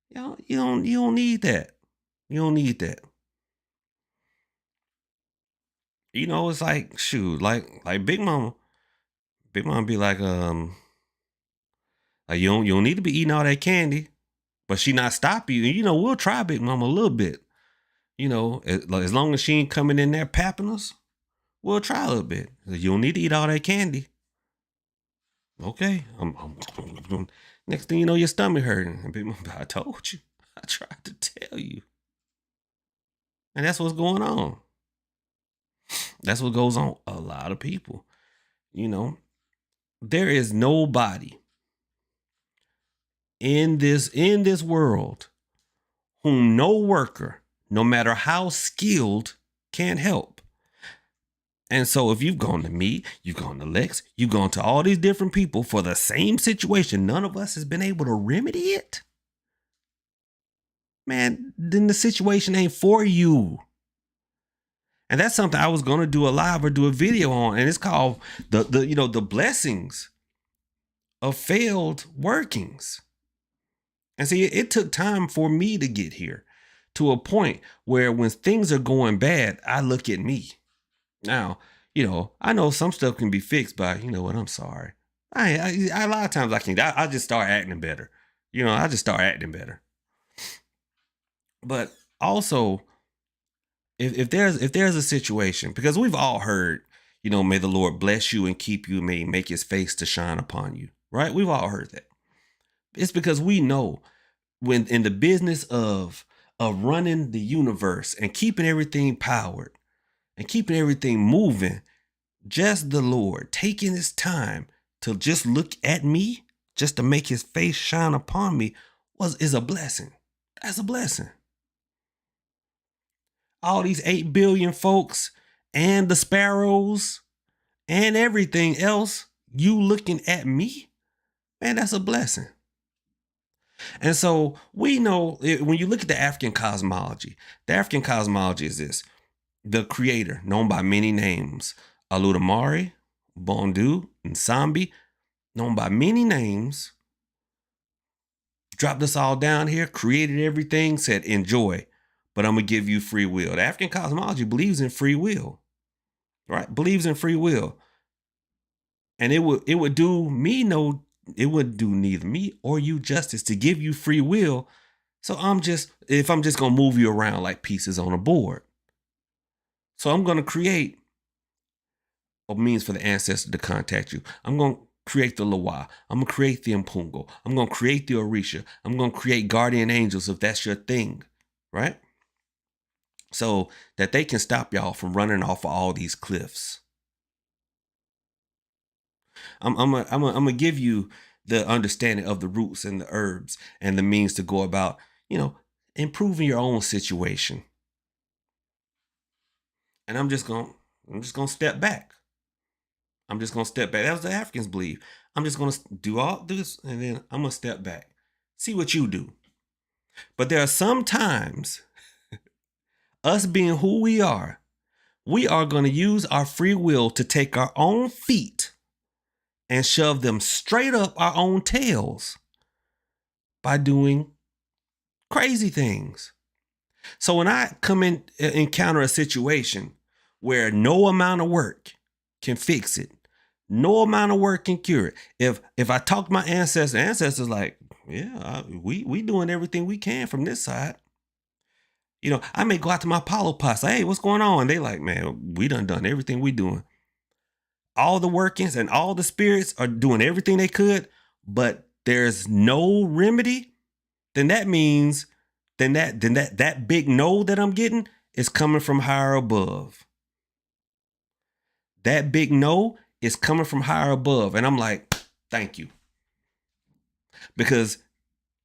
don't need that. You don't need that. It's like, shoot, like Big Mama. Big Mama be like you don't need to be eating all that candy, but she not stop you. And we'll try Big Mama a little bit. As long as she ain't coming in there papping us, we'll try a little bit. You don't need to eat all that candy. Okay. Next thing you know, your stomach hurting. And Big Mama, I told you. I tried to tell you. And that's what's going on. That's what goes on a lot of people. There is nobody in this world whom no worker, no matter how skilled, can help. And so if you've gone to me, you've gone to Lex, you've gone to all these different people for the same situation, none of us has been able to remedy it, man, then the situation ain't for you. And that's something I was going to do a live or do a video on. And it's called the blessings of failed workings. And see, it took time for me to get here to a point where when things are going bad, I look at me. Now, I know some stuff can be fixed by, I'm sorry. I a lot of times I just start acting better. I just start acting better. But also, if there's a situation, because we've all heard, may the Lord bless you and keep you, may make his face to shine upon you, right? We've all heard that. It's because we know when in the business of running the universe and keeping everything powered and keeping everything moving, just the Lord taking his time to just look at me, just to make his face shine upon me is a blessing. That's a blessing. All these 8 billion folks and the sparrows and everything else, you looking at me, man, that's a blessing. And so we know when you look at the African cosmology is this: the creator, known by many names, Aludamare, Bondu, and Sambi, known by many names, dropped us all down here, created everything, said, enjoy, but I'm going to give you free will. The African cosmology believes in free will, right? Believes in free will. And it would do neither me or you justice to give you free will. So if I'm just going to move you around like pieces on a board. So I'm going to create a means for the ancestor to contact you. I'm going to create the Loa. I'm going to create the Mpungo. I'm going to create the Orisha. I'm going to create guardian angels if that's your thing, right? So that they can stop y'all from running off of all these cliffs. I'm gonna give you the understanding of the roots and the herbs and the means to go about, improving your own situation. And I'm just gonna step back. I'm just gonna step back. That was the Africans believe. I'm just gonna do all this and then I'm gonna step back. See what you do. But there are some times, us being who we are going to use our free will to take our own feet and shove them straight up our own tails by doing crazy things. So when I encounter a situation where no amount of work can fix it, No amount of work can cure it. If I talk to my ancestors like, yeah, we doing everything we can from this side. You know, I may go out to my Apollo pots, say, hey, what's going on? They like, man, we done everything we doing. All the workings and all the spirits are doing everything they could, but there's no remedy. Then that means that big no that I'm getting is coming from higher above. That big no is coming from higher above. And I'm like, thank you. Because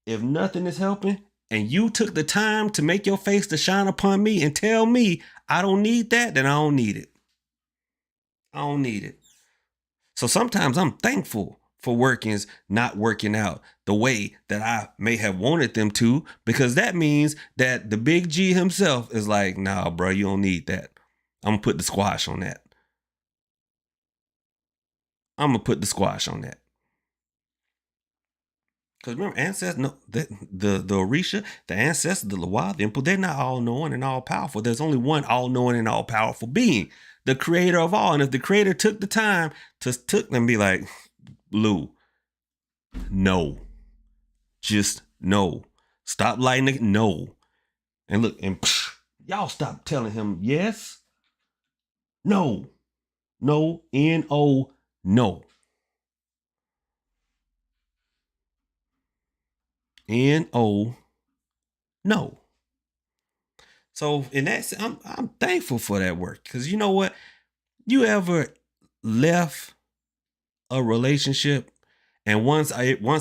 if nothing is helping and you took the time to make your face to shine upon me and tell me I don't need that, then I don't need it. I don't need it. So sometimes I'm thankful for workings not working out the way that I may have wanted them to, because that means that the big G himself is like, nah, bro, you don't need that. I'm going to put the squash on that. I'm going to put the squash on that. Because remember, ancestors, no, the Orisha, the ancestors, the Loa, the Impu, they're not all knowing and all powerful. There's only one all knowing and all powerful being, the creator of all. And if the creator took the time to them be like, Lou, no, just no, stop lighting it, no. And look, and y'all stop telling him yes, no, N-O, no. N-O, no. So in that sense, I'm thankful for that work, because you know what? You ever left a relationship and once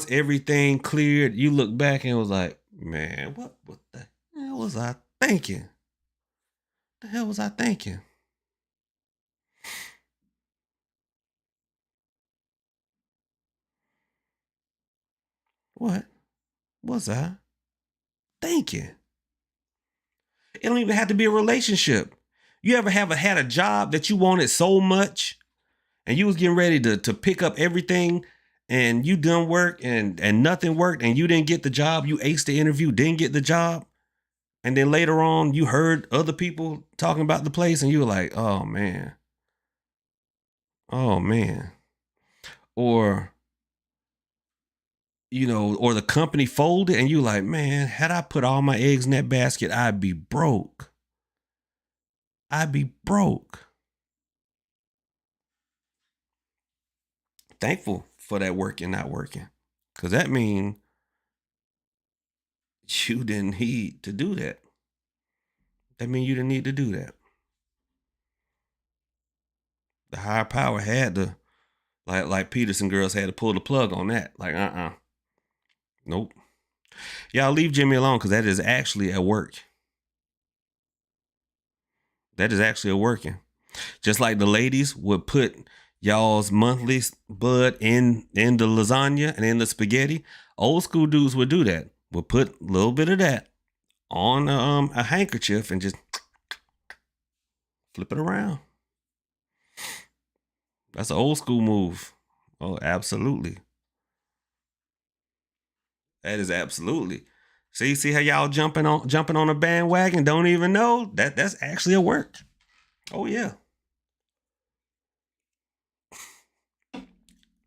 everything cleared, you look back and was like, man, what the hell was I thinking? The hell was I thinking? What was I thinking? It don't even have to be a relationship. You ever had a job that you wanted so much and you was getting ready to pick up everything and you done work and nothing worked and you didn't get the job, you aced the interview, didn't get the job. And then later on you heard other people talking about the place and you were like, oh man. Oh man. Or, you know, or the company folded and you like, man, had I put all my eggs in that basket, I'd be broke. I'd be broke. Thankful for that working, not working. Because that means you didn't need to do that. That means you didn't need to do that. The higher power had to, like Peterson girls had to pull the plug on that. Like, nope. Y'all leave Jimmy alone, because that is actually a work. That is actually a working. Just like the ladies would put y'all's monthly bud in the lasagna and in the spaghetti, old school dudes would do that. Would put a little bit of that on a handkerchief and just flip it around. That's an old school move. Oh, absolutely. That is absolutely. See how y'all jumping on a bandwagon, don't even know that's actually a work. Oh yeah.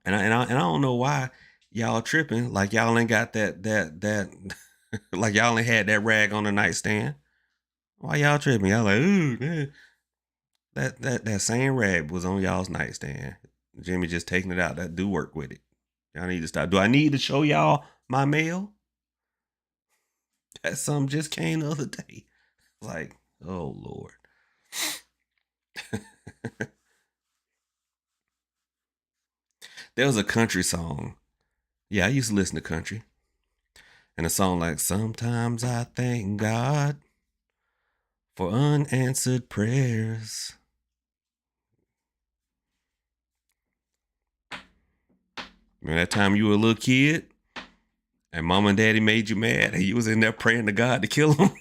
And I don't know why y'all tripping like y'all ain't got that like y'all ain't had that rag on the nightstand. Why y'all tripping? Y'all like, ooh, man. That same rag was on y'all's nightstand. Jimmy just taking it out. That do work with it. Y'all need to stop. Do I need to show y'all my mail? That something just came the other day. Like, oh Lord. There was a country song. Yeah, I used to listen to country. And a song like, sometimes I thank God for unanswered prayers. Remember that time you were a little kid and mom and daddy made you mad and you was in there praying to God to kill them?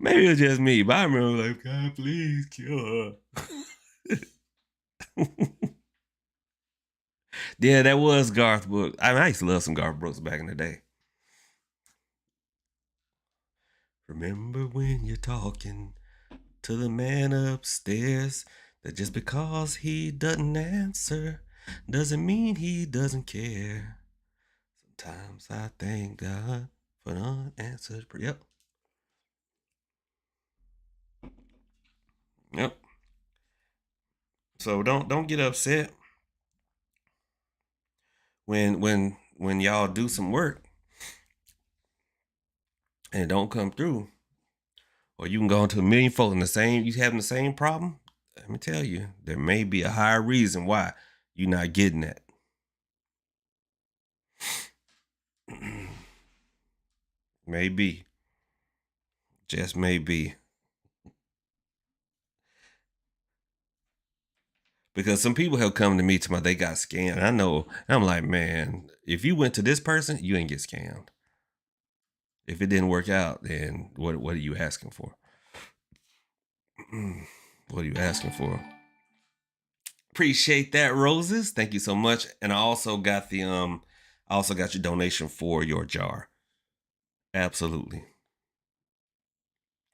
Maybe it was just me, but I remember like, God, please kill her. Yeah, that was Garth Brooks. I used to love some Garth Brooks back in the day. Remember when you're talking to the man upstairs, that just because he doesn't answer doesn't mean he doesn't care. Sometimes I thank God for unanswered prayer. Yep. So don't get upset when y'all do some work and it don't come through. Or you can go into a million folks in you having the same problem. Let me tell you, there may be a higher reason why you're not getting that. Maybe. Just maybe. Because some people have come to me to they got scammed. I know. I'm like, man, if you went to this person, you ain't get scammed. If it didn't work out, then what are you asking for? What are you asking for? Appreciate that, Roses. Thank you so much. And I also got your donation for your jar. Absolutely.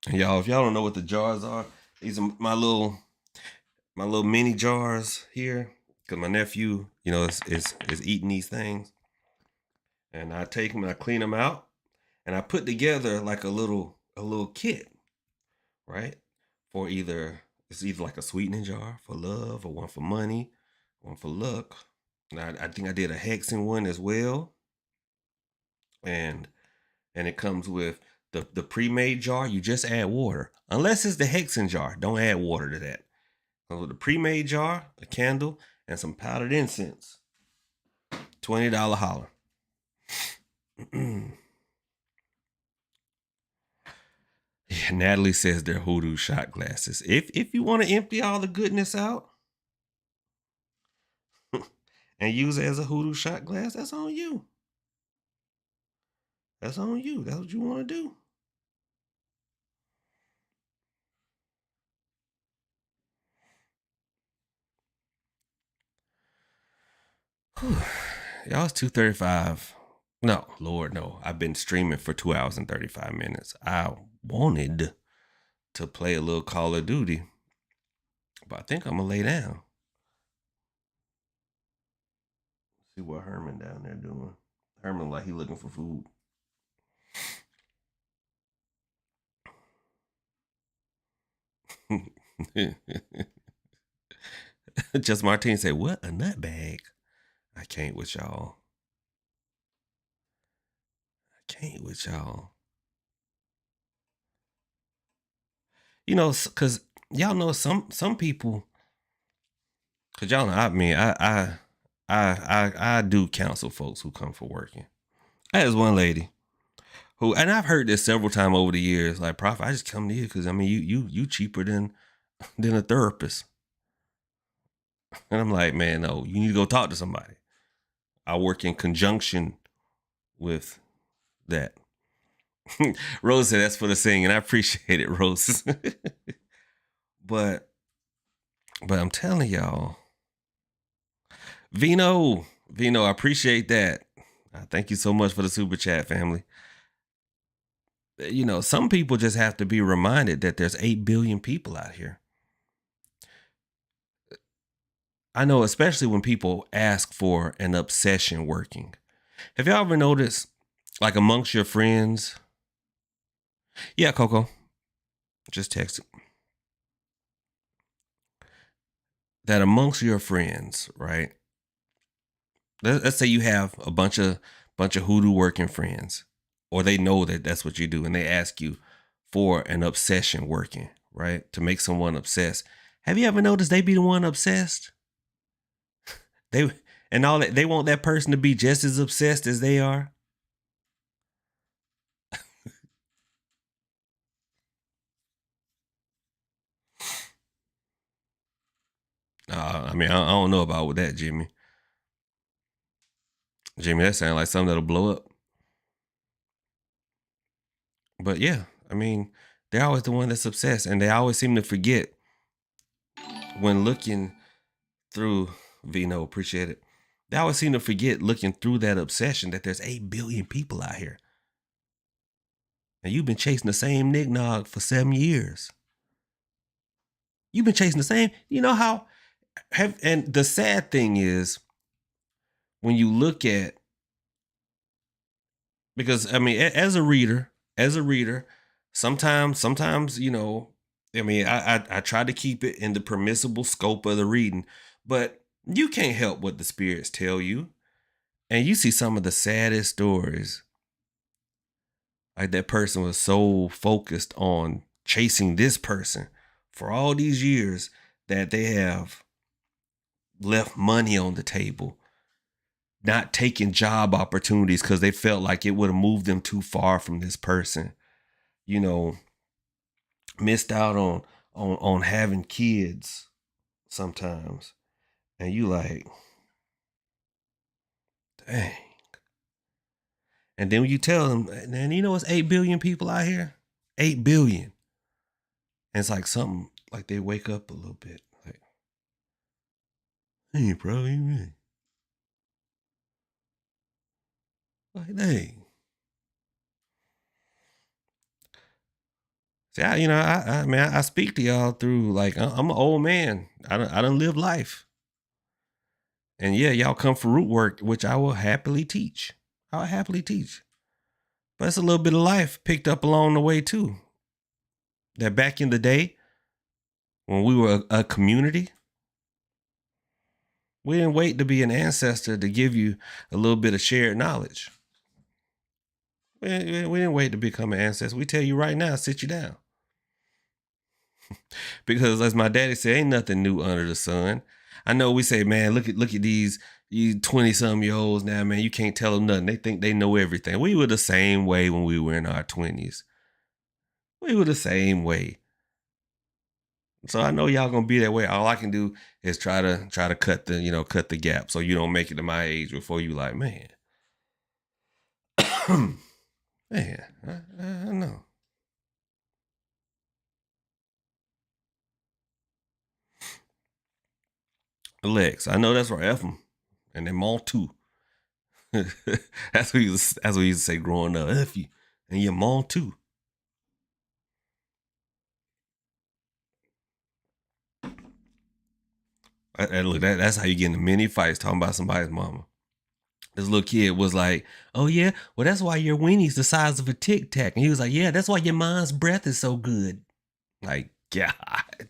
And y'all, if y'all don't know what the jars are, these are my little mini jars here. Cause my nephew, is eating these things. And I take them and I clean them out. And I put together like a little kit, right? For it's either like a sweetening jar for love, or one for money, one for luck. And I think I did a hexing one as well. And it comes with the pre-made jar. You just add water. Unless it's the hexing jar, don't add water to that. Comes with a pre-made jar, a candle, and some powdered incense. $20 holler. Yeah, Natalie says they're hoodoo shot glasses. If you want to empty all the goodness out and use it as a hoodoo shot glass, that's on you. That's on you. That's what you want to do. Whew. Y'all, it's 2:35. No, Lord, no. I've been streaming for 2 hours and 35 minutes. I wanted to play a little Call of Duty, but I think I'm going to lay down. See what Herman down there doing. Herman like he looking for food. Just Martine said, what a nutbag. I can't with y'all. Because y'all know some people, because y'all know, I do counsel folks who come for working. I had this one lady who, and I've heard this several times over the years, like, Prophet, I just come to you because, I mean, you cheaper than a therapist. And I'm like, man, no, you need to go talk to somebody. I work in conjunction with that. Rose said that's for the singing. I appreciate it, Rose. But I'm telling y'all, Vino, I appreciate that. Thank you so much for the super chat, family. Some people just have to be reminded that there's 8 billion people out here. I know, especially when people ask for an obsession working. Have y'all ever noticed, like amongst your friends? Yeah, Coco. Just text it. That amongst your friends, right? Let's say you have a bunch of hoodoo working friends, or they know that that's what you do, and they ask you for an obsession working, right? To make someone obsessed. Have you ever noticed they be the one obsessed? They want that person to be just as obsessed as they are. I mean, I don't know about that, Jimmy. Jimmy, that sounds like something that'll blow up. But yeah, I mean, they're always the one that's obsessed, and they always seem to forget when looking through Vino. Appreciate it. They always seem to forget looking through that obsession that there's 8 billion people out here. And you've been chasing the same knick-knock for 7 years. You've been chasing the same, you know how and the sad thing is when you look at, because I mean, as a reader, sometimes, I mean, I try to keep it in the permissible scope of the reading, but you can't help what the spirits tell you. And you see some of the saddest stories. Like that person was so focused on chasing this person for all these years that they have left money on the table, not taking job opportunities because they felt like it would have moved them too far from this person. You know, missed out on having kids sometimes. And you like, dang. And then when you tell them, and you know it's 8 billion people out here? 8 billion. And it's like something, like they wake up a little bit. Like, hey, bro, you really? Like, dang. See, I speak to y'all through, like, I'm an old man. I done live life. And yeah, y'all come for root work, which I will happily teach. I'll happily teach. But it's a little bit of life picked up along the way too. That back in the day, when we were a community, we didn't wait to be an ancestor to give you a little bit of shared knowledge. We didn't wait to become an ancestor. We tell you right now, sit you down. Because as my daddy said, ain't nothing new under the sun. I know we say, man, look at these 20-some-year-olds now, man. You can't tell them nothing. They think they know everything. We were the same way when we were in our 20s. We were the same way. So I know y'all gonna be that way. All I can do is try to cut the gap so you don't make it to my age before you like, man. Man, I know. Lex, I know that's right. F them. And then mom too. That's what he used to say growing up. F you. And your mom too. Look, that's how you get into many fights talking about somebody's mama. This little kid was like, oh yeah, well that's why your weenie's the size of a Tic Tac. And he was like, yeah, that's why your mom's breath is so good. Like, God.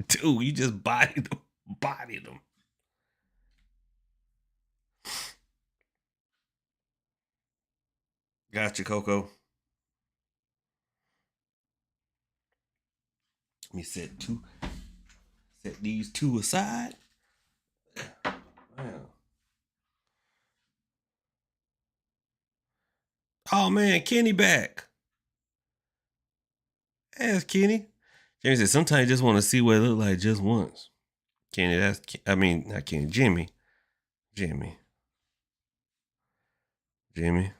Dude, you just bodied them. Gotcha, Coco. Let me set these two aside. Wow. Oh man, Kenny back. Ask Kenny. Jamie said, sometimes you just want to see what it look like just once. Kenny, not Kenny, Jimmy. Jimmy. Jimmy,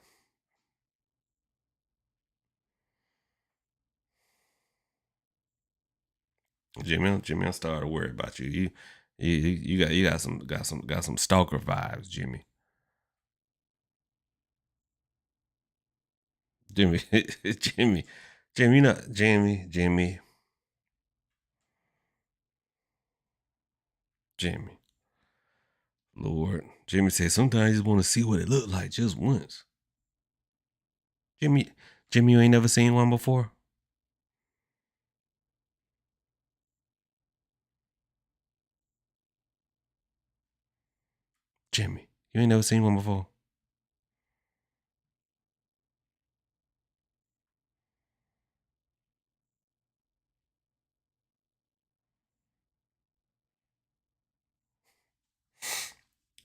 I'm starting to worry about you. You got some stalker vibes, Jimmy. Jimmy, Jimmy, Jimmy. Lord, Jimmy said sometimes you just want to see what it looked like just once. Jimmy, you ain't never seen one before? Jimmy, you ain't never seen one before?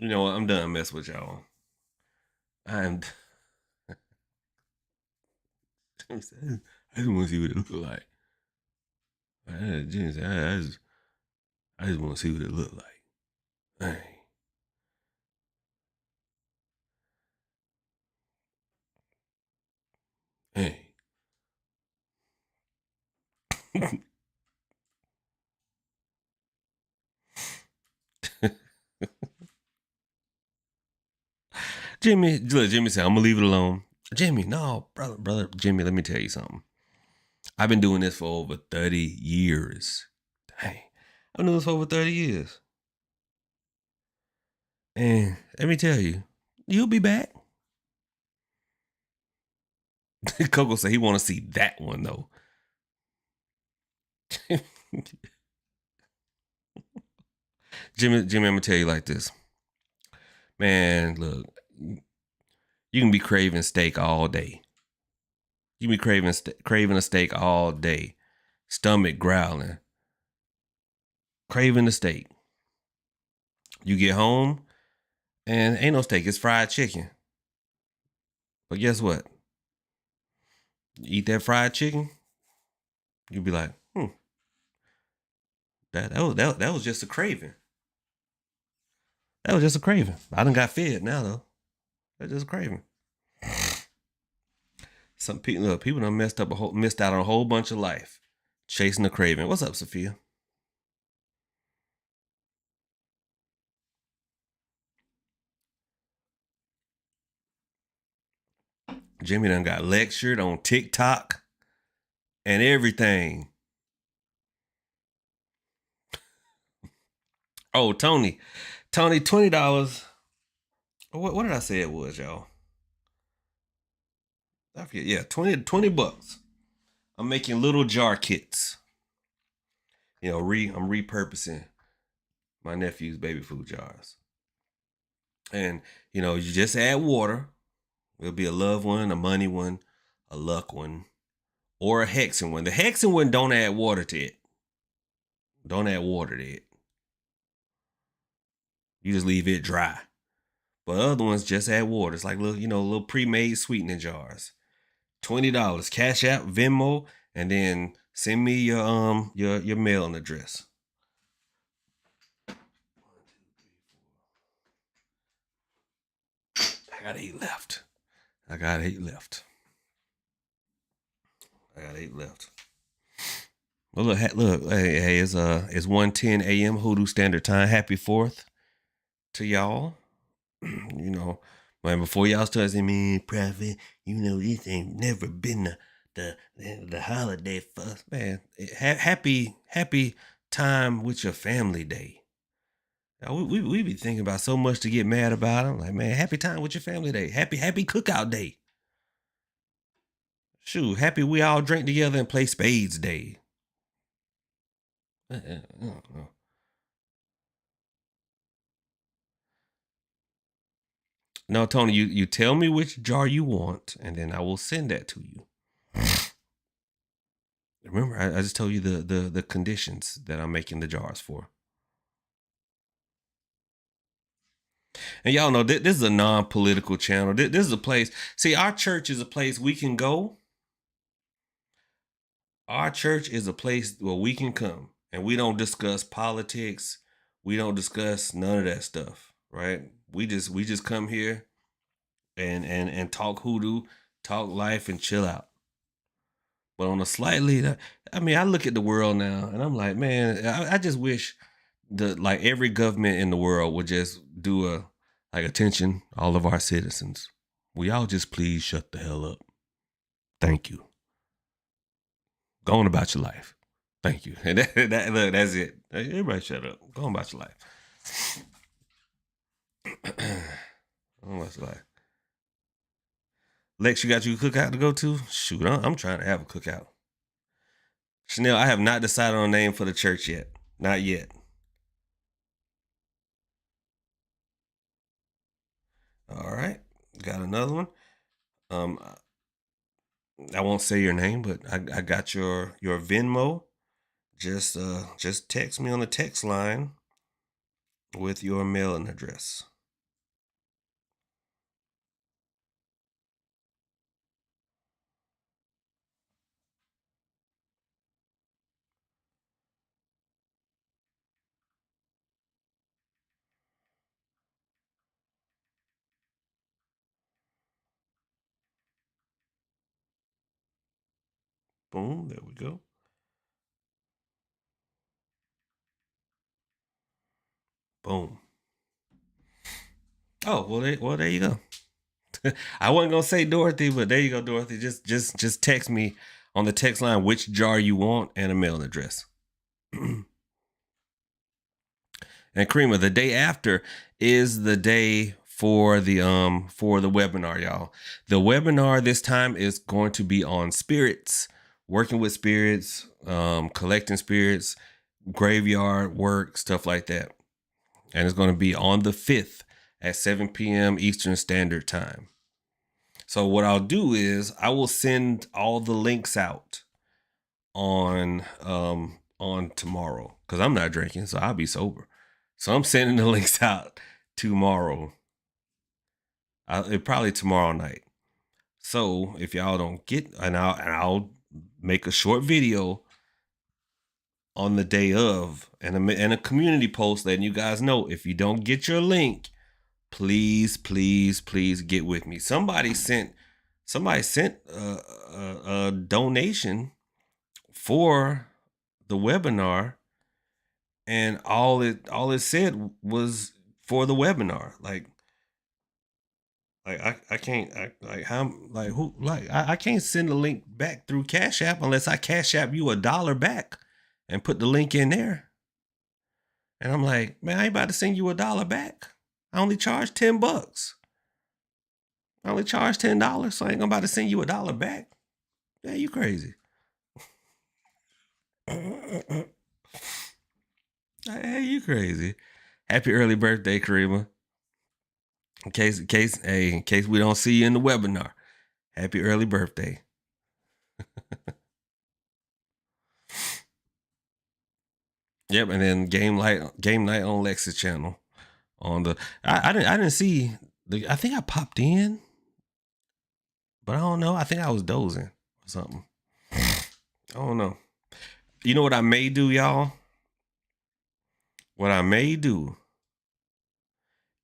You know what? I'm done messing with y'all. I'm. I just want to see what it look like. Jimmy said, I just want to see what it look like. Dang. Hey. Jimmy said, I'm gonna leave it alone. Jimmy, no, brother, Jimmy, let me tell you something. I've been doing this for over 30 years. Dang, I've been doing this for over 30 years. And let me tell you, you'll be back. Coco said he want to see that one though. Jimmy, I'm gonna tell you like this. Man, look, you can be craving steak all day. You can be craving a steak all day. Stomach growling. Craving the steak. You get home and ain't no steak, it's fried chicken. But guess what? You eat that fried chicken, you'll be like, that was just a craving. That was just a craving. I done got fed now though. That's just a craving. Some people done missed out on a whole bunch of life chasing a craving. What's up, Sophia? Jimmy done got lectured on TikTok and everything. Oh, Tony, $20. What did I say it was, y'all? I forget. Yeah, 20 bucks. I'm making little jar kits. You know, I'm repurposing my nephew's baby food jars. And, you know, you just add water. It'll be a love one, a money one, a luck one, or a hexing one. The hexing one, don't add water to it. Don't add water to it. You just leave it dry. But other ones just add water. It's like little pre-made sweetening jars. $20. Cashapp, Venmo, and then send me your mailing address. I got 8 left. I got 8 left. Well, look, hey, it's 1:10 a.m. Hoodoo Standard Time. Happy 4th to y'all. You know, man, before y'all start saying, man, Prophet, you know, this ain't never been the holiday for us. Man, happy time with your family day. We be thinking about so much to get mad about. I'm like, man, happy time with your family day. Happy cookout day. Shoot, happy we all drink together and play spades day. No, Tony, you tell me which jar you want, and then I will send that to you. Remember, I just told you the conditions that I'm making the jars for. And y'all know this is a non-political channel. This is a place. See, our church is a place we can go. Our church is a place where we can come, and we don't discuss politics. We don't discuss none of that stuff, right? We just come here and talk hoodoo, talk life, and chill out. But on a slightly, I mean, I look at the world now, and I'm like, man, I just wish every government in the world would just do attention, all of our citizens. Will y'all just please shut the hell up? Thank you. Go on about your life. Thank you. And look, that's it. Everybody shut up. Go on about your life. Go on about your life. Lex, you got you a cookout to go to? Shoot, I'm trying to have a cookout. Chanel, I have not decided on a name for the church yet. Not yet. All right. Got another one. I won't say your name, but I got your Venmo. Just text me on the text line with your mailing address. Boom, there we go. Boom. Oh, well, there you go. I wasn't gonna say Dorothy, but there you go, Dorothy. Just text me on the text line which jar you want and a mailing address. And Karima, the day after is the day for the webinar, y'all. The webinar this time is going to be on spirits, working with spirits, collecting spirits, graveyard work, stuff like that. And it's going to be on the 5th at 7 p.m. Eastern Standard Time. So what I'll do is I will send all the links out on tomorrow, because I'm not drinking, so I'll be sober. So I'm sending the links out tomorrow. Probably tomorrow night. So if y'all don't get, and I'll make a short video on the day of, and a community post letting you guys know, if you don't get your link, please get with me. Somebody sent a donation for the webinar, and all it said was for the webinar. I can't I can't send the link back through Cashapp unless I Cashapp you $1 back and put the link in there. And I'm like, man, I ain't about to send you $1 back. I only charge $10. I only charge $10, so I ain't about to send you $1 back. Yeah, you crazy. Hey, you crazy. Happy early birthday, Karima. In case we don't see you in the webinar. Happy early birthday. Yep, and then game night on Lex's channel. On the I didn't see I think I popped in, but I don't know. I think I was dozing or something. I don't know. You know what I may do, y'all? What I may do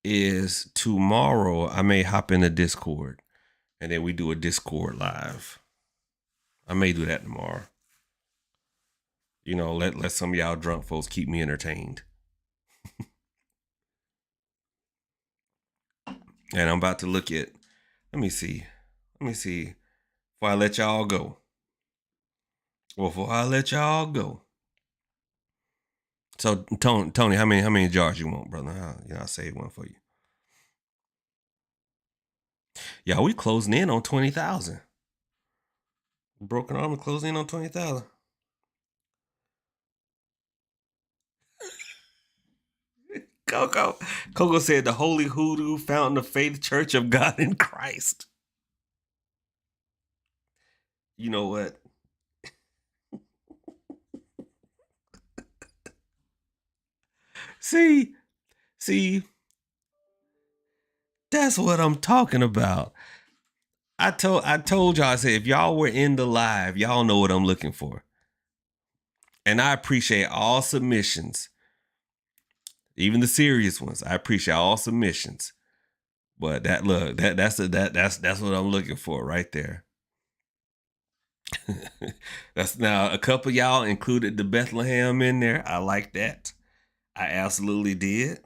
is tomorrow I may hop in the Discord and then we do a Discord live. I may do that tomorrow. You know, let some of y'all drunk folks keep me entertained. And I'm about to look at, let me see before I let y'all go. Well, before I let y'all go. So Tony, how many jars you want, brother? I'll save one for you. Yeah, we closing in on 20,000. Broken Arm closing in on 20,000. Coco said the Holy Hoodoo Fountain of Faith Church of God in Christ. You know what? See, that's what I'm talking about. I told y'all, I said, if y'all were in the live, y'all know what I'm looking for. And I appreciate all submissions. Even the serious ones. I appreciate all submissions. But that's what I'm looking for right there. That's now a couple of y'all included the Bethlehem in there. I like that. I absolutely did.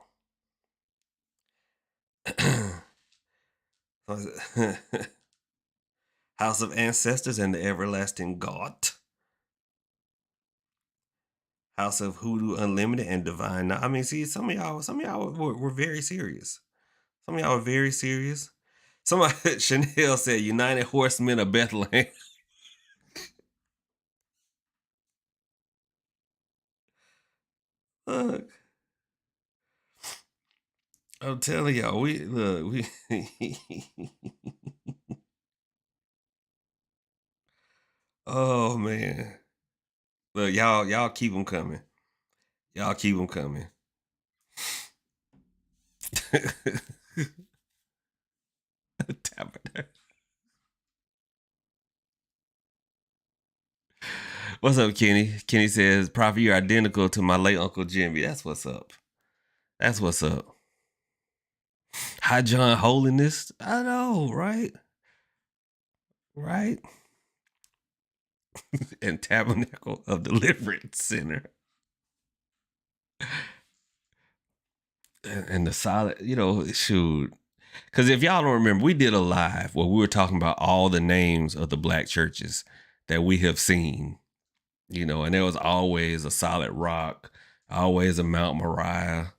House of Ancestors and the Everlasting God. House of Hoodoo Unlimited and Divine. I mean, see, some of y'all were very serious. Some of y'all were very serious. Somebody, Chanel said, United Horsemen of Bethlehem. Look, I'm telling y'all, we oh man. Look, y'all keep them coming. Y'all keep them coming. What's up, Kenny? Kenny says, Prophet, you're identical to my late Uncle Jimmy. That's what's up. That's what's up. Hi, John Holiness. I know, right? Right? And Tabernacle of Deliverance Center. And the solid, shoot. Because if y'all don't remember, we did a live where we were talking about all the names of the black churches that we have seen, you know, and there was always a Solid Rock, always a Mount Moriah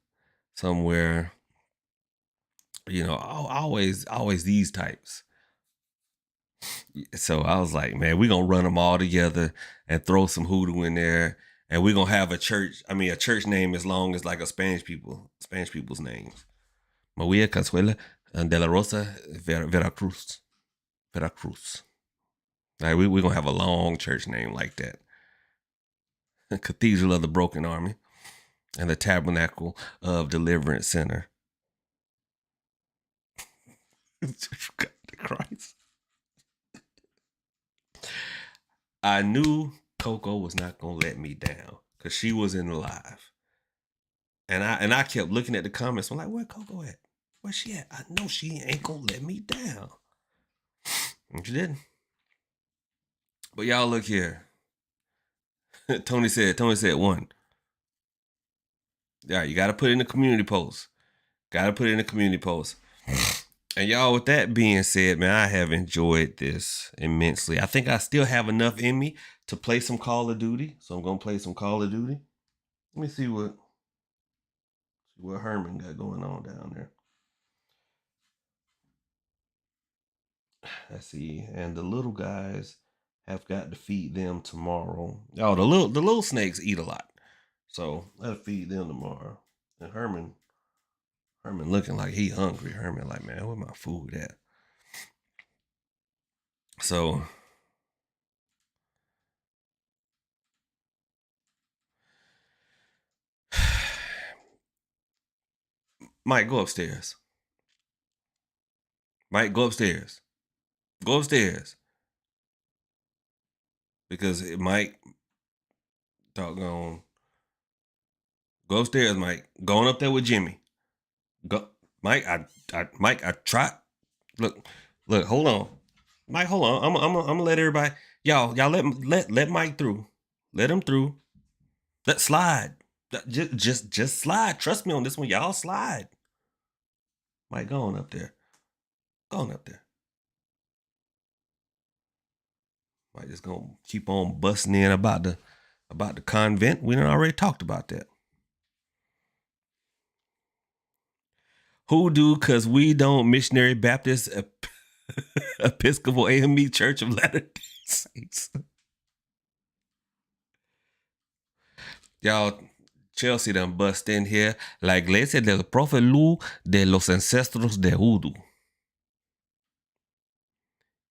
somewhere, you know, always these types. So I was like, man, we're going to run them all together and throw some hoodoo in there. And we're going to have a church name as long as like a Spanish people's names. Maria Consuela de la Rosa Veracruz. Like we're going to have a long church name like that. The Cathedral of the Broken Army and the Tabernacle of Deliverance Center. God Christ. I knew Coco was not going to let me down because she was in the live. And I kept looking at the comments. I'm like, where Coco at? Where's she at? I know she ain't going to let me down. And she didn't. But y'all look here. Tony said one. Yeah, you got to put it in the community post. And y'all, with that being said, man, I have enjoyed this immensely. I think I still have enough in me to play some Call of Duty. So I'm going to play some Call of Duty. Let me see what Herman got going on down there. Let's see. And the little guys have got to feed them tomorrow. Oh, the little snakes eat a lot. So I'll feed them tomorrow. And Herman looking like he hungry. Herman like, man, where my food at? So Mike, go upstairs. Mike, go upstairs. Go upstairs. Because Mike, doggone. Go upstairs, Mike. Going up there with Jimmy. Go, Mike. Mike. I tried. Look. Hold on, Mike. Hold on. I'm gonna let everybody. Y'all let Mike through. Let him through. Let slide. Just slide. Trust me on this one. Y'all slide. Mike, go on up there. Go on up there. Mike just gonna keep on busting in about the convent. We done already talked about that. Hoodoo, cause we don't Missionary Baptist Episcopal AME Church of Latter-day Saints. Y'all, Chelsea done bust in here. La iglesia del profe Lu de los ancestros de Hoodoo.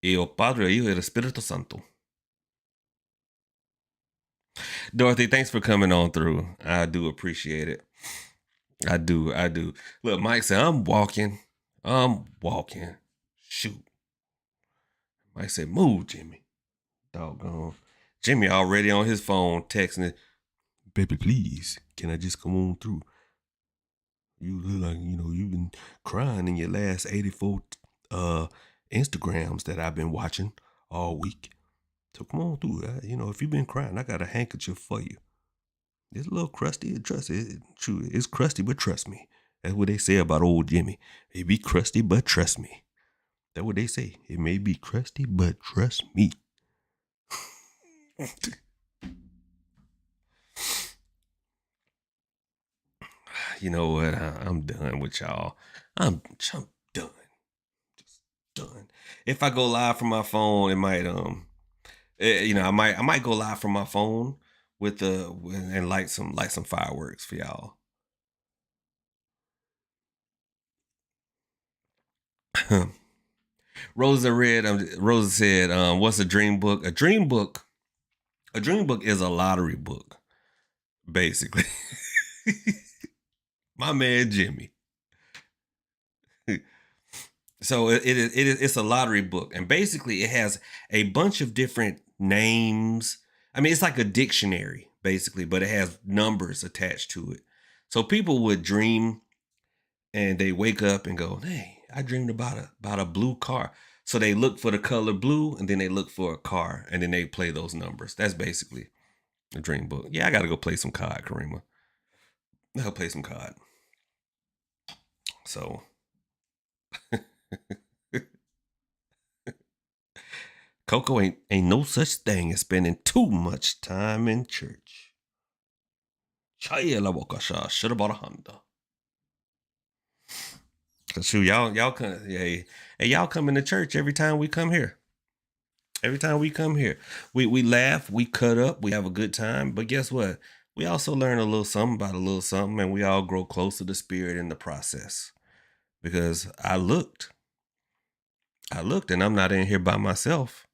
Y el Padre, Hijo y el Espíritu Santo. Dorothy, thanks for coming on through. I do appreciate it. I do. Look, Mike said, I'm walking. Shoot. Mike said, move, Jimmy. Doggone. Jimmy already on his phone texting it. Baby, please, can I just come on through? You look like, you've been crying in your last 84 Instagrams that I've been watching all week. So come on through. If you've been crying, I got a handkerchief for you. It's a little crusty. True, it's crusty, but trust me. That's what they say about old Jimmy. It be crusty, but trust me. That's what they say. It may be crusty, but trust me. You know what? I'm done with y'all. I'm done. Just done. If I go live from my phone, it might I might go live from my phone and light some fireworks for y'all. Rosa said, what's a dream book? A dream book is a lottery book, basically. My man Jimmy. So it's a lottery book, and basically it has a bunch of different names. I mean, it's like a dictionary, basically, but it has numbers attached to it. So people would dream and they wake up and go, hey, I dreamed about a blue car. So they look for the color blue, and then they look for a car, and then they play those numbers. That's basically a dream book. Yeah, I got to go play some COD, Karima. I'll play some COD. So Coco, ain't no such thing as spending too much time in church. Chaya la wakasha, should have bought a Honda. Cause shoot, y'all come, hey, y'all come into church every time we come here. Every time we come here, we laugh, we cut up, we have a good time. But guess what? We also learn a little something about a little something, and we all grow close to the Spirit in the process. Because I looked, and I'm not in here by myself.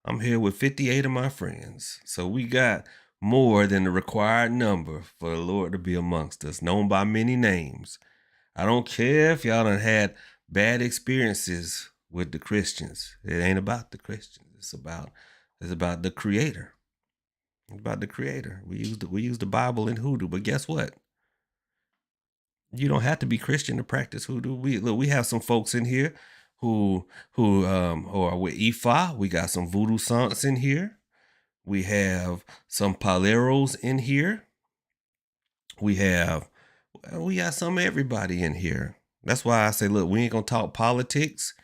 I'm here with 58 of my friends. So we got more than the required number for the Lord to be amongst us, known by many names. I don't care if y'all done had bad experiences with the Christians. It ain't about the Christians. It's about the Creator. It's about the Creator. We use the Bible in Hoodoo, but guess what? You don't have to be Christian to practice Hoodoo. We have some folks in here who are with Ifa. We got some Voodoo Saints in here. We have some Paleros in here. We got some everybody in here. That's why I say, look, we ain't gonna talk politics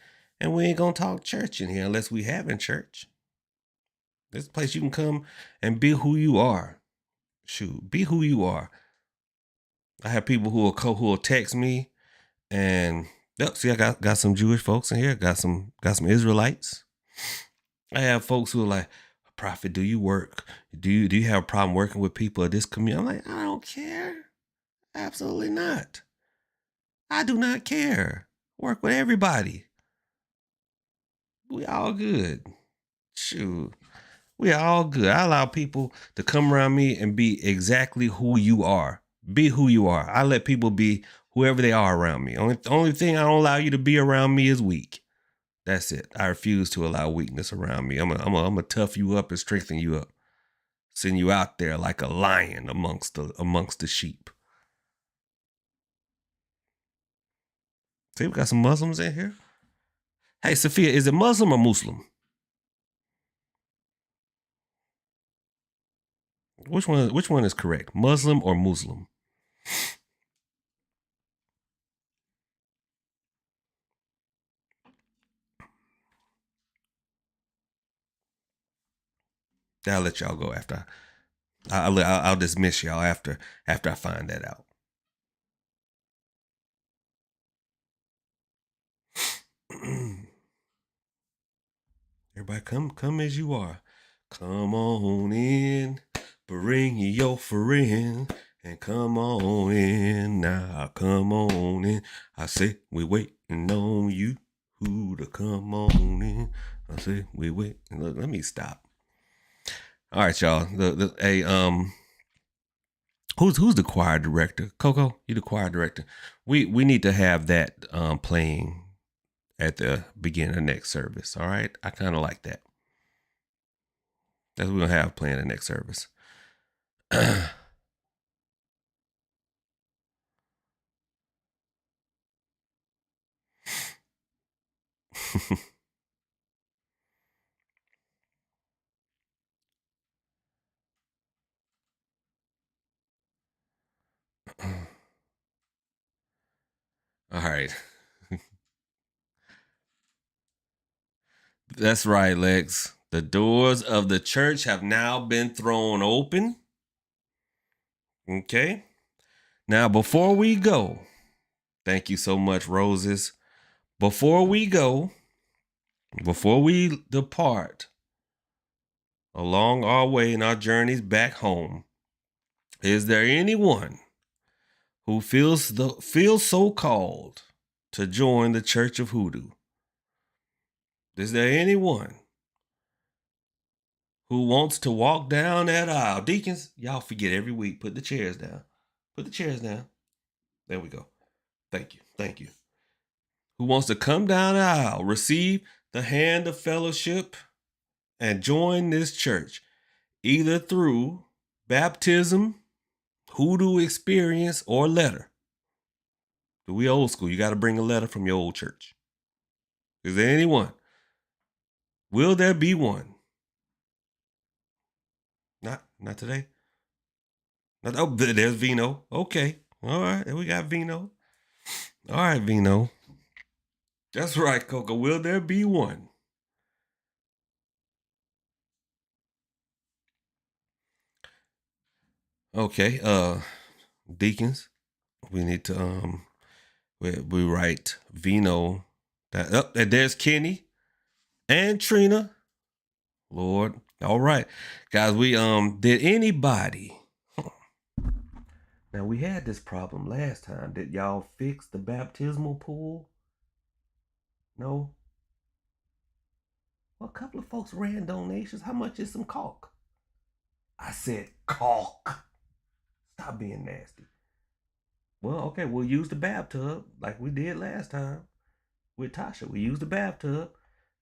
and we ain't gonna talk church in here unless we having church. This place you can come and be who you are. Shoot, be who you are. I have people who will text me, and see, I got some Jewish folks in here. Got some Israelites. I have folks who are like, Prophet, do you work? Do you have a problem working with people of this community? I'm like, I don't care. Absolutely not. I do not care. Work with everybody. We all good. Shoot. We are all good. I allow people to come around me and be exactly who you are. Be who you are. I let people be whoever they are around me. Only thing I don't allow you to be around me is weak. That's it. I refuse to allow weakness around me. I'm gonna tough you up and strengthen you up. Send you out there like a lion amongst the sheep. See, we got some Muslims in here. Hey, Sophia, is it Muslim or Muslim? Which one is correct? Muslim or Muslim? I'll let y'all go after. I'll dismiss y'all after I find that out. Everybody, come as you are. Come on in, bring your friend, and come on in now. Come on in. I say we waiting on you. Who to come on in? I say we wait. Look, let me stop. All right, y'all. Who's the choir director? Coco, you the choir director. We need to have that playing at the beginning of next service. All right, I kind of like that. That's what we're gonna have playing the next service. All right. That's right, Lex. The doors of the church have now been thrown open. Okay. Now, before we go, thank you so much, Roses. Before we go, before we depart along our way in our journeys back home, is there anyone who feels so called to join the Church of Hoodoo? Is there anyone who wants to walk down that aisle? Deacons, y'all forget every week. Put the chairs down. Put the chairs down. There we go. Thank you. Thank you. Who wants to come down the aisle, receive the hand of fellowship, and join this church, either through baptism, Hoodoo experience, or letter? We old school. You got to bring a letter from your old church. Is there anyone? Will there be one? Not today. Oh, there's Vino. Okay. All right. We got Vino. All right, Vino. That's right, Coco. Will there be one? Okay, deacons, we need to we write Vino. That up and there's Kenny and Trina. Lord. All right. Guys, we did anybody now we had this problem last time. Did y'all fix the baptismal pool? No? Well, a couple of folks ran donations. How much is some caulk? I said caulk. Stop being nasty. Well, okay, we'll use the bathtub like we did last time with Tasha. We used the bathtub.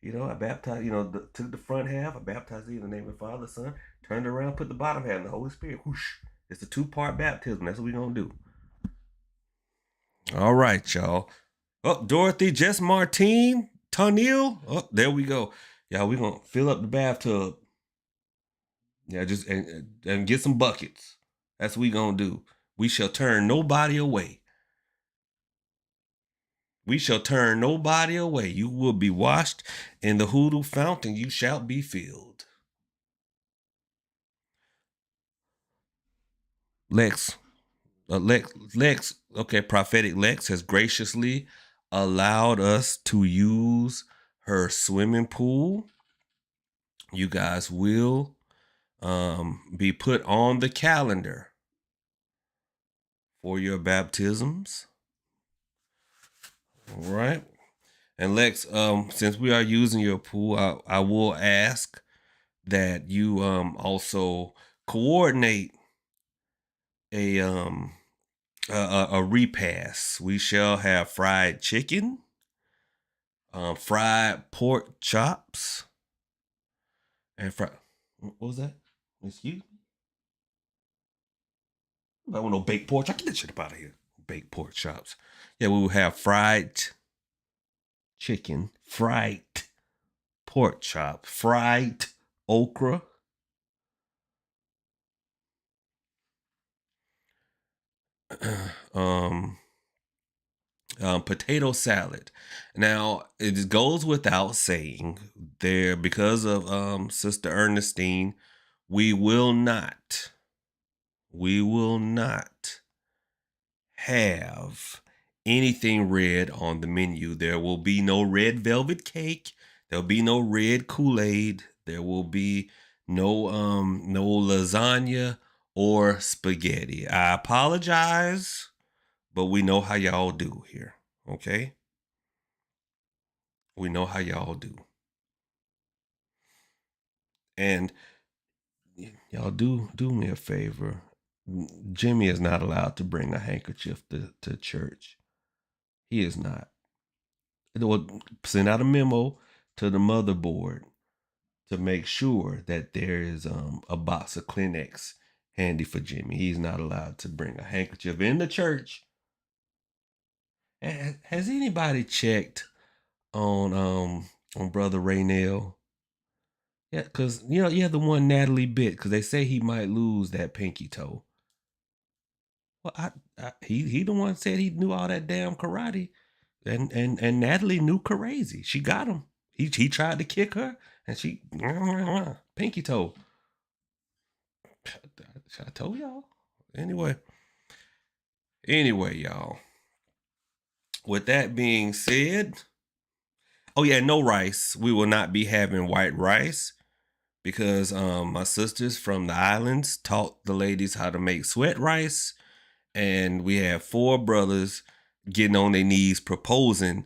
You know, I baptized, took the front half. I baptized in the name of the Father, Son, turned around, put the bottom half in the Holy Spirit. Whoosh. It's a 2-part baptism. That's what we're going to do. All right, y'all. Oh, Dorothy, Jess Martine, Tanil. Oh, there we go. Y'all, we're going to fill up the bathtub. Yeah, just and get some buckets. That's what we going to do. We shall turn nobody away. We shall turn nobody away. You will be washed in the Hoodoo fountain. You shall be filled. Lex, okay, prophetic Lex has graciously allowed us to use her swimming pool. You guys will be put on the calendar for your baptisms. All right. And Lex, since we are using your pool, I will ask that you also coordinate a repast. We shall have fried chicken, fried pork chops, and what was that? Excuse me? I want no baked pork chop. Get that shit up out of here. Baked pork chops. Yeah, we will have fried chicken, fried pork chop, fried okra, potato salad. Now, it goes without saying there, because of Sister Ernestine, we will not have anything red on the menu. There will be no red velvet cake. There'll be no red Kool-Aid. There will be no lasagna or spaghetti. I apologize, but we know how y'all do here. Okay? We know how y'all do. And y'all do me a favor. Jimmy is not allowed to bring a handkerchief to church. He is not. It will send out a memo to the motherboard to make sure that there is a box of Kleenex handy for Jimmy. He's not allowed to bring a handkerchief in the church. Has anybody checked on Brother Raynell? Yeah, because you have the one Natalie bit, because they say he might lose that pinky toe. Well, he the one said he knew all that damn karate, and Natalie knew crazy. She got him. He tried to kick her, and she pinky toe. I told y'all. Anyway, y'all. With that being said, oh yeah, no rice. We will not be having white rice because my sisters from the islands taught the ladies how to make sweat rice, and we have 4 brothers getting on their knees proposing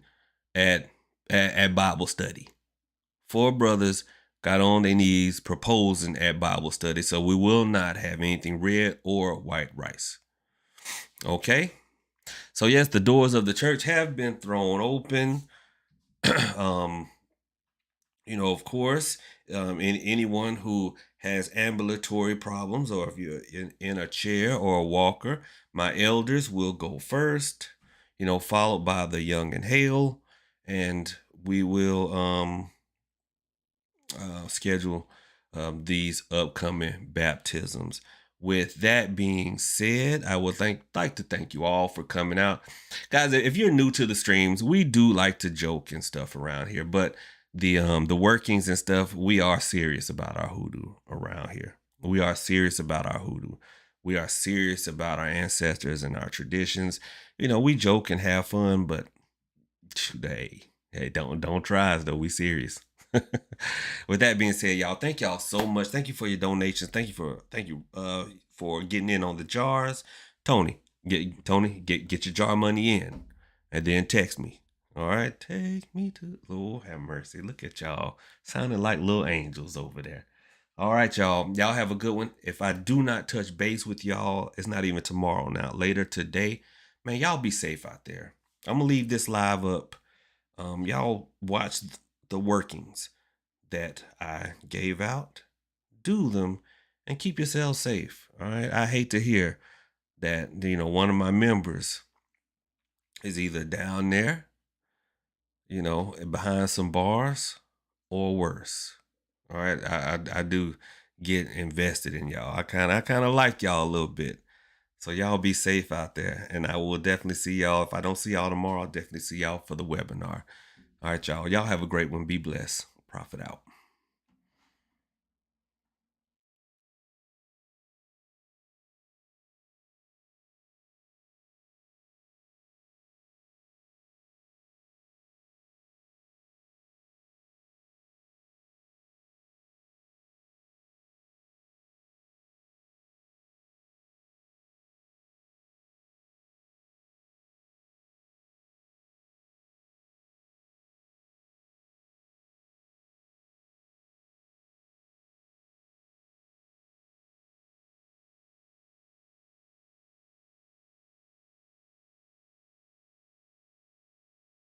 at Bible study. 4 brothers got on their knees proposing at Bible study, so we will not have anything red or white rice. Okay? So yes, the doors of the church have been thrown open. Of course, anyone who has ambulatory problems, or if you're in a chair or a walker, my elders will go first, followed by the young and hale, and we will schedule these upcoming baptisms. with that being said, I would like to thank you all for coming out. Guys, if you're new to the streams, we do like to joke and stuff around here, but the workings and stuff, we are serious about our hoodoo around here. We are serious about our hoodoo. We are serious about our ancestors and our traditions. You know, we joke and have fun, but hey, don't try us though. We serious. With that being said, y'all, thank y'all so much. Thank you for your donations. Thank you for getting in on the jars. Tony, get your jar money in, and then text me. All right, take me to Lord have mercy. Look at y'all, sounding like little angels over there. All right, y'all. Y'all have a good one. If I do not touch base with y'all, it's not even tomorrow now. Later today, man, y'all be safe out there. I'm gonna leave this live up. Y'all watch the workings that I gave out, do them, and keep yourselves safe. All right. I hate to hear that, one of my members is either down there, behind some bars or worse. All right. I do get invested in y'all. I kind of like y'all a little bit. So y'all be safe out there. And I will definitely see y'all. If I don't see y'all tomorrow, I'll definitely see y'all for the webinar. All right, y'all. Y'all have a great one. Be blessed. Prophet out.